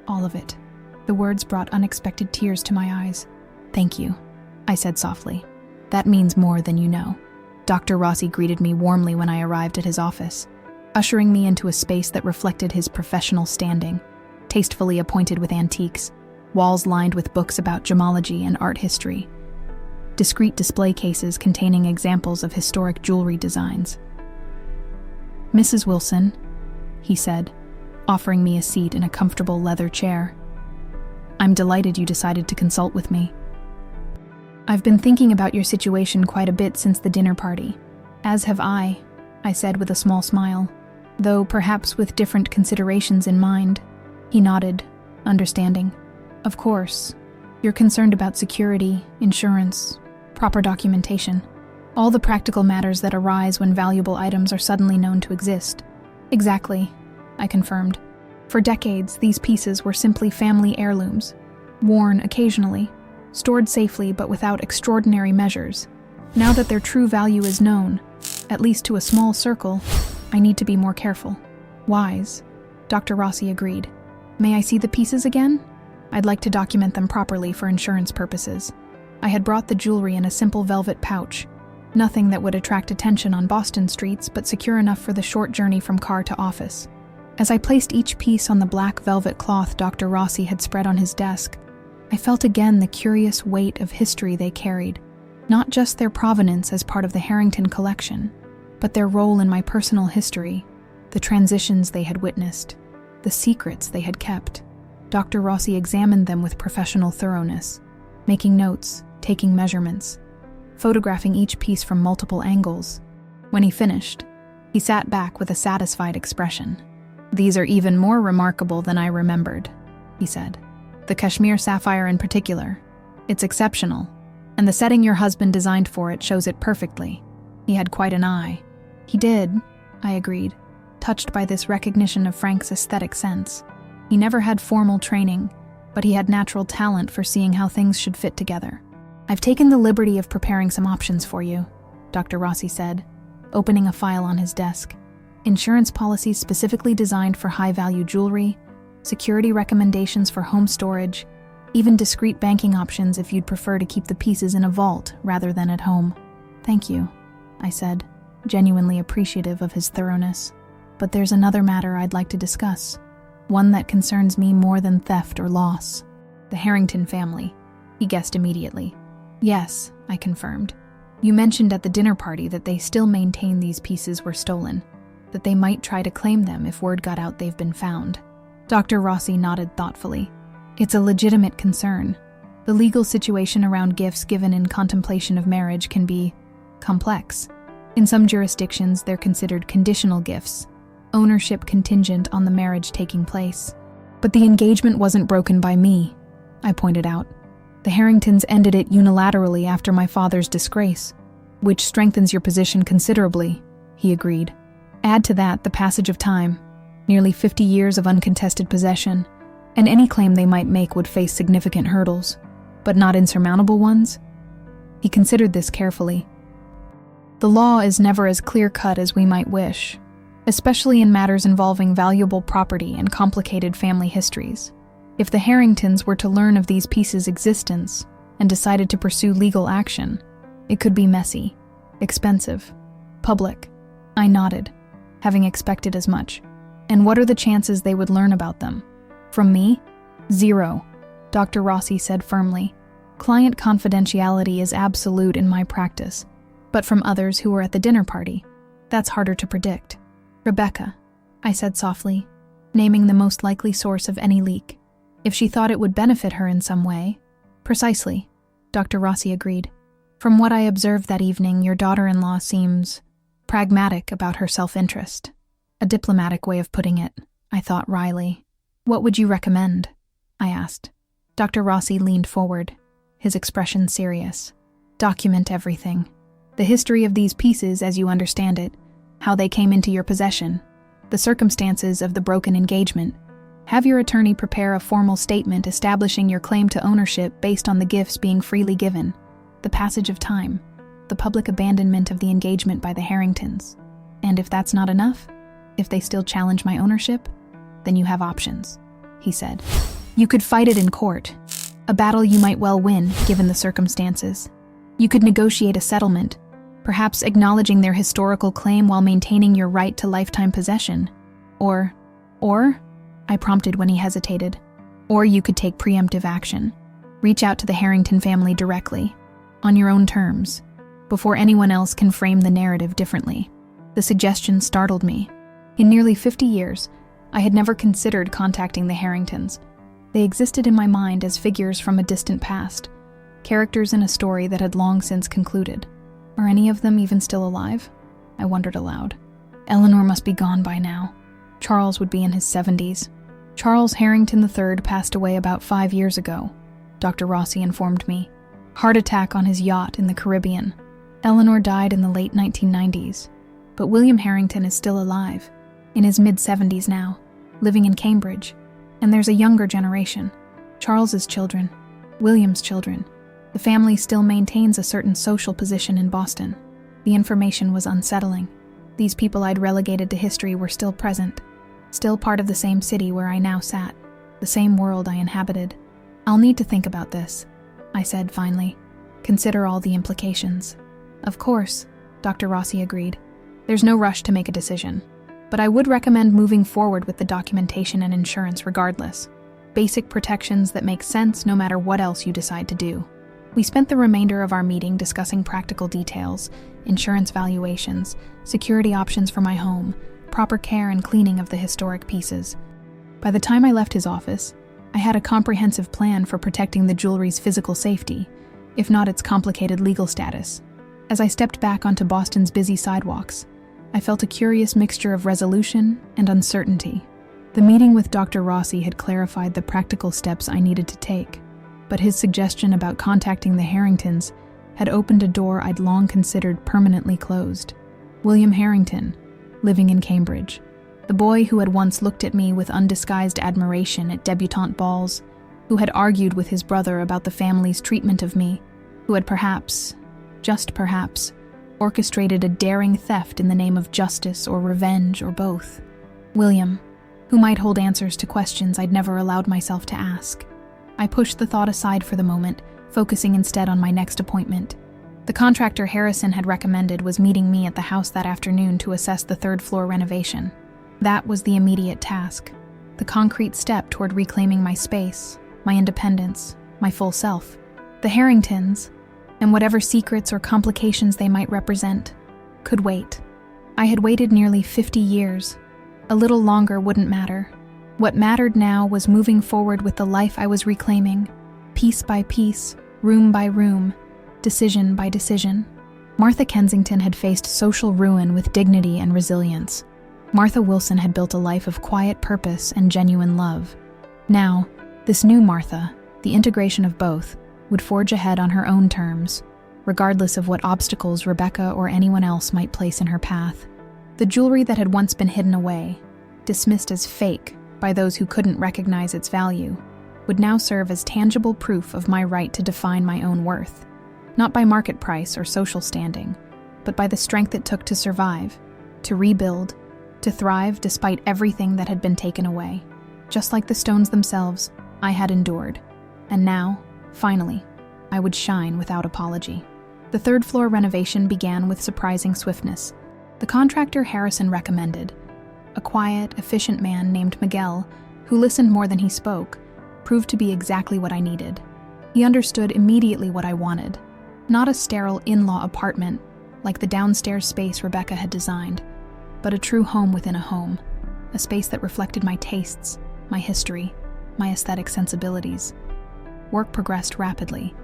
all of it. The words brought unexpected tears to my eyes. Thank you, I said softly. That means more than you know. Dr. Rossi greeted me warmly when I arrived at his office, ushering me into a space that reflected his professional standing, tastefully appointed with antiques, walls lined with books about gemology and art history, discreet display cases containing examples of historic jewelry designs. Mrs. Wilson, he said, offering me a seat in a comfortable leather chair. I'm delighted you decided to consult with me. I've been thinking about your situation quite a bit since the dinner party. As have I said with a small smile, though perhaps with different considerations in mind. He nodded, understanding. Of course, you're concerned about security, insurance, proper documentation, all the practical matters that arise when valuable items are suddenly known to exist. Exactly, I confirmed. For decades, these pieces were simply family heirlooms, worn occasionally, stored safely but without extraordinary measures. Now that their true value is known, at least to a small circle, I need to be more careful. Wise, Dr. Rossi agreed. May I see the pieces again? I'd like to document them properly for insurance purposes. I had brought the jewelry in a simple velvet pouch, nothing that would attract attention on Boston streets, but secure enough for the short journey from car to office. As I placed each piece on the black velvet cloth Dr. Rossi had spread on his desk, I felt again the curious weight of history they carried, not just their provenance as part of the Harrington collection, but their role in my personal history, the transitions they had witnessed, the secrets they had kept. Dr. Rossi examined them with professional thoroughness, making notes, taking measurements, photographing each piece from multiple angles. When he finished, he sat back with a satisfied expression. These are even more remarkable than I remembered, he said. The Kashmir sapphire in particular. It's exceptional, and the setting your husband designed for it shows it perfectly. He had quite an eye. He did, I agreed, touched by this recognition of Frank's aesthetic sense. He never had formal training, but he had natural talent for seeing how things should fit together. I've taken the liberty of preparing some options for you, Dr. Rossi said, opening a file on his desk. Insurance policies specifically designed for high-value jewelry, security recommendations for home storage, even discreet banking options if you'd prefer to keep the pieces in a vault rather than at home. Thank you, I said, genuinely appreciative of his thoroughness. But there's another matter I'd like to discuss, one that concerns me more than theft or loss. The Harrington family, he guessed immediately. Yes, I confirmed. You mentioned at the dinner party that they still maintain these pieces were stolen, that they might try to claim them if word got out they've been found. Dr. Rossi nodded thoughtfully. It's a legitimate concern. The legal situation around gifts given in contemplation of marriage can be complex. In some jurisdictions, they're considered conditional gifts, ownership contingent on the marriage taking place. But the engagement wasn't broken by me, I pointed out. The Harringtons ended it unilaterally after my father's disgrace, which strengthens your position considerably, he agreed. Add to that the passage of time, nearly 50 years of uncontested possession, and any claim they might make would face significant hurdles, but not insurmountable ones. He considered this carefully. The law is never as clear-cut as we might wish, especially in matters involving valuable property and complicated family histories. If the Harringtons were to learn of these pieces' existence and decided to pursue legal action, it could be messy, expensive, public. I nodded, having expected as much. And what are the chances they would learn about them? From me? 0, Dr. Rossi said firmly. Client confidentiality is absolute in my practice, but from others who were at the dinner party, that's harder to predict. Rebecca, I said softly, naming the most likely source of any leak. If she thought it would benefit her in some way. Precisely, Dr. Rossi agreed. From what I observed that evening, your daughter-in-law seems pragmatic about her self-interest. A diplomatic way of putting it, I thought wryly. What would you recommend? I asked. Dr. Rossi leaned forward, his expression serious. Document everything. The history of these pieces as you understand it, how they came into your possession, the circumstances of the broken engagement. Have your attorney prepare a formal statement establishing your claim to ownership based on the gifts being freely given, the passage of time, the public abandonment of the engagement by the Harringtons. And if that's not enough, if they still challenge my ownership, then you have options, he said. You could fight it in court, a battle you might well win given the circumstances. You could negotiate a settlement, perhaps acknowledging their historical claim while maintaining your right to lifetime possession. Or, I prompted when he hesitated. Or you could take preemptive action. Reach out to the Harrington family directly, on your own terms, before anyone else can frame the narrative differently. The suggestion startled me. In nearly 50 years, I had never considered contacting the Harringtons. They existed in my mind as figures from a distant past, characters in a story that had long since concluded. Are any of them even still alive? I wondered aloud. Eleanor must be gone by now. Charles would be in his 70s. Charles Harrington III passed away about 5 years ago, Dr. Rossi informed me. Heart attack on his yacht in the Caribbean. Eleanor died in the late 1990s, but William Harrington is still alive, in his mid-70s now, living in Cambridge. And there's a younger generation, Charles's children, William's children. The family still maintains a certain social position in Boston. The information was unsettling. These people I'd relegated to history were still present, still part of the same city where I now sat, the same world I inhabited. I'll need to think about this, I said finally. Consider all the implications. Of course, Dr. Rossi agreed. There's no rush to make a decision, but I would recommend moving forward with the documentation and insurance regardless. Basic protections that make sense no matter what else you decide to do. We spent the remainder of our meeting discussing practical details, insurance valuations, security options for my home, proper care and cleaning of the historic pieces. By the time I left his office, I had a comprehensive plan for protecting the jewelry's physical safety, if not its complicated legal status. As I stepped back onto Boston's busy sidewalks, I felt a curious mixture of resolution and uncertainty. The meeting with Dr. Rossi had clarified the practical steps I needed to take, but his suggestion about contacting the Harringtons had opened a door I'd long considered permanently closed. William Harrington, living in Cambridge. The boy who had once looked at me with undisguised admiration at debutante balls, who had argued with his brother about the family's treatment of me, who had perhaps, just perhaps, orchestrated a daring theft in the name of justice or revenge or both. William, who might hold answers to questions I'd never allowed myself to ask. I pushed the thought aside for the moment, focusing instead on my next appointment. The contractor Harrison had recommended was meeting me at the house that afternoon to assess the third-floor renovation. That was the immediate task, the concrete step toward reclaiming my space, my independence, my full self. The Harringtons, and whatever secrets or complications they might represent, could wait. I had waited nearly 50 years. A little longer wouldn't matter. What mattered now was moving forward with the life I was reclaiming, piece by piece, room by room, decision by decision. Martha Kensington had faced social ruin with dignity and resilience. Martha Wilson had built a life of quiet purpose and genuine love. Now, this new Martha, the integration of both, would forge ahead on her own terms, regardless of what obstacles Rebecca or anyone else might place in her path. The jewelry that had once been hidden away, dismissed as fake by those who couldn't recognize its value, would now serve as tangible proof of my right to define my own worth, not by market price or social standing, but by the strength it took to survive, to rebuild, to thrive despite everything that had been taken away. Just like the stones themselves, I had endured. And now, finally, I would shine without apology. The third-floor renovation began with surprising swiftness. The contractor Harrison recommended, a quiet, efficient man named Miguel, who listened more than he spoke, proved to be exactly what I needed. He understood immediately what I wanted. Not a sterile in-law apartment, like the downstairs space Rebecca had designed, but a true home within a home, a space that reflected my tastes, my history, my aesthetic sensibilities. Work progressed rapidly.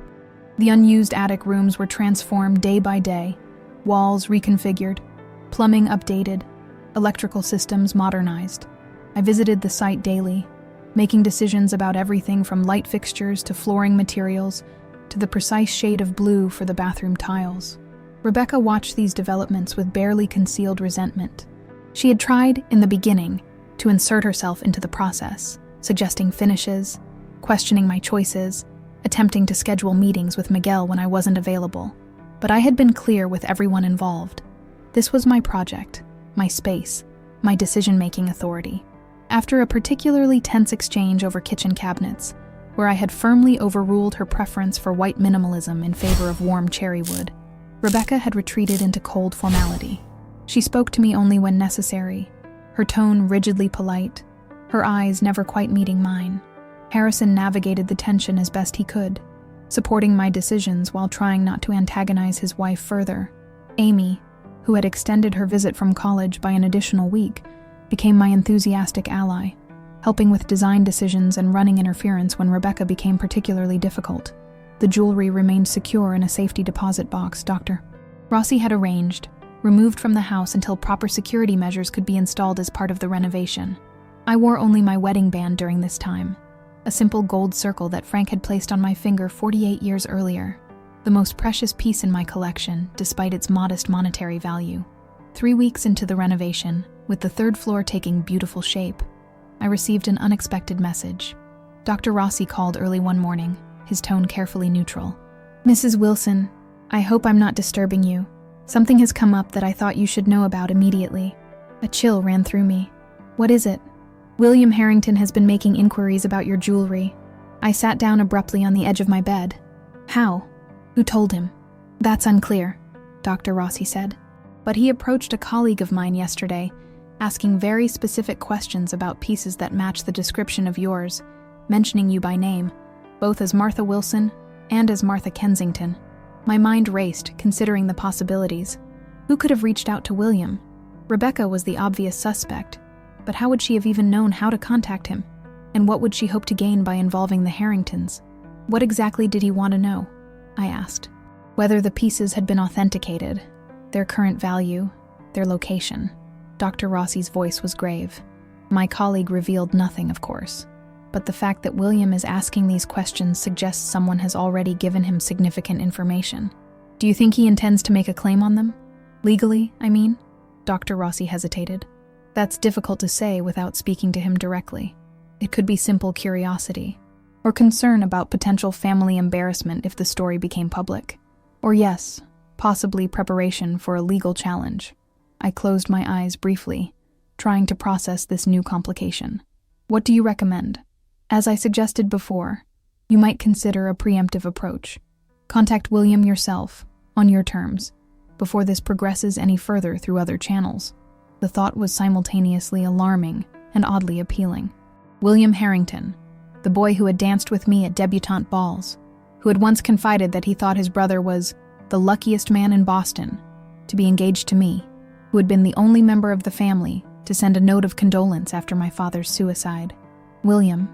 The unused attic rooms were transformed day by day, walls reconfigured, plumbing updated, electrical systems modernized. I visited the site daily, making decisions about everything from light fixtures to flooring materials to the precise shade of blue for the bathroom tiles. Rebecca watched these developments with barely concealed resentment. She had tried, in the beginning, to insert herself into the process, suggesting finishes, questioning my choices, attempting to schedule meetings with Miguel when I wasn't available. But I had been clear with everyone involved. This was my project, my space, my decision-making authority. After a particularly tense exchange over kitchen cabinets, where I had firmly overruled her preference for white minimalism in favor of warm cherry wood, Rebecca had retreated into cold formality. She spoke to me only when necessary, her tone rigidly polite, her eyes never quite meeting mine. Harrison navigated the tension as best he could, supporting my decisions while trying not to antagonize his wife further. Amy, who had extended her visit from college by an additional week, became my enthusiastic ally, helping with design decisions and running interference when Rebecca became particularly difficult. The jewelry remained secure in a safety deposit box Dr. Rossi had arranged, removed from the house until proper security measures could be installed as part of the renovation. I wore only my wedding band during this time, a simple gold circle that Frank had placed on my finger 48 years earlier, the most precious piece in my collection despite its modest monetary value. 3 weeks into the renovation, with the third floor taking beautiful shape, I received an unexpected message. Dr. Rossi called early one morning, his tone carefully neutral. "Mrs. Wilson, I hope I'm not disturbing you. Something has come up that I thought you should know about immediately." A chill ran through me. "What is it?" "William Harrington has been making inquiries about your jewelry." I sat down abruptly on the edge of my bed. "How? Who told him?" "That's unclear," Dr. Rossi said. "But he approached a colleague of mine yesterday, asking very specific questions about pieces that match the description of yours, mentioning you by name, both as Martha Wilson and as Martha Kensington." My mind raced, considering the possibilities. Who could have reached out to William? Rebecca was the obvious suspect, but how would she have even known how to contact him? And what would she hope to gain by involving the Harringtons? What exactly did he want to know? I asked. Whether the pieces had been authenticated, their current value, their location. Dr. Rossi's voice was grave. My colleague revealed nothing, of course. But the fact that William is asking these questions suggests someone has already given him significant information. Do you think he intends to make a claim on them? Legally, I mean? Dr. Rossi hesitated. That's difficult to say without speaking to him directly. It could be simple curiosity, or concern about potential family embarrassment if the story became public. Or yes, possibly preparation for a legal challenge. I closed my eyes briefly, trying to process this new complication. What do you recommend? As I suggested before, you might consider a preemptive approach. Contact William yourself, on your terms, before this progresses any further through other channels. The thought was simultaneously alarming and oddly appealing. William Harrington, the boy who had danced with me at debutante balls, who had once confided that he thought his brother was the luckiest man in Boston to be engaged to me, who had been the only member of the family to send a note of condolence after my father's suicide. William,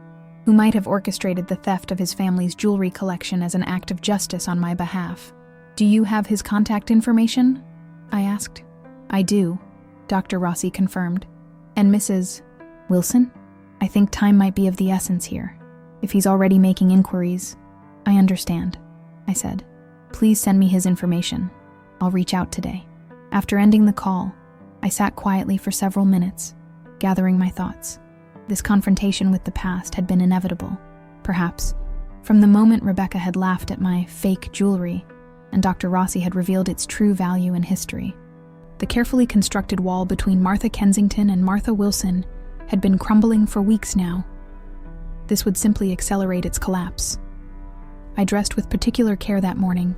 who might have orchestrated the theft of his family's jewelry collection as an act of justice on my behalf. Do you have his contact information? I asked. I do, Dr. Rossi confirmed. And Mrs. Wilson? I think time might be of the essence here. If he's already making inquiries, I understand, I said. Please send me his information. I'll reach out today. After ending the call, I sat quietly for several minutes, gathering my thoughts. This confrontation with the past had been inevitable. Perhaps, from the moment Rebecca had laughed at my fake jewelry, and Dr. Rossi had revealed its true value in history. The carefully constructed wall between Martha Kensington and Martha Wilson had been crumbling for weeks now. This would simply accelerate its collapse. I dressed with particular care that morning.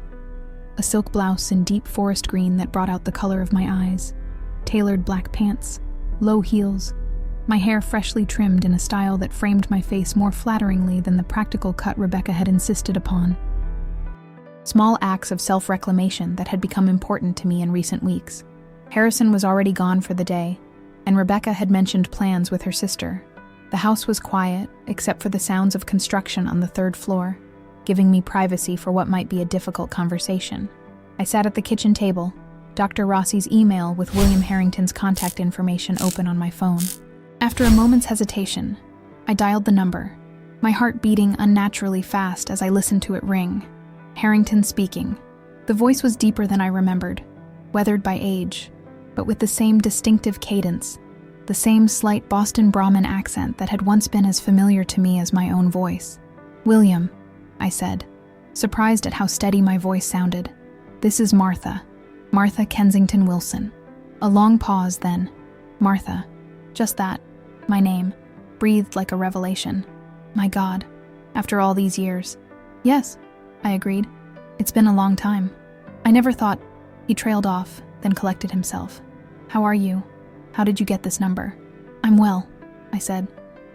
A silk blouse in deep forest green that brought out the color of my eyes, tailored black pants, low heels, my hair freshly trimmed in a style that framed my face more flatteringly than the practical cut Rebecca had insisted upon. Small acts of self-reclamation that had become important to me in recent weeks. Harrison was already gone for the day, and Rebecca had mentioned plans with her sister. The house was quiet, except for the sounds of construction on the third floor, giving me privacy for what might be a difficult conversation. I sat at the kitchen table, Dr. Rossi's email with William Harrington's contact information open on my phone. After a moment's hesitation, I dialed the number, my heart beating unnaturally fast as I listened to it ring. Harrington speaking. The voice was deeper than I remembered, weathered by age, but with the same distinctive cadence, the same slight Boston Brahmin accent that had once been as familiar to me as my own voice. "William," I said, surprised at how steady my voice sounded. "This is Martha Kensington Wilson." A long pause, then, "Martha." Just that, my name, breathed like a revelation. My God, after all these years. "Yes," I agreed. "It's been a long time. I never thought—" He trailed off, then collected himself. "How are you? How did you get this number?" "I'm well," I said,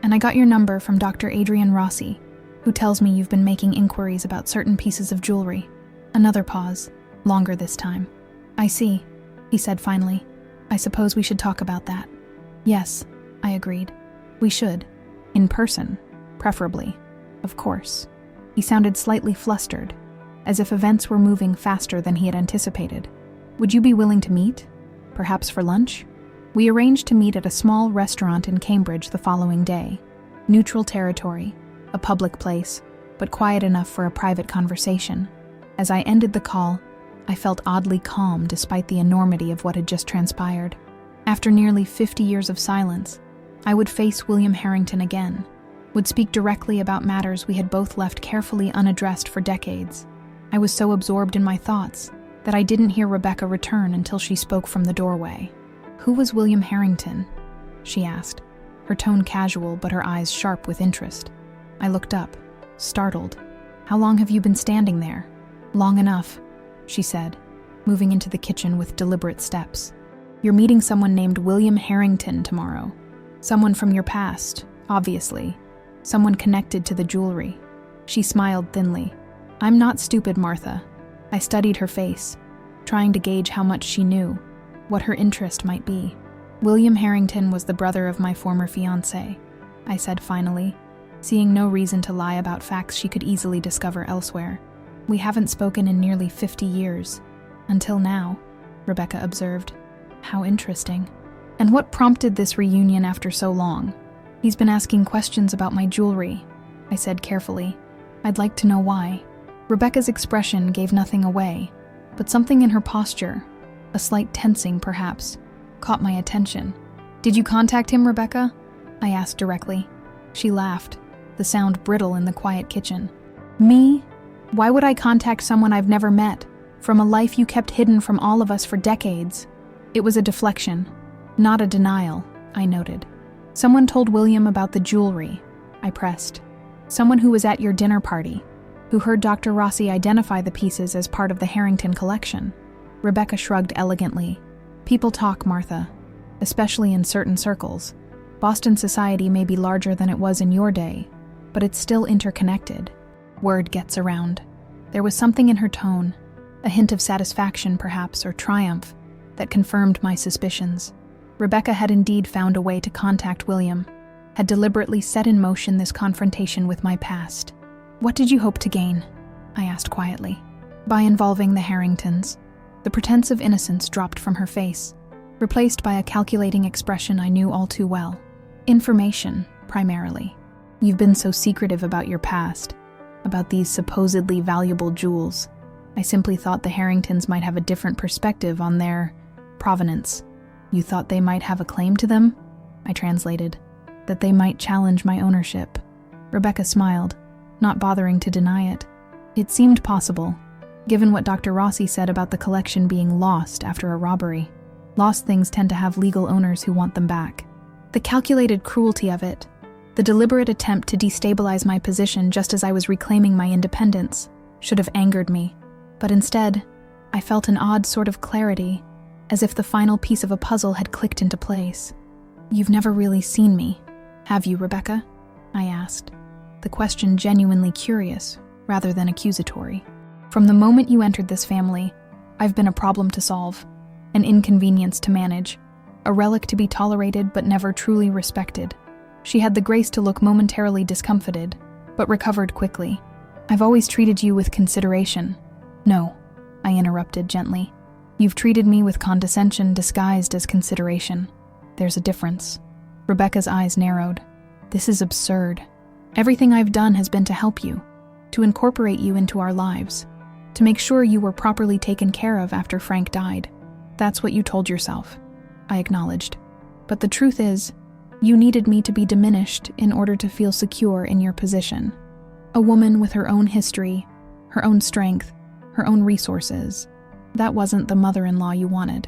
"and I got your number from Dr. Adrian Rossi, who tells me you've been making inquiries about certain pieces of jewelry." Another pause, longer this time. "I see," he said finally. "I suppose we should talk about that." "Yes," I agreed. "We should. In person, preferably. Of course." He sounded slightly flustered, as if events were moving faster than he had anticipated. "Would you be willing to meet? Perhaps for lunch?" We arranged to meet at a small restaurant in Cambridge the following day. Neutral territory, a public place, but quiet enough for a private conversation. As I ended the call, I felt oddly calm despite the enormity of what had just transpired. After nearly 50 years of silence, I would face William Harrington again, would speak directly about matters we had both left carefully unaddressed for decades. I was so absorbed in my thoughts that I didn't hear Rebecca return until she spoke from the doorway. "Who was William Harrington?" she asked, her tone casual but her eyes sharp with interest. I looked up, startled. "How long have you been standing there?" "Long enough," she said, moving into the kitchen with deliberate steps. "You're meeting someone named William Harrington tomorrow. Someone from your past, obviously. Someone connected to the jewelry." She smiled thinly. "I'm not stupid, Martha." I studied her face, trying to gauge how much she knew, what her interest might be. "William Harrington was the brother of my former fiancé," I said finally, seeing no reason to lie about facts she could easily discover elsewhere. "We haven't spoken in nearly 50 years. Until now," Rebecca observed. "How interesting. And what prompted this reunion after so long?" "He's been asking questions about my jewelry," I said carefully. "I'd like to know why." Rebecca's expression gave nothing away, but something in her posture, a slight tensing perhaps, caught my attention. "Did you contact him, Rebecca?" I asked directly. She laughed, the sound brittle in the quiet kitchen. "Me? Why would I contact someone I've never met, from a life you kept hidden from all of us for decades?" It was a deflection, not a denial, I noted. "Someone told William about the jewelry," I pressed. "Someone who was at your dinner party, who heard Dr. Rossi identify the pieces as part of the Harrington collection." Rebecca shrugged elegantly. "People talk, Martha, especially in certain circles. Boston society may be larger than it was in your day, but it's still interconnected. Word gets around." There was something in her tone, a hint of satisfaction perhaps, or triumph, that confirmed my suspicions. Rebecca had indeed found a way to contact William, had deliberately set in motion this confrontation with my past. "What did you hope to gain?" I asked quietly. "By involving the Harringtons." The pretense of innocence dropped from her face, replaced by a calculating expression I knew all too well. "Information, primarily. You've been so secretive about your past, about these supposedly valuable jewels. I simply thought the Harringtons might have a different perspective on their provenance." "You thought they might have a claim to them?" I translated. "That they might challenge my ownership." Rebecca smiled, not bothering to deny it. "It seemed possible. given what Dr. Rossi said about the collection being lost after a robbery. Lost things tend to have legal owners who want them back. The calculated cruelty of it, the deliberate attempt to destabilize my position just as I was reclaiming my independence, should have angered me. But instead, I felt an odd sort of clarity, as if the final piece of a puzzle had clicked into place. "You've never really seen me, have you, Rebecca?" I asked, the question genuinely curious rather than accusatory. "From the moment you entered this family, I've been a problem to solve, an inconvenience to manage, a relic to be tolerated but never truly respected." She had the grace to look momentarily discomfited, but recovered quickly. "I've always treated you with consideration." "No," I interrupted gently. "You've treated me with condescension disguised as consideration. There's a difference." Rebecca's eyes narrowed. "This is absurd. Everything I've done has been to help you, to incorporate you into our lives, to make sure you were properly taken care of after Frank died. That's what you told yourself," I acknowledged. "But the truth is, you needed me to be diminished in order to feel secure in your position. A woman with her own history, her own strength, her own resources. That wasn't the mother-in-law you wanted.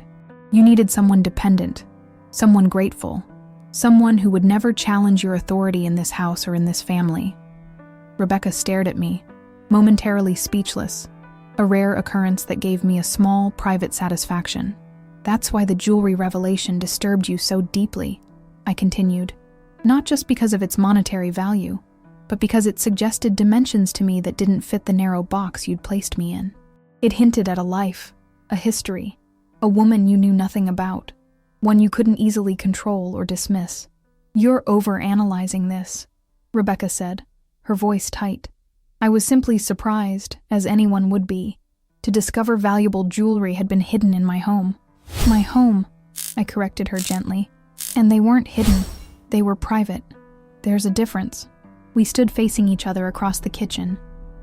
You needed someone dependent, someone grateful, someone who would never challenge your authority in this house or in this family." Rebecca stared at me, momentarily speechless, a rare occurrence that gave me a small, private satisfaction. "That's why the jewelry revelation disturbed you so deeply," I continued, "not just because of its monetary value, but because it suggested dimensions to me that didn't fit the narrow box you'd placed me in. It hinted at a life, a history, a woman you knew nothing about, one you couldn't easily control or dismiss." "You're overanalyzing this," Rebecca said, her voice tight. "I was simply surprised, as anyone would be, to discover valuable jewelry had been hidden in my home." "My home," I corrected her gently. "And they weren't hidden, they were private. There's a difference." We stood facing each other across the kitchen,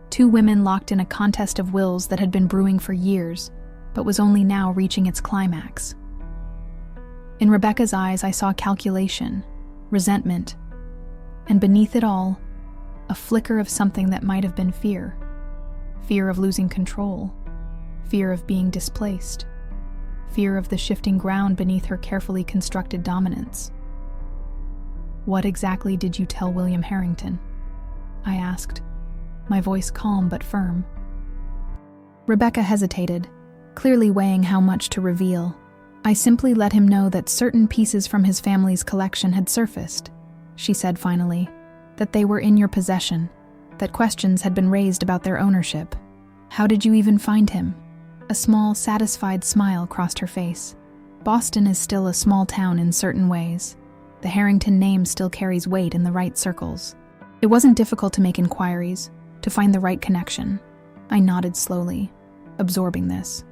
two women locked in a contest of wills that had been brewing for years, but was only now reaching its climax. In Rebecca's eyes, I saw calculation, resentment, and beneath it all, a flicker of something that might have been fear. Fear of losing control, fear of being displaced, fear of the shifting ground beneath her carefully constructed dominance. "What exactly did you tell William Harrington?" I asked, my voice calm but firm. Rebecca hesitated, clearly weighing how much to reveal. "I simply let him know that certain pieces from his family's collection had surfaced," she said finally, "that they were in your possession, that questions had been raised about their ownership." "How did you even find him?" A small, satisfied smile crossed her face. "Boston is still a small town in certain ways. The Harrington name still carries weight in the right circles. It wasn't difficult to make inquiries, to find the right connection." I nodded slowly, absorbing this.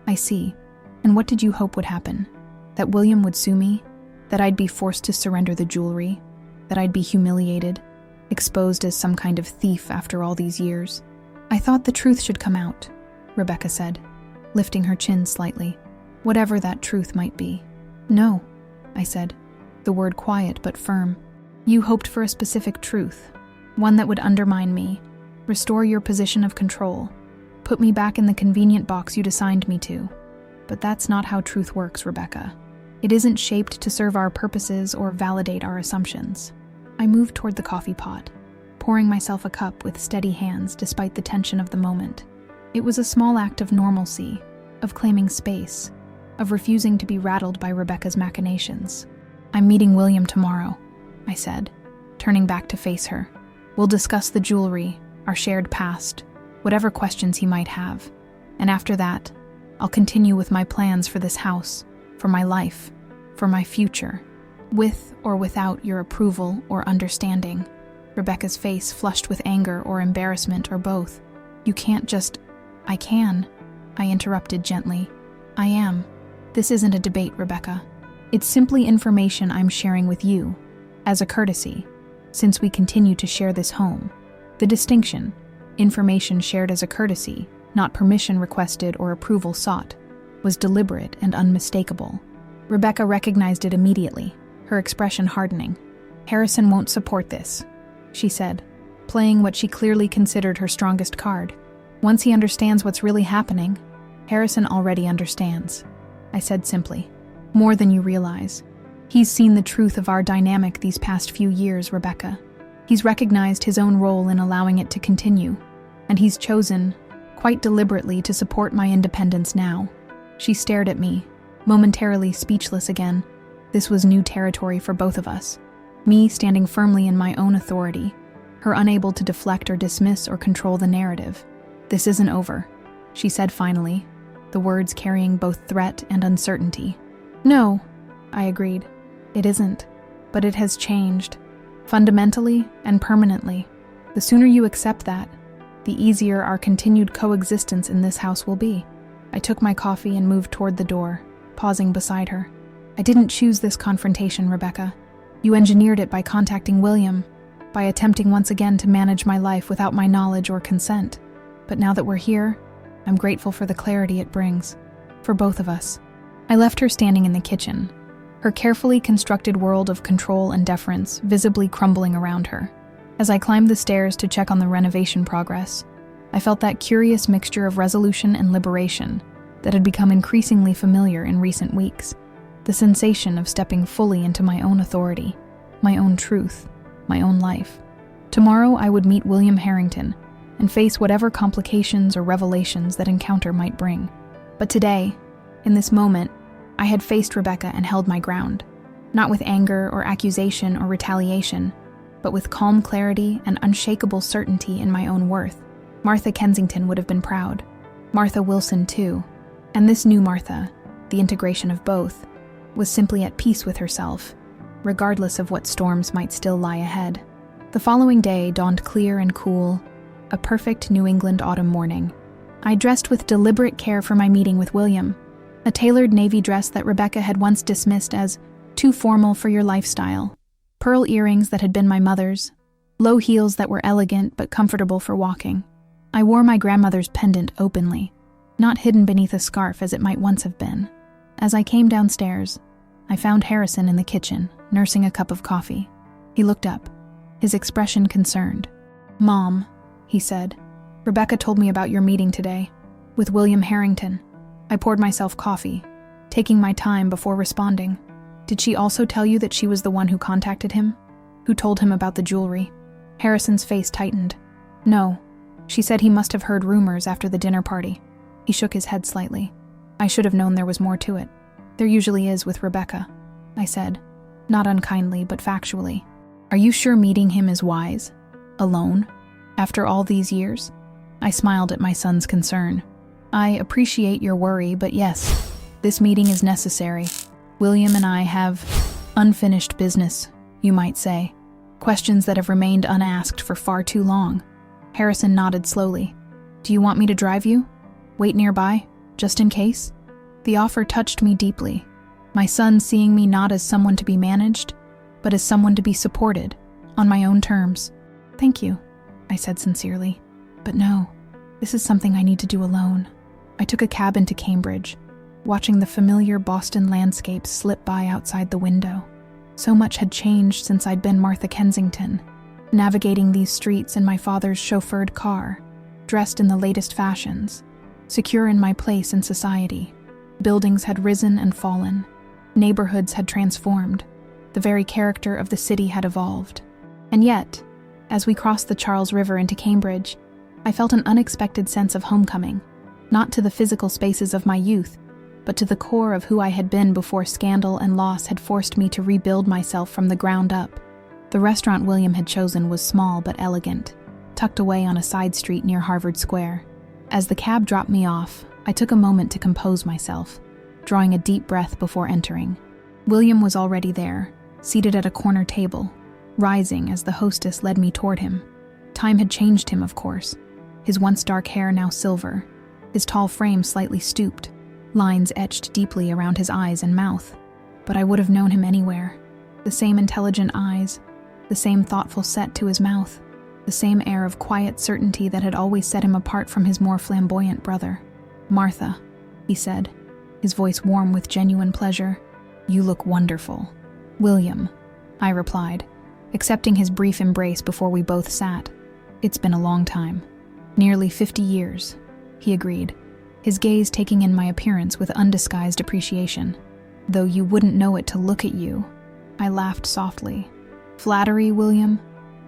"I see. And what did you hope would happen? That William would sue me? That I'd be forced to surrender the jewelry? That I'd be humiliated, exposed as some kind of thief after all these years?" "I thought the truth should come out," Rebecca said, lifting her chin slightly, "whatever that truth might be." "No," I said, the word quiet but firm. "You hoped for a specific truth, one that would undermine me, restore your position of control, put me back in the convenient box you'd assigned me to. But that's not how truth works, Rebecca. It isn't shaped to serve our purposes or validate our assumptions." I moved toward the coffee pot, pouring myself a cup with steady hands despite the tension of the moment. It was a small act of normalcy, of claiming space, of refusing to be rattled by Rebecca's machinations. "I'm meeting William tomorrow," I said, turning back to face her. "We'll discuss the jewelry, our shared past, whatever questions he might have. And after that, I'll continue with my plans for this house, for my life, for my future, with or without your approval or understanding." Rebecca's face flushed with anger or embarrassment or both. "You can't just—" "I can," I interrupted gently. "I am. This isn't a debate, Rebecca. It's simply information I'm sharing with you, as a courtesy, since we continue to share this home. The distinction, information shared as a courtesy, not permission requested or approval sought, was deliberate and unmistakable." Rebecca recognized it immediately, her expression hardening. "Harrison won't support this," she said, playing what she clearly considered her strongest card. Once he understands what's really happening, Harrison already understands, I said simply. More than you realize. He's seen the truth of our dynamic these past few years, Rebecca. He's recognized his own role in allowing it to continue, and he's chosen, quite deliberately, to support my independence now. She stared at me, momentarily speechless again. This was new territory for both of us. Me standing firmly in my own authority, her unable to deflect or dismiss or control the narrative. This isn't over, she said finally, the words carrying both threat and uncertainty. No, I agreed. It isn't, but it has changed. Fundamentally and permanently. The sooner you accept that, the easier our continued coexistence in this house will be. I took my coffee and moved toward the door, pausing beside her. I didn't choose this confrontation, Rebecca. You engineered it by contacting William, by attempting once again to manage my life without my knowledge or consent. But now that we're here, I'm grateful for the clarity it brings. For both of us. I left her standing in the kitchen, her carefully constructed world of control and deference visibly crumbling around her. As I climbed the stairs to check on the renovation progress, I felt that curious mixture of resolution and liberation that had become increasingly familiar in recent weeks. The sensation of stepping fully into my own authority, my own truth, my own life. Tomorrow I would meet William Harrington and face whatever complications or revelations that encounter might bring. But today, in this moment, I had faced Rebecca and held my ground, not with anger or accusation or retaliation, but with calm clarity and unshakable certainty in my own worth. Martha Kensington would have been proud. Martha Wilson, too. And this new Martha, the integration of both, was simply at peace with herself, regardless of what storms might still lie ahead. The following day dawned clear and cool, a perfect New England autumn morning. I dressed with deliberate care for my meeting with William, a tailored navy dress that Rebecca had once dismissed as too formal for your lifestyle, pearl earrings that had been my mother's, low heels that were elegant but comfortable for walking. I wore my grandmother's pendant openly, not hidden beneath a scarf as it might once have been. As I came downstairs, I found Harrison in the kitchen, nursing a cup of coffee. He looked up, his expression concerned. "Mom," he said, "Rebecca told me about your meeting today, with William Harrington." I poured myself coffee, taking my time before responding. "Did she also tell you that she was the one who contacted him? Who told him about the jewelry?" Harrison's face tightened. "No. She said he must have heard rumors after the dinner party." He shook his head slightly. "I should have known there was more to it. There usually is with Rebecca," I said, not unkindly but factually. "Are you sure meeting him is wise? Alone? After all these years?" I smiled at my son's concern. "I appreciate your worry, but yes, this meeting is necessary. William and I have unfinished business, you might say. Questions that have remained unasked for far too long." Harrison nodded slowly. "Do you want me to drive you? Wait nearby, just in case?" The offer touched me deeply. My son seeing me not as someone to be managed, but as someone to be supported, on my own terms. "Thank you," I said sincerely. "But no, this is something I need to do alone." I took a cab into Cambridge, watching the familiar Boston landscape slip by outside the window. So much had changed since I'd been Martha Kensington, navigating these streets in my father's chauffeured car, dressed in the latest fashions, secure in my place in society. Buildings had risen and fallen. Neighborhoods had transformed. The very character of the city had evolved. And yet, as we crossed the Charles River into Cambridge, I felt an unexpected sense of homecoming, not to the physical spaces of my youth, but to the core of who I had been before scandal and loss had forced me to rebuild myself from the ground up. The restaurant William had chosen was small but elegant, tucked away on a side street near Harvard Square. As the cab dropped me off, I took a moment to compose myself, drawing a deep breath before entering. William was already there, seated at a corner table, rising as the hostess led me toward him. Time had changed him, of course. His once dark hair now silver, his tall frame slightly stooped, lines etched deeply around his eyes and mouth. But I would have known him anywhere. The same intelligent eyes, the same thoughtful set to his mouth, the same air of quiet certainty that had always set him apart from his more flamboyant brother. "Martha," he said, his voice warm with genuine pleasure, "you look wonderful." "William," I replied, accepting his brief embrace before we both sat. "It's been a long time." Nearly 50 years, he agreed, his gaze taking in my appearance with undisguised appreciation. Though you wouldn't know it to look at you. I laughed softly. Flattery, William?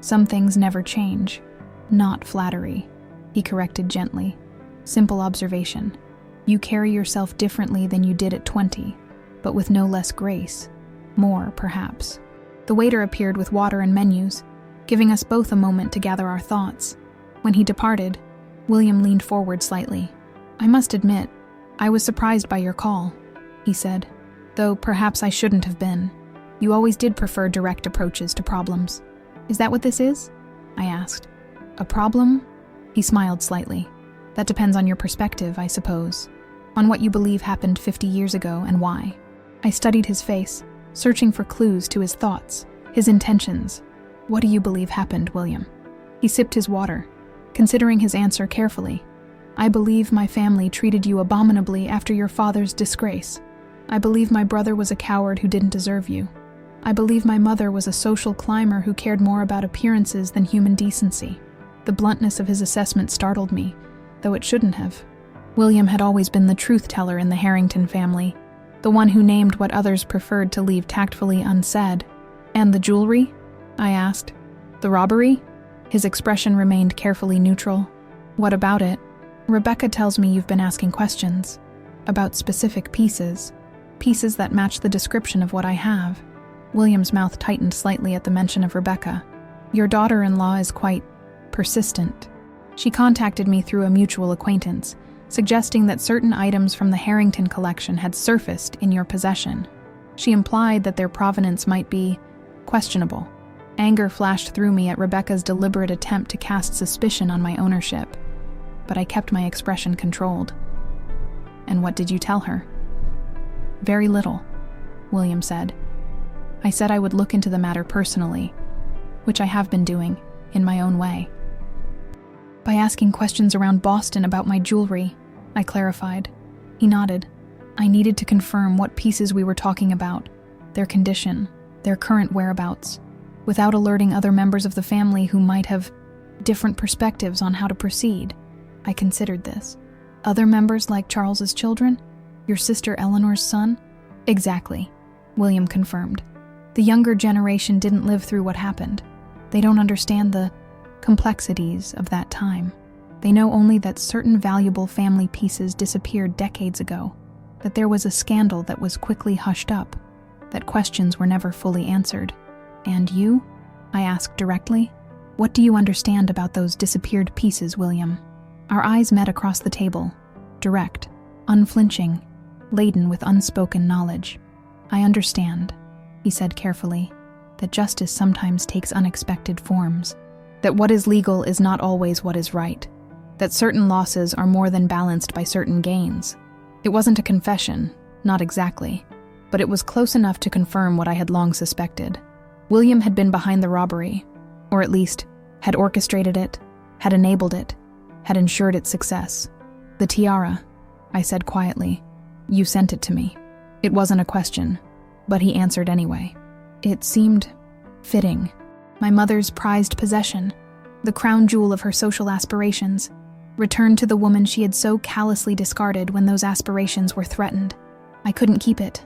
Some things never change. Not flattery, he corrected gently. Simple observation. You carry yourself differently than you did at 20, but with no less grace. More, perhaps. The waiter appeared with water and menus, giving us both a moment to gather our thoughts. When he departed, William leaned forward slightly. I must admit, I was surprised by your call, he said, though perhaps I shouldn't have been. You always did prefer direct approaches to problems. Is that what this is? I asked. A problem? He smiled slightly. That depends on your perspective, I suppose. On what you believe happened 50 years ago and why. I studied his face, searching for clues to his thoughts, his intentions. What do you believe happened, William? He sipped his water, considering his answer carefully. I believe my family treated you abominably after your father's disgrace. I believe my brother was a coward who didn't deserve you. I believe my mother was a social climber who cared more about appearances than human decency. The bluntness of his assessment startled me, though it shouldn't have. William had always been the truth-teller in the Harrington family, the one who named what others preferred to leave tactfully unsaid. And the jewelry? I asked. The robbery? His expression remained carefully neutral. What about it? Rebecca tells me you've been asking questions. About specific pieces. Pieces that match the description of what I have. William's mouth tightened slightly at the mention of Rebecca. Your daughter-in-law is quite persistent. She contacted me through a mutual acquaintance, suggesting that certain items from the Harrington collection had surfaced in your possession. She implied that their provenance might be questionable. Anger flashed through me at Rebecca's deliberate attempt to cast suspicion on my ownership, but I kept my expression controlled. And what did you tell her? Very little, William said. I said I would look into the matter personally, which I have been doing, in my own way. By asking questions around Boston about my jewelry, I clarified. He nodded. I needed to confirm what pieces we were talking about, their condition, their current whereabouts, without alerting other members of the family who might have different perspectives on how to proceed. I considered this. Other members like Charles's children? Your sister Eleanor's son? Exactly, William confirmed. The younger generation didn't live through what happened. They don't understand the complexities of that time. They know only that certain valuable family pieces disappeared decades ago, that there was a scandal that was quickly hushed up, that questions were never fully answered. And you? I asked directly. What do you understand about those disappeared pieces, William? Our eyes met across the table, direct, unflinching, laden with unspoken knowledge. I understand, he said carefully, that justice sometimes takes unexpected forms, that what is legal is not always what is right, that certain losses are more than balanced by certain gains. It wasn't a confession, not exactly, but it was close enough to confirm what I had long suspected. William had been behind the robbery, or at least had orchestrated it, had enabled it, had ensured its success. The tiara, I said quietly. You sent it to me. It wasn't a question, but he answered anyway. It seemed fitting. My mother's prized possession, the crown jewel of her social aspirations, returned to the woman she had so callously discarded when those aspirations were threatened. I couldn't keep it,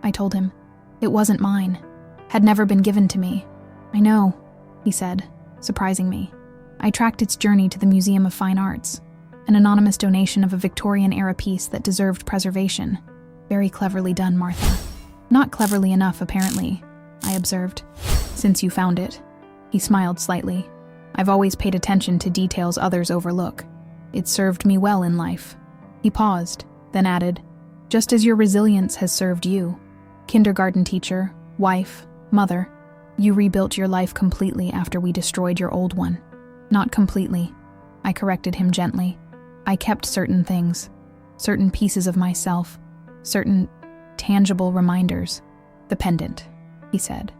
I told him. It wasn't mine, had never been given to me. I know, he said, surprising me. I tracked its journey to the Museum of Fine Arts, an anonymous donation of a Victorian-era piece that deserved preservation. Very cleverly done, Martha. Not cleverly enough, apparently, I observed. Since you found it. He smiled slightly. I've always paid attention to details others overlook. It served me well in life. He paused, then added, just as your resilience has served you. Kindergarten teacher, wife, mother, you rebuilt your life completely after we destroyed your old one. Not completely, I corrected him gently. I kept certain things, certain pieces of myself, certain tangible reminders. The pendant, he said,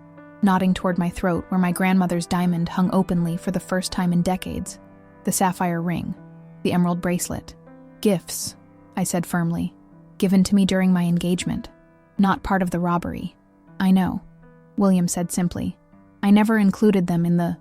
nodding toward my throat where my grandmother's diamond hung openly for the first time in decades. The sapphire ring, the emerald bracelet. Gifts, I said firmly, given to me during my engagement, not part of the robbery. I know, William said simply. I never included them in the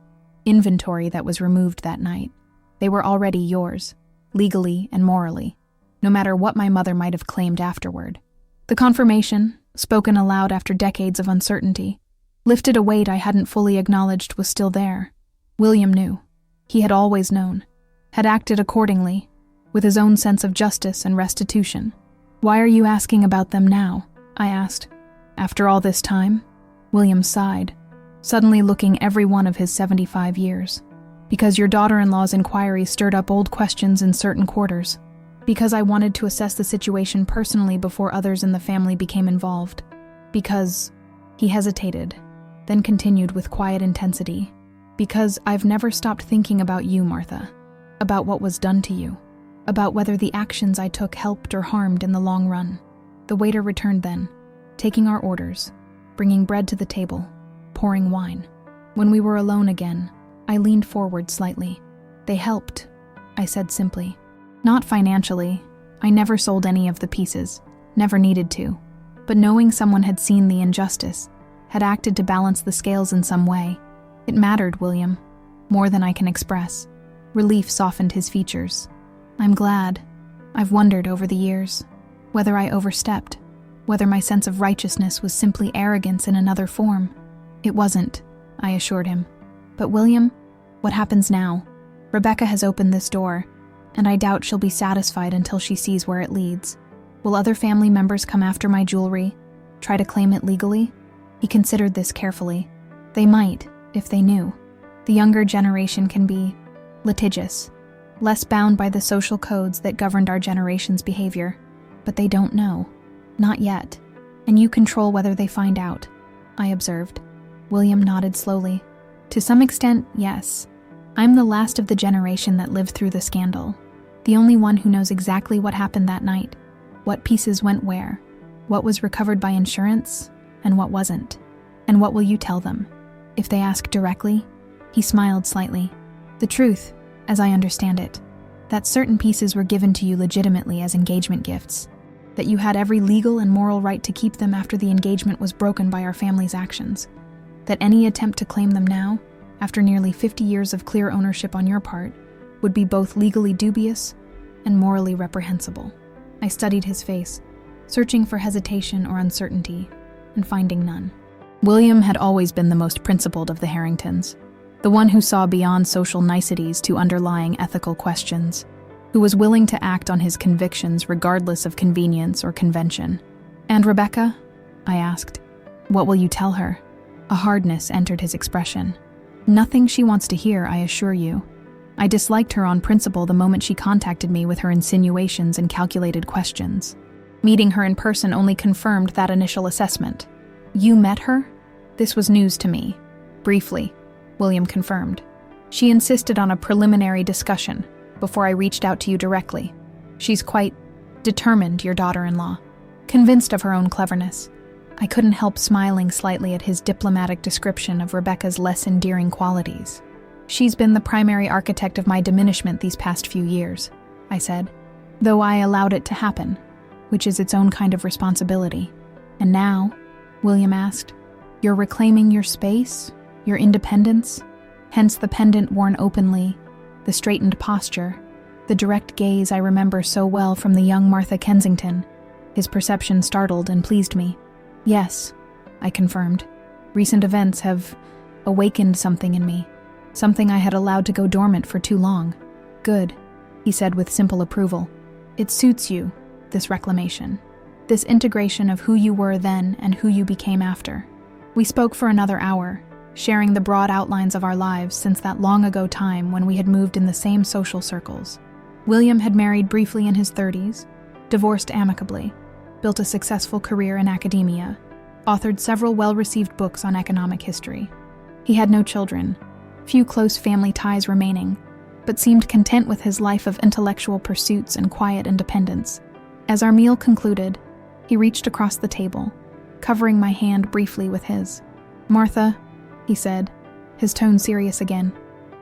inventory that was removed that night. They were already yours, legally and morally, no matter what my mother might have claimed afterward. The confirmation, spoken aloud after decades of uncertainty, lifted a weight I hadn't fully acknowledged was still there. William knew. He had always known, had acted accordingly, with his own sense of justice and restitution. "Why are you asking about them now?" I asked. "After all this time?" William sighed, suddenly looking every one of his 75 years. "Because your daughter-in-law's inquiry stirred up old questions in certain quarters. Because I wanted to assess the situation personally before others in the family became involved. Because..." He hesitated, then continued with quiet intensity. "Because I've never stopped thinking about you, Martha. About what was done to you. About whether the actions I took helped or harmed in the long run." The waiter returned then, taking our orders, bringing bread to the table, pouring wine. When we were alone again, I leaned forward slightly. "They helped," I said simply. "Not financially. I never sold any of the pieces, never needed to. But knowing someone had seen the injustice, had acted to balance the scales in some way, it mattered, William, more than I can express." Relief softened his features. "I'm glad. I've wondered over the years whether I overstepped, whether my sense of righteousness was simply arrogance in another form." "It wasn't," I assured him. "But William, what happens now? Rebecca has opened this door, and I doubt she'll be satisfied until she sees where it leads. Will other family members come after my jewelry, try to claim it legally?" He considered this carefully. "They might, if they knew. The younger generation can be litigious, less bound by the social codes that governed our generation's behavior. But they don't know. Not yet. And you control whether they find out," I observed. William nodded slowly. "To some extent, yes. I'm the last of the generation that lived through the scandal. The only one who knows exactly what happened that night, what pieces went where, what was recovered by insurance, and what wasn't. And what will you tell them? If they ask directly?" He smiled slightly. "The truth, as I understand it, that certain pieces were given to you legitimately as engagement gifts, that you had every legal and moral right to keep them after the engagement was broken by our family's actions, that any attempt to claim them now, after nearly 50 years of clear ownership on your part, would be both legally dubious and morally reprehensible." I studied his face, searching for hesitation or uncertainty, and finding none. William had always been the most principled of the Harringtons, the one who saw beyond social niceties to underlying ethical questions, who was willing to act on his convictions regardless of convenience or convention. "And Rebecca?" I asked. "What will you tell her?" A hardness entered his expression. "Nothing she wants to hear, I assure you. I disliked her on principle the moment she contacted me with her insinuations and calculated questions. Meeting her in person only confirmed that initial assessment." "You met her?" This was news to me. "Briefly," William confirmed. "She insisted on a preliminary discussion before I reached out to you directly. She's quite determined, your daughter-in-law, convinced of her own cleverness." I couldn't help smiling slightly at his diplomatic description of Rebecca's less endearing qualities. "She's been the primary architect of my diminishment these past few years," I said, "though I allowed it to happen, which is its own kind of responsibility." "And now," William asked, "you're reclaiming your space, your independence, hence the pendant worn openly, the straightened posture, the direct gaze I remember so well from the young Martha Kensington." His perception startled and pleased me. "Yes," I confirmed. "Recent events have awakened something in me, something I had allowed to go dormant for too long." "Good," he said with simple approval. "It suits you, this reclamation, this integration of who you were then and who you became after." We spoke for another hour, sharing the broad outlines of our lives since that long-ago time when we had moved in the same social circles. William had married briefly in his 30s, divorced amicably, built a successful career in academia, authored several well-received books on economic history. He had no children, few close family ties remaining, but seemed content with his life of intellectual pursuits and quiet independence. As our meal concluded, he reached across the table, covering my hand briefly with his. "Martha," he said, his tone serious again,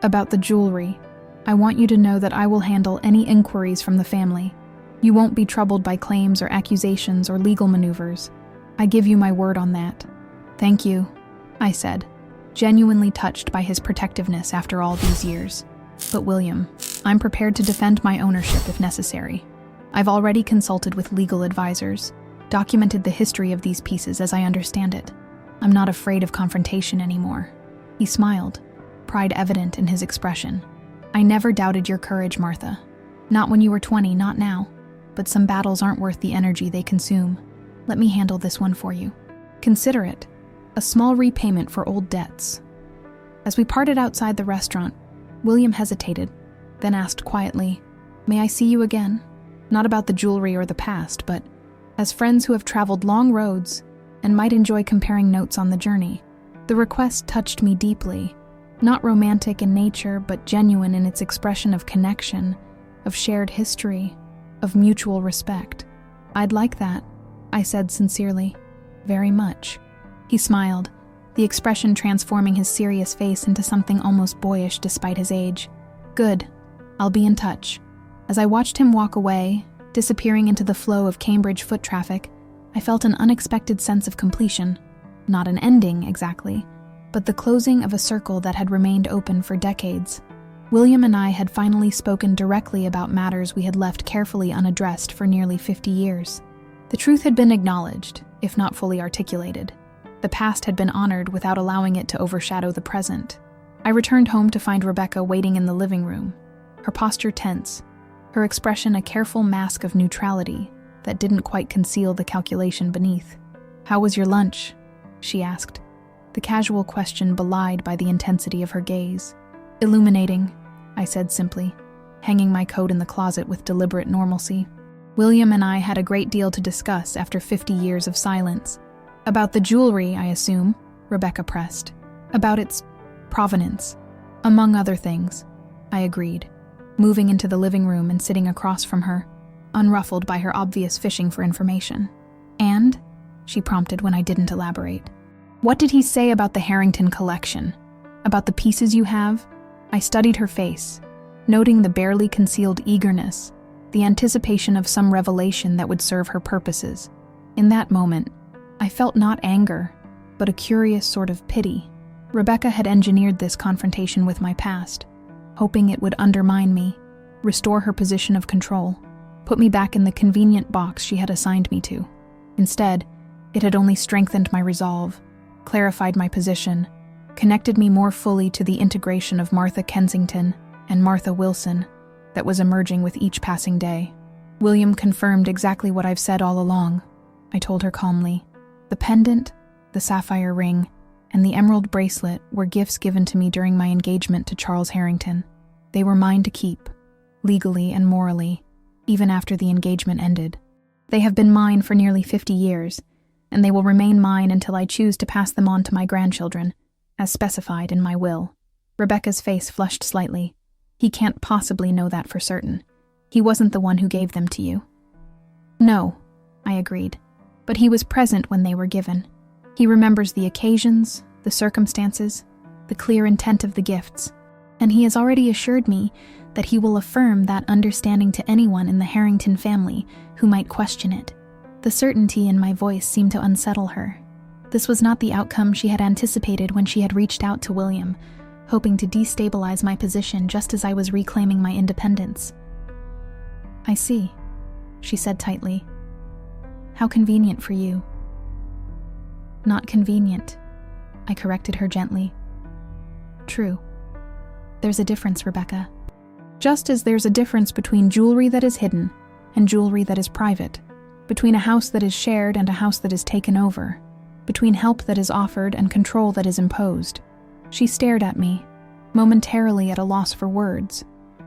"about the jewelry, I want you to know that I will handle any inquiries from the family. You won't be troubled by claims or accusations or legal maneuvers. I give you my word on that." "Thank you," I said, genuinely touched by his protectiveness after all these years. "But William, I'm prepared to defend my ownership if necessary. I've already consulted with legal advisors, documented the history of these pieces as I understand it. I'm not afraid of confrontation anymore." He smiled, pride evident in his expression. "I never doubted your courage, Martha. Not when you were 20, not now. But some battles aren't worth the energy they consume. Let me handle this one for you. Consider it a small repayment for old debts." As we parted outside the restaurant, William hesitated, then asked quietly, "May I see you again? Not about the jewelry or the past, but as friends who have traveled long roads and might enjoy comparing notes on the journey." The request touched me deeply, not romantic in nature, but genuine in its expression of connection, of shared history, of mutual respect. "I'd like that," I said sincerely. "Very much." He smiled, the expression transforming his serious face into something almost boyish despite his age. "Good. I'll be in touch." As I watched him walk away, disappearing into the flow of Cambridge foot traffic, I felt an unexpected sense of completion. Not an ending, exactly, but the closing of a circle that had remained open for decades. William and I had finally spoken directly about matters we had left carefully unaddressed for nearly 50 years. The truth had been acknowledged, if not fully articulated. The past had been honored without allowing it to overshadow the present. I returned home to find Rebecca waiting in the living room, her posture tense, her expression a careful mask of neutrality that didn't quite conceal the calculation beneath. "How was your lunch?" she asked, the casual question belied by the intensity of her gaze. "Illuminating," I said simply, hanging my coat in the closet with deliberate normalcy. William and I had a great deal to discuss after 50 years of silence. "About the jewelry, I assume," Rebecca pressed. "About its provenance, among other things," I agreed, moving into the living room and sitting across from her, unruffled by her obvious fishing for information. "And?" she prompted when I didn't elaborate. "What did he say about the Harrington collection? About the pieces you have?" I studied her face, noting the barely concealed eagerness, the anticipation of some revelation that would serve her purposes. In that moment, I felt not anger, but a curious sort of pity. Rebecca had engineered this confrontation with my past, hoping it would undermine me, restore her position of control, put me back in the convenient box she had assigned me to. Instead, it had only strengthened my resolve, clarified my position, connected me more fully to the integration of Martha Kensington and Martha Wilson that was emerging with each passing day. "William confirmed exactly what I've said all along," I told her calmly. "The pendant, the sapphire ring, and the emerald bracelet were gifts given to me during my engagement to Charles Harrington. They were mine to keep, legally and morally, even after the engagement ended. They have been mine for nearly 50 years, and they will remain mine until I choose to pass them on to my grandchildren, as specified in my will." Rebecca's face flushed slightly. "He can't possibly know that for certain. He wasn't the one who gave them to you." "No," I agreed, "but he was present when they were given. He remembers the occasions, the circumstances, the clear intent of the gifts, and he has already assured me that he will affirm that understanding to anyone in the Harrington family who might question it." The certainty in my voice seemed to unsettle her. This was not the outcome she had anticipated when she had reached out to William, hoping to destabilize my position just as I was reclaiming my independence. "I see," she said tightly. "How convenient for you." "Not convenient," I corrected her gently. "True. There's a difference, Rebecca. Just as there's a difference between jewelry that is hidden and jewelry that is private, between a house that is shared and a house that is taken over, between help that is offered and control that is imposed." She stared at me, momentarily at a loss for words,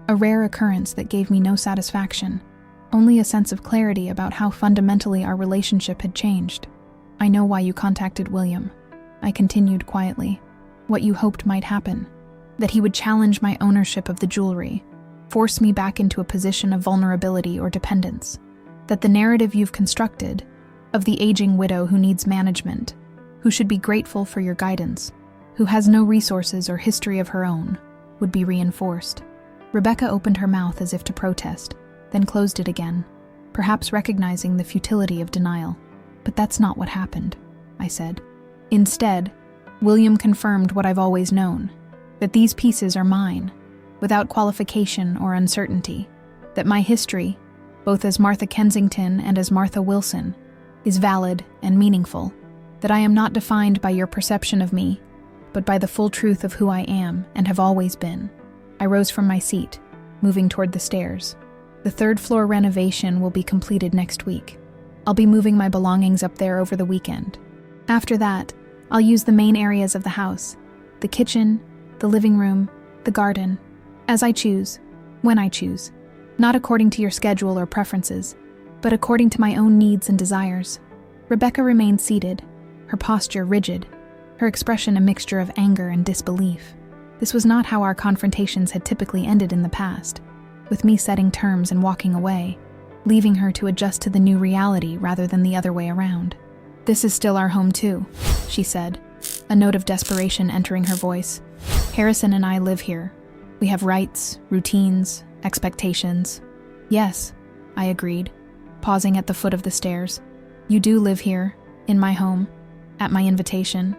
a rare occurrence that gave me no satisfaction, only a sense of clarity about how fundamentally our relationship had changed. "I know why you contacted William," I continued quietly. "What you hoped might happen, that he would challenge my ownership of the jewelry, force me back into a position of vulnerability or dependence, that the narrative you've constructed of the aging widow who needs management, who should be grateful for your guidance, who has no resources or history of her own, would be reinforced." Rebecca opened her mouth as if to protest, then closed it again, perhaps recognizing the futility of denial. "But that's not what happened," I said. "Instead, William confirmed what I've always known, that these pieces are mine, without qualification or uncertainty, that my history, both as Martha Kensington and as Martha Wilson, is valid and meaningful, that I am not defined by your perception of me, but by the full truth of who I am and have always been. I rose from my seat, moving toward the stairs. The third-floor renovation will be completed next week. I'll be moving my belongings up there over the weekend. After that, I'll use the main areas of the house, the kitchen, the living room, the garden, as I choose, when I choose, not according to your schedule or preferences, but according to my own needs and desires. Rebecca remained seated, her posture rigid, her expression a mixture of anger and disbelief. This was not how our confrontations had typically ended in the past, with me setting terms and walking away, leaving her to adjust to the new reality rather than the other way around. "This is still our home too," she said, a note of desperation entering her voice. "Harrison and I live here. We have rights, routines, expectations." "Yes," I agreed, pausing at the foot of the stairs. "You do live here, in my home, at my invitation,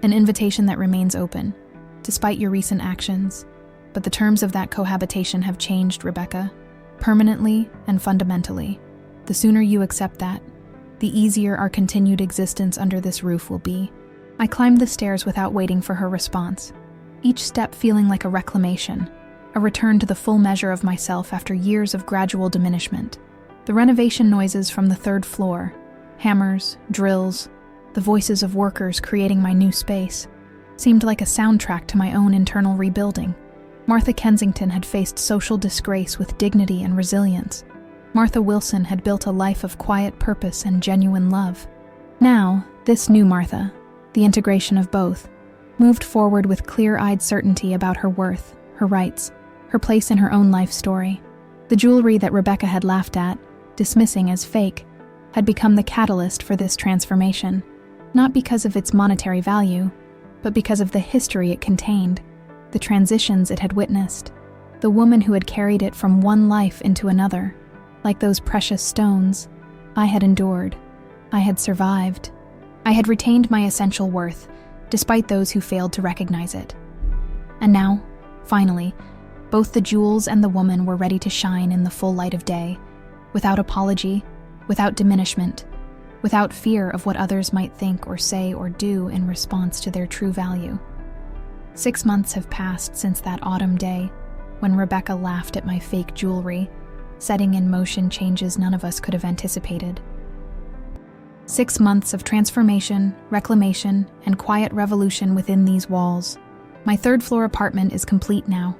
an invitation that remains open, despite your recent actions. But the terms of that cohabitation have changed, Rebecca, permanently and fundamentally. The sooner you accept that, the easier our continued existence under this roof will be." I climbed the stairs without waiting for her response, each step feeling like a reclamation, a return to the full measure of myself after years of gradual diminishment. The renovation noises from the third floor, hammers, drills, the voices of workers creating my new space, seemed like a soundtrack to my own internal rebuilding. Martha Kensington had faced social disgrace with dignity and resilience. Martha Wilson had built a life of quiet purpose and genuine love. Now, this new Martha, the integration of both, moved forward with clear-eyed certainty about her worth, her rights, her place in her own life story. The jewelry that Rebecca had laughed at, dismissing as fake, had become the catalyst for this transformation, not because of its monetary value, but because of the history it contained, the transitions it had witnessed, the woman who had carried it from one life into another. Like those precious stones, I had endured. I had survived. I had retained my essential worth, despite those who failed to recognize it. And now, finally, both the jewels and the woman were ready to shine in the full light of day, without apology, without diminishment, without fear of what others might think or say or do in response to their true value. 6 months have passed since that autumn day, when Rebecca laughed at my fake jewelry, setting in motion changes none of us could have anticipated. 6 months of transformation, reclamation, and quiet revolution within these walls. My third-floor apartment is complete now,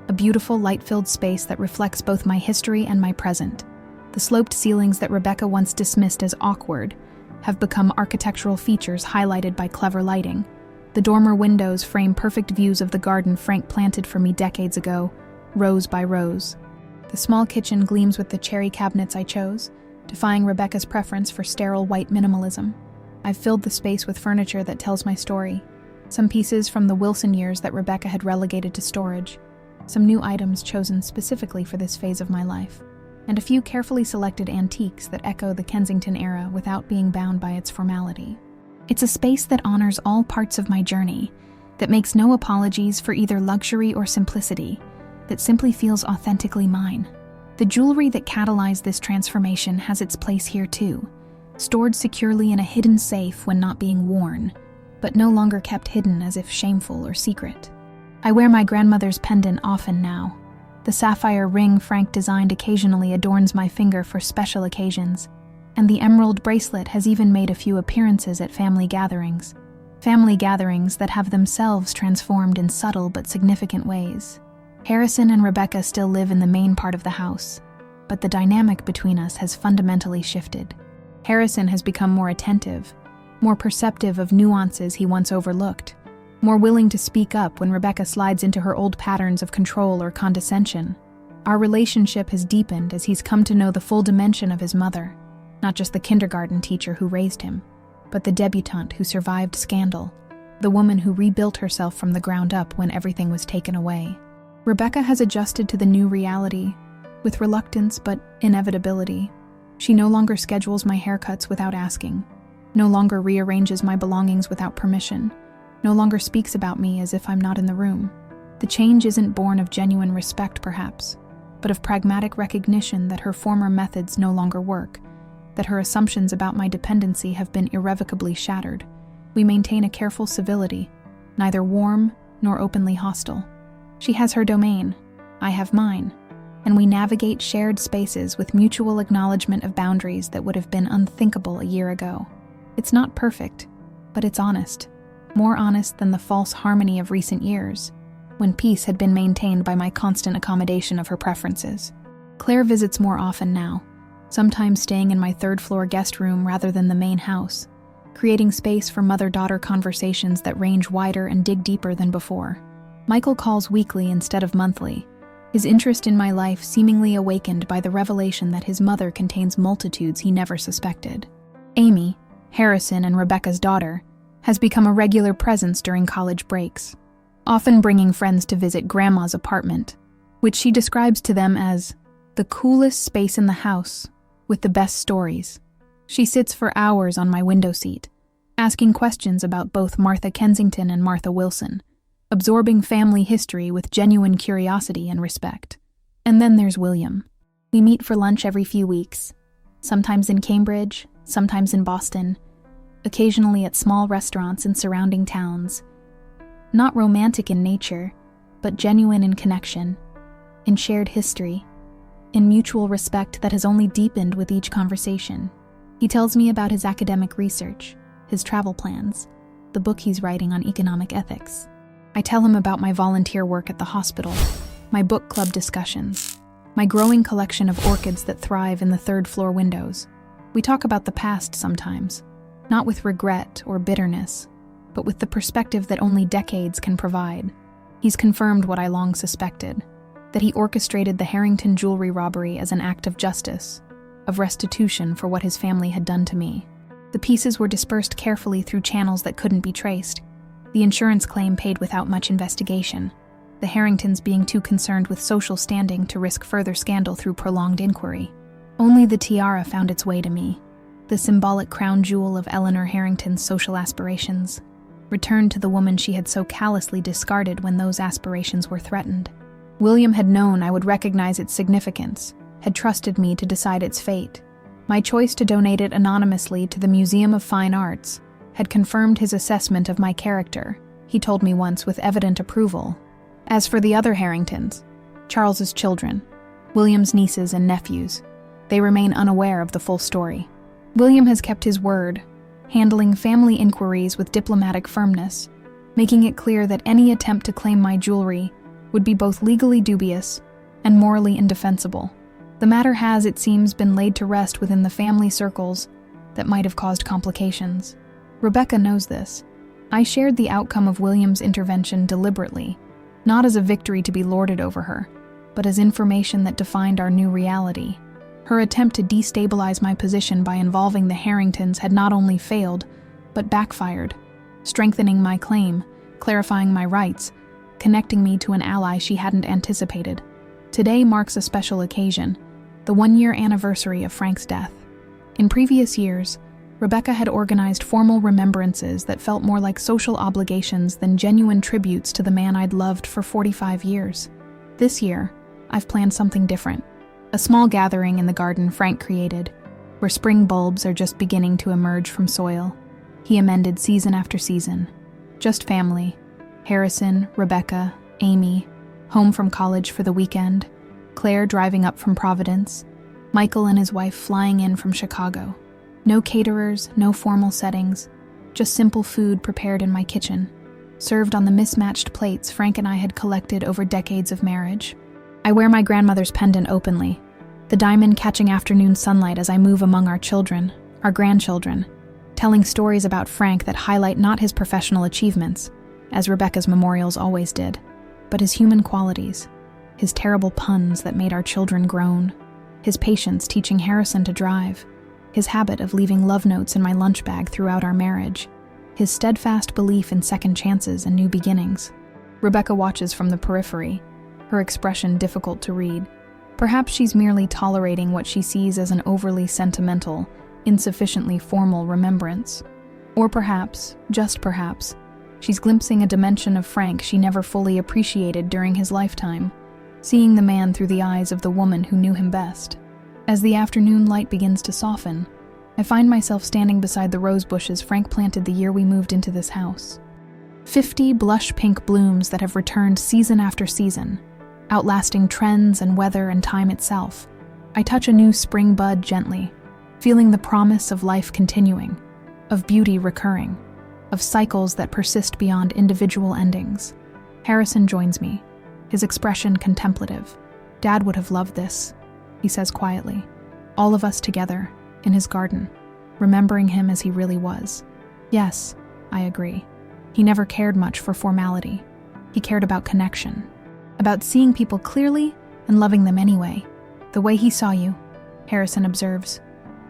a beautiful light-filled space that reflects both my history and my present. The sloped ceilings that Rebecca once dismissed as awkward have become architectural features highlighted by clever lighting. The dormer windows frame perfect views of the garden Frank planted for me decades ago, rows by rows. The small kitchen gleams with the cherry cabinets I chose, defying Rebecca's preference for sterile white minimalism. I've filled the space with furniture that tells my story, some pieces from the Wilson years that Rebecca had relegated to storage, some new items chosen specifically for this phase of my life, and a few carefully selected antiques that echo the Kensington era without being bound by its formality. It's a space that honors all parts of my journey, that makes no apologies for either luxury or simplicity, that simply feels authentically mine. The jewelry that catalyzed this transformation has its place here too, stored securely in a hidden safe when not being worn, but no longer kept hidden as if shameful or secret. I wear my grandmother's pendant often now. The sapphire ring Frank designed occasionally adorns my finger for special occasions, and the emerald bracelet has even made a few appearances at family gatherings that have themselves transformed in subtle but significant ways. Harrison and Rebecca still live in the main part of the house, but the dynamic between us has fundamentally shifted. Harrison has become more attentive, more perceptive of nuances he once overlooked, more willing to speak up when Rebecca slides into her old patterns of control or condescension. Our relationship has deepened as he's come to know the full dimension of his mother, not just the kindergarten teacher who raised him, but the debutante who survived scandal, the woman who rebuilt herself from the ground up when everything was taken away. Rebecca has adjusted to the new reality, with reluctance but inevitability. She no longer schedules my haircuts without asking, no longer rearranges my belongings without permission, no longer speaks about me as if I'm not in the room. The change isn't born of genuine respect, perhaps, but of pragmatic recognition that her former methods no longer work, that her assumptions about my dependency have been irrevocably shattered. We maintain a careful civility, neither warm nor openly hostile. She has her domain, I have mine, and we navigate shared spaces with mutual acknowledgement of boundaries that would have been unthinkable a year ago. It's not perfect, but it's honest, more honest than the false harmony of recent years, when peace had been maintained by my constant accommodation of her preferences. Claire visits more often now, sometimes staying in my third-floor guest room rather than the main house, creating space for mother-daughter conversations that range wider and dig deeper than before. Michael calls weekly instead of monthly, his interest in my life seemingly awakened by the revelation that his mother contains multitudes he never suspected. Amy, Harrison and Rebecca's daughter, has become a regular presence during college breaks, often bringing friends to visit Grandma's apartment, which she describes to them as the coolest space in the house, with the best stories. She sits for hours on my window seat, asking questions about both Martha Kensington and Martha Wilson, absorbing family history with genuine curiosity and respect. And then there's William. We meet for lunch every few weeks, sometimes in Cambridge, sometimes in Boston, occasionally at small restaurants in surrounding towns. Not romantic in nature, but genuine in connection, in shared history, in mutual respect that has only deepened with each conversation. He tells me about his academic research, his travel plans, the book he's writing on economic ethics. I tell him about my volunteer work at the hospital, my book club discussions, my growing collection of orchids that thrive in the third-floor windows. We talk about the past sometimes, not with regret or bitterness, but with the perspective that only decades can provide. He's confirmed what I long suspected, that he orchestrated the Harrington jewelry robbery as an act of justice, of restitution for what his family had done to me. The pieces were dispersed carefully through channels that couldn't be traced, the insurance claim paid without much investigation, the Harringtons being too concerned with social standing to risk further scandal through prolonged inquiry. Only the tiara found its way to me, the symbolic crown jewel of Eleanor Harrington's social aspirations, returned to the woman she had so callously discarded when those aspirations were threatened. William had known I would recognize its significance, had trusted me to decide its fate. My choice to donate it anonymously to the Museum of Fine Arts had confirmed his assessment of my character, he told me once with evident approval. As for the other Harringtons, Charles's children, William's nieces and nephews, they remain unaware of the full story. William has kept his word, handling family inquiries with diplomatic firmness, making it clear that any attempt to claim my jewelry would be both legally dubious and morally indefensible. The matter has, it seems, been laid to rest within the family circles that might have caused complications. Rebecca knows this. I shared the outcome of William's intervention deliberately, not as a victory to be lorded over her, but as information that defined our new reality. Her attempt to destabilize my position by involving the Harringtons had not only failed, but backfired, strengthening my claim, clarifying my rights, connecting me to an ally she hadn't anticipated. Today marks a special occasion, the 1-year anniversary of Frank's death. In previous years, Rebecca had organized formal remembrances that felt more like social obligations than genuine tributes to the man I'd loved for 45 years. This year, I've planned something different. A small gathering in the garden Frank created, where spring bulbs are just beginning to emerge from soil. He amended season after season. Just family. Harrison, Rebecca, Amy, home from college for the weekend, Claire driving up from Providence, Michael and his wife flying in from Chicago. No caterers, no formal settings, just simple food prepared in my kitchen, served on the mismatched plates Frank and I had collected over decades of marriage. I wear my grandmother's pendant openly, the diamond catching afternoon sunlight as I move among our children, our grandchildren, telling stories about Frank that highlight not his professional achievements, as Rebecca's memorials always did, but his human qualities, his terrible puns that made our children groan, his patience teaching Harrison to drive, his habit of leaving love notes in my lunch bag throughout our marriage, his steadfast belief in second chances and new beginnings. Rebecca watches from the periphery, her expression difficult to read. Perhaps she's merely tolerating what she sees as an overly sentimental, insufficiently formal remembrance. Or perhaps, just perhaps, She's glimpsing a dimension of Frank she never fully appreciated during his lifetime, seeing the man through the eyes of the woman who knew him best. As the afternoon light begins to soften, I find myself standing beside the rose bushes Frank planted the year we moved into this house. 50 blush pink blooms that have returned season after season, outlasting trends and weather and time itself. I touch a new spring bud gently, feeling the promise of life continuing, of beauty recurring, of cycles that persist beyond individual endings. Harrison joins me, his expression contemplative. "Dad would have loved this," he says quietly. "All of us together, in his garden, remembering him as he really was." Yes, I agree. He never cared much for formality. He cared about connection, about seeing people clearly and loving them anyway. "The way he saw you," Harrison observes.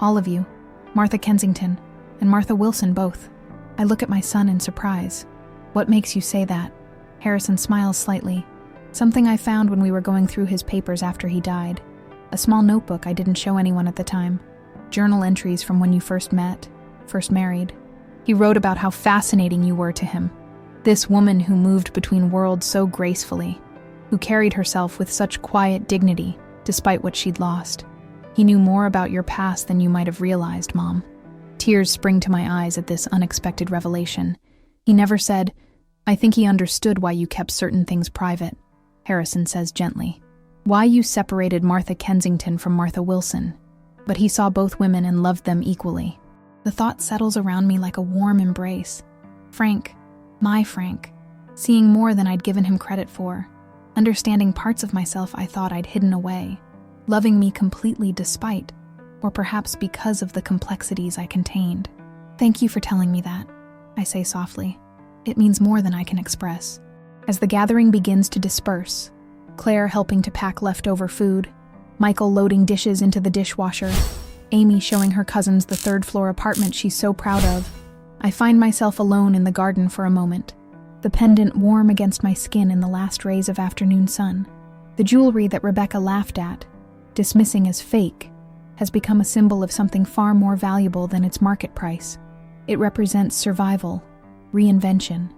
"All of you, Martha Kensington and Martha Wilson both." I look at my son in surprise. "What makes you say that?" Harrison smiles slightly. "Something I found when we were going through his papers after he died. A small notebook I didn't show anyone at the time. Journal entries from when you first met, first married. He wrote about how fascinating you were to him. This woman who moved between worlds so gracefully, who carried herself with such quiet dignity despite what she'd lost. He knew more about your past than you might have realized, Mom." Tears spring to my eyes at this unexpected revelation. He never said, "I think he understood why you kept certain things private," Harrison says gently. "Why you separated Martha Kensington from Martha Wilson. But he saw both women and loved them equally." The thought settles around me like a warm embrace. Frank, my Frank, seeing more than I'd given him credit for, understanding parts of myself I thought I'd hidden away, loving me completely despite, or perhaps because of the complexities I contained. "Thank you for telling me that," I say softly. "It means more than I can express." As the gathering begins to disperse, Claire helping to pack leftover food, Michael loading dishes into the dishwasher, Amy showing her cousins the third-floor apartment she's so proud of, I find myself alone in the garden for a moment, the pendant warm against my skin in the last rays of afternoon sun. The jewelry that Rebecca laughed at, dismissing as fake, has become a symbol of something far more valuable than its market price. It represents survival, reinvention,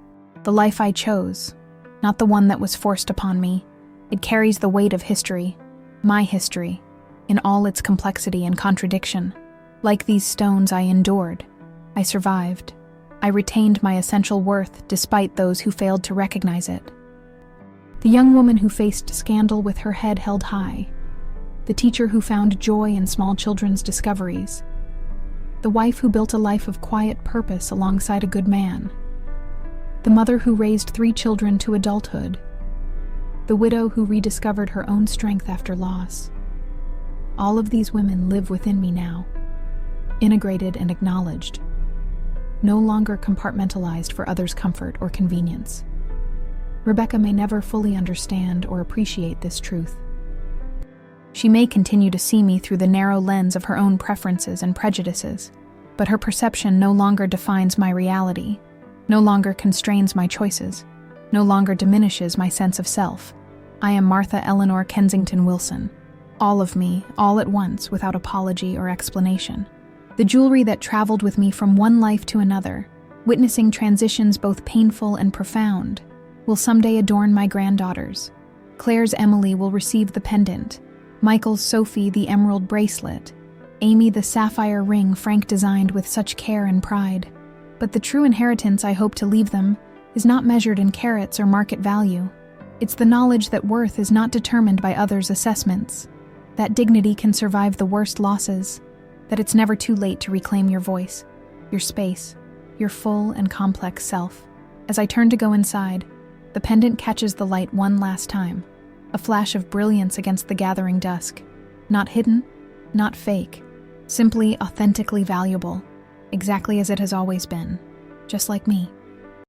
the life I chose, not the one that was forced upon me. It carries the weight of history, my history, in all its complexity and contradiction. Like these stones, I endured. I survived. I retained my essential worth despite those who failed to recognize it. The young woman who faced scandal with her head held high. The teacher who found joy in small children's discoveries. The wife who built a life of quiet purpose alongside a good man. The mother who raised 3 children to adulthood. The widow who rediscovered her own strength after loss. All of these women live within me now, integrated and acknowledged, no longer compartmentalized for others' comfort or convenience. Rebecca may never fully understand or appreciate this truth. She may continue to see me through the narrow lens of her own preferences and prejudices, but her perception no longer defines my reality, no longer constrains my choices, no longer diminishes my sense of self. I am Martha Eleanor Kensington Wilson. All of me, all at once, without apology or explanation. The jewelry that traveled with me from one life to another, witnessing transitions both painful and profound, will someday adorn my granddaughters. Claire's Emily will receive the pendant, Michael's Sophie the emerald bracelet, Amy the sapphire ring Frank designed with such care and pride. But the true inheritance I hope to leave them is not measured in carats or market value. It's the knowledge that worth is not determined by others' assessments, that dignity can survive the worst losses, that it's never too late to reclaim your voice, your space, your full and complex self. As I turn to go inside, the pendant catches the light one last time, a flash of brilliance against the gathering dusk. Not hidden, not fake, simply authentically valuable, exactly as it has always been, just like me.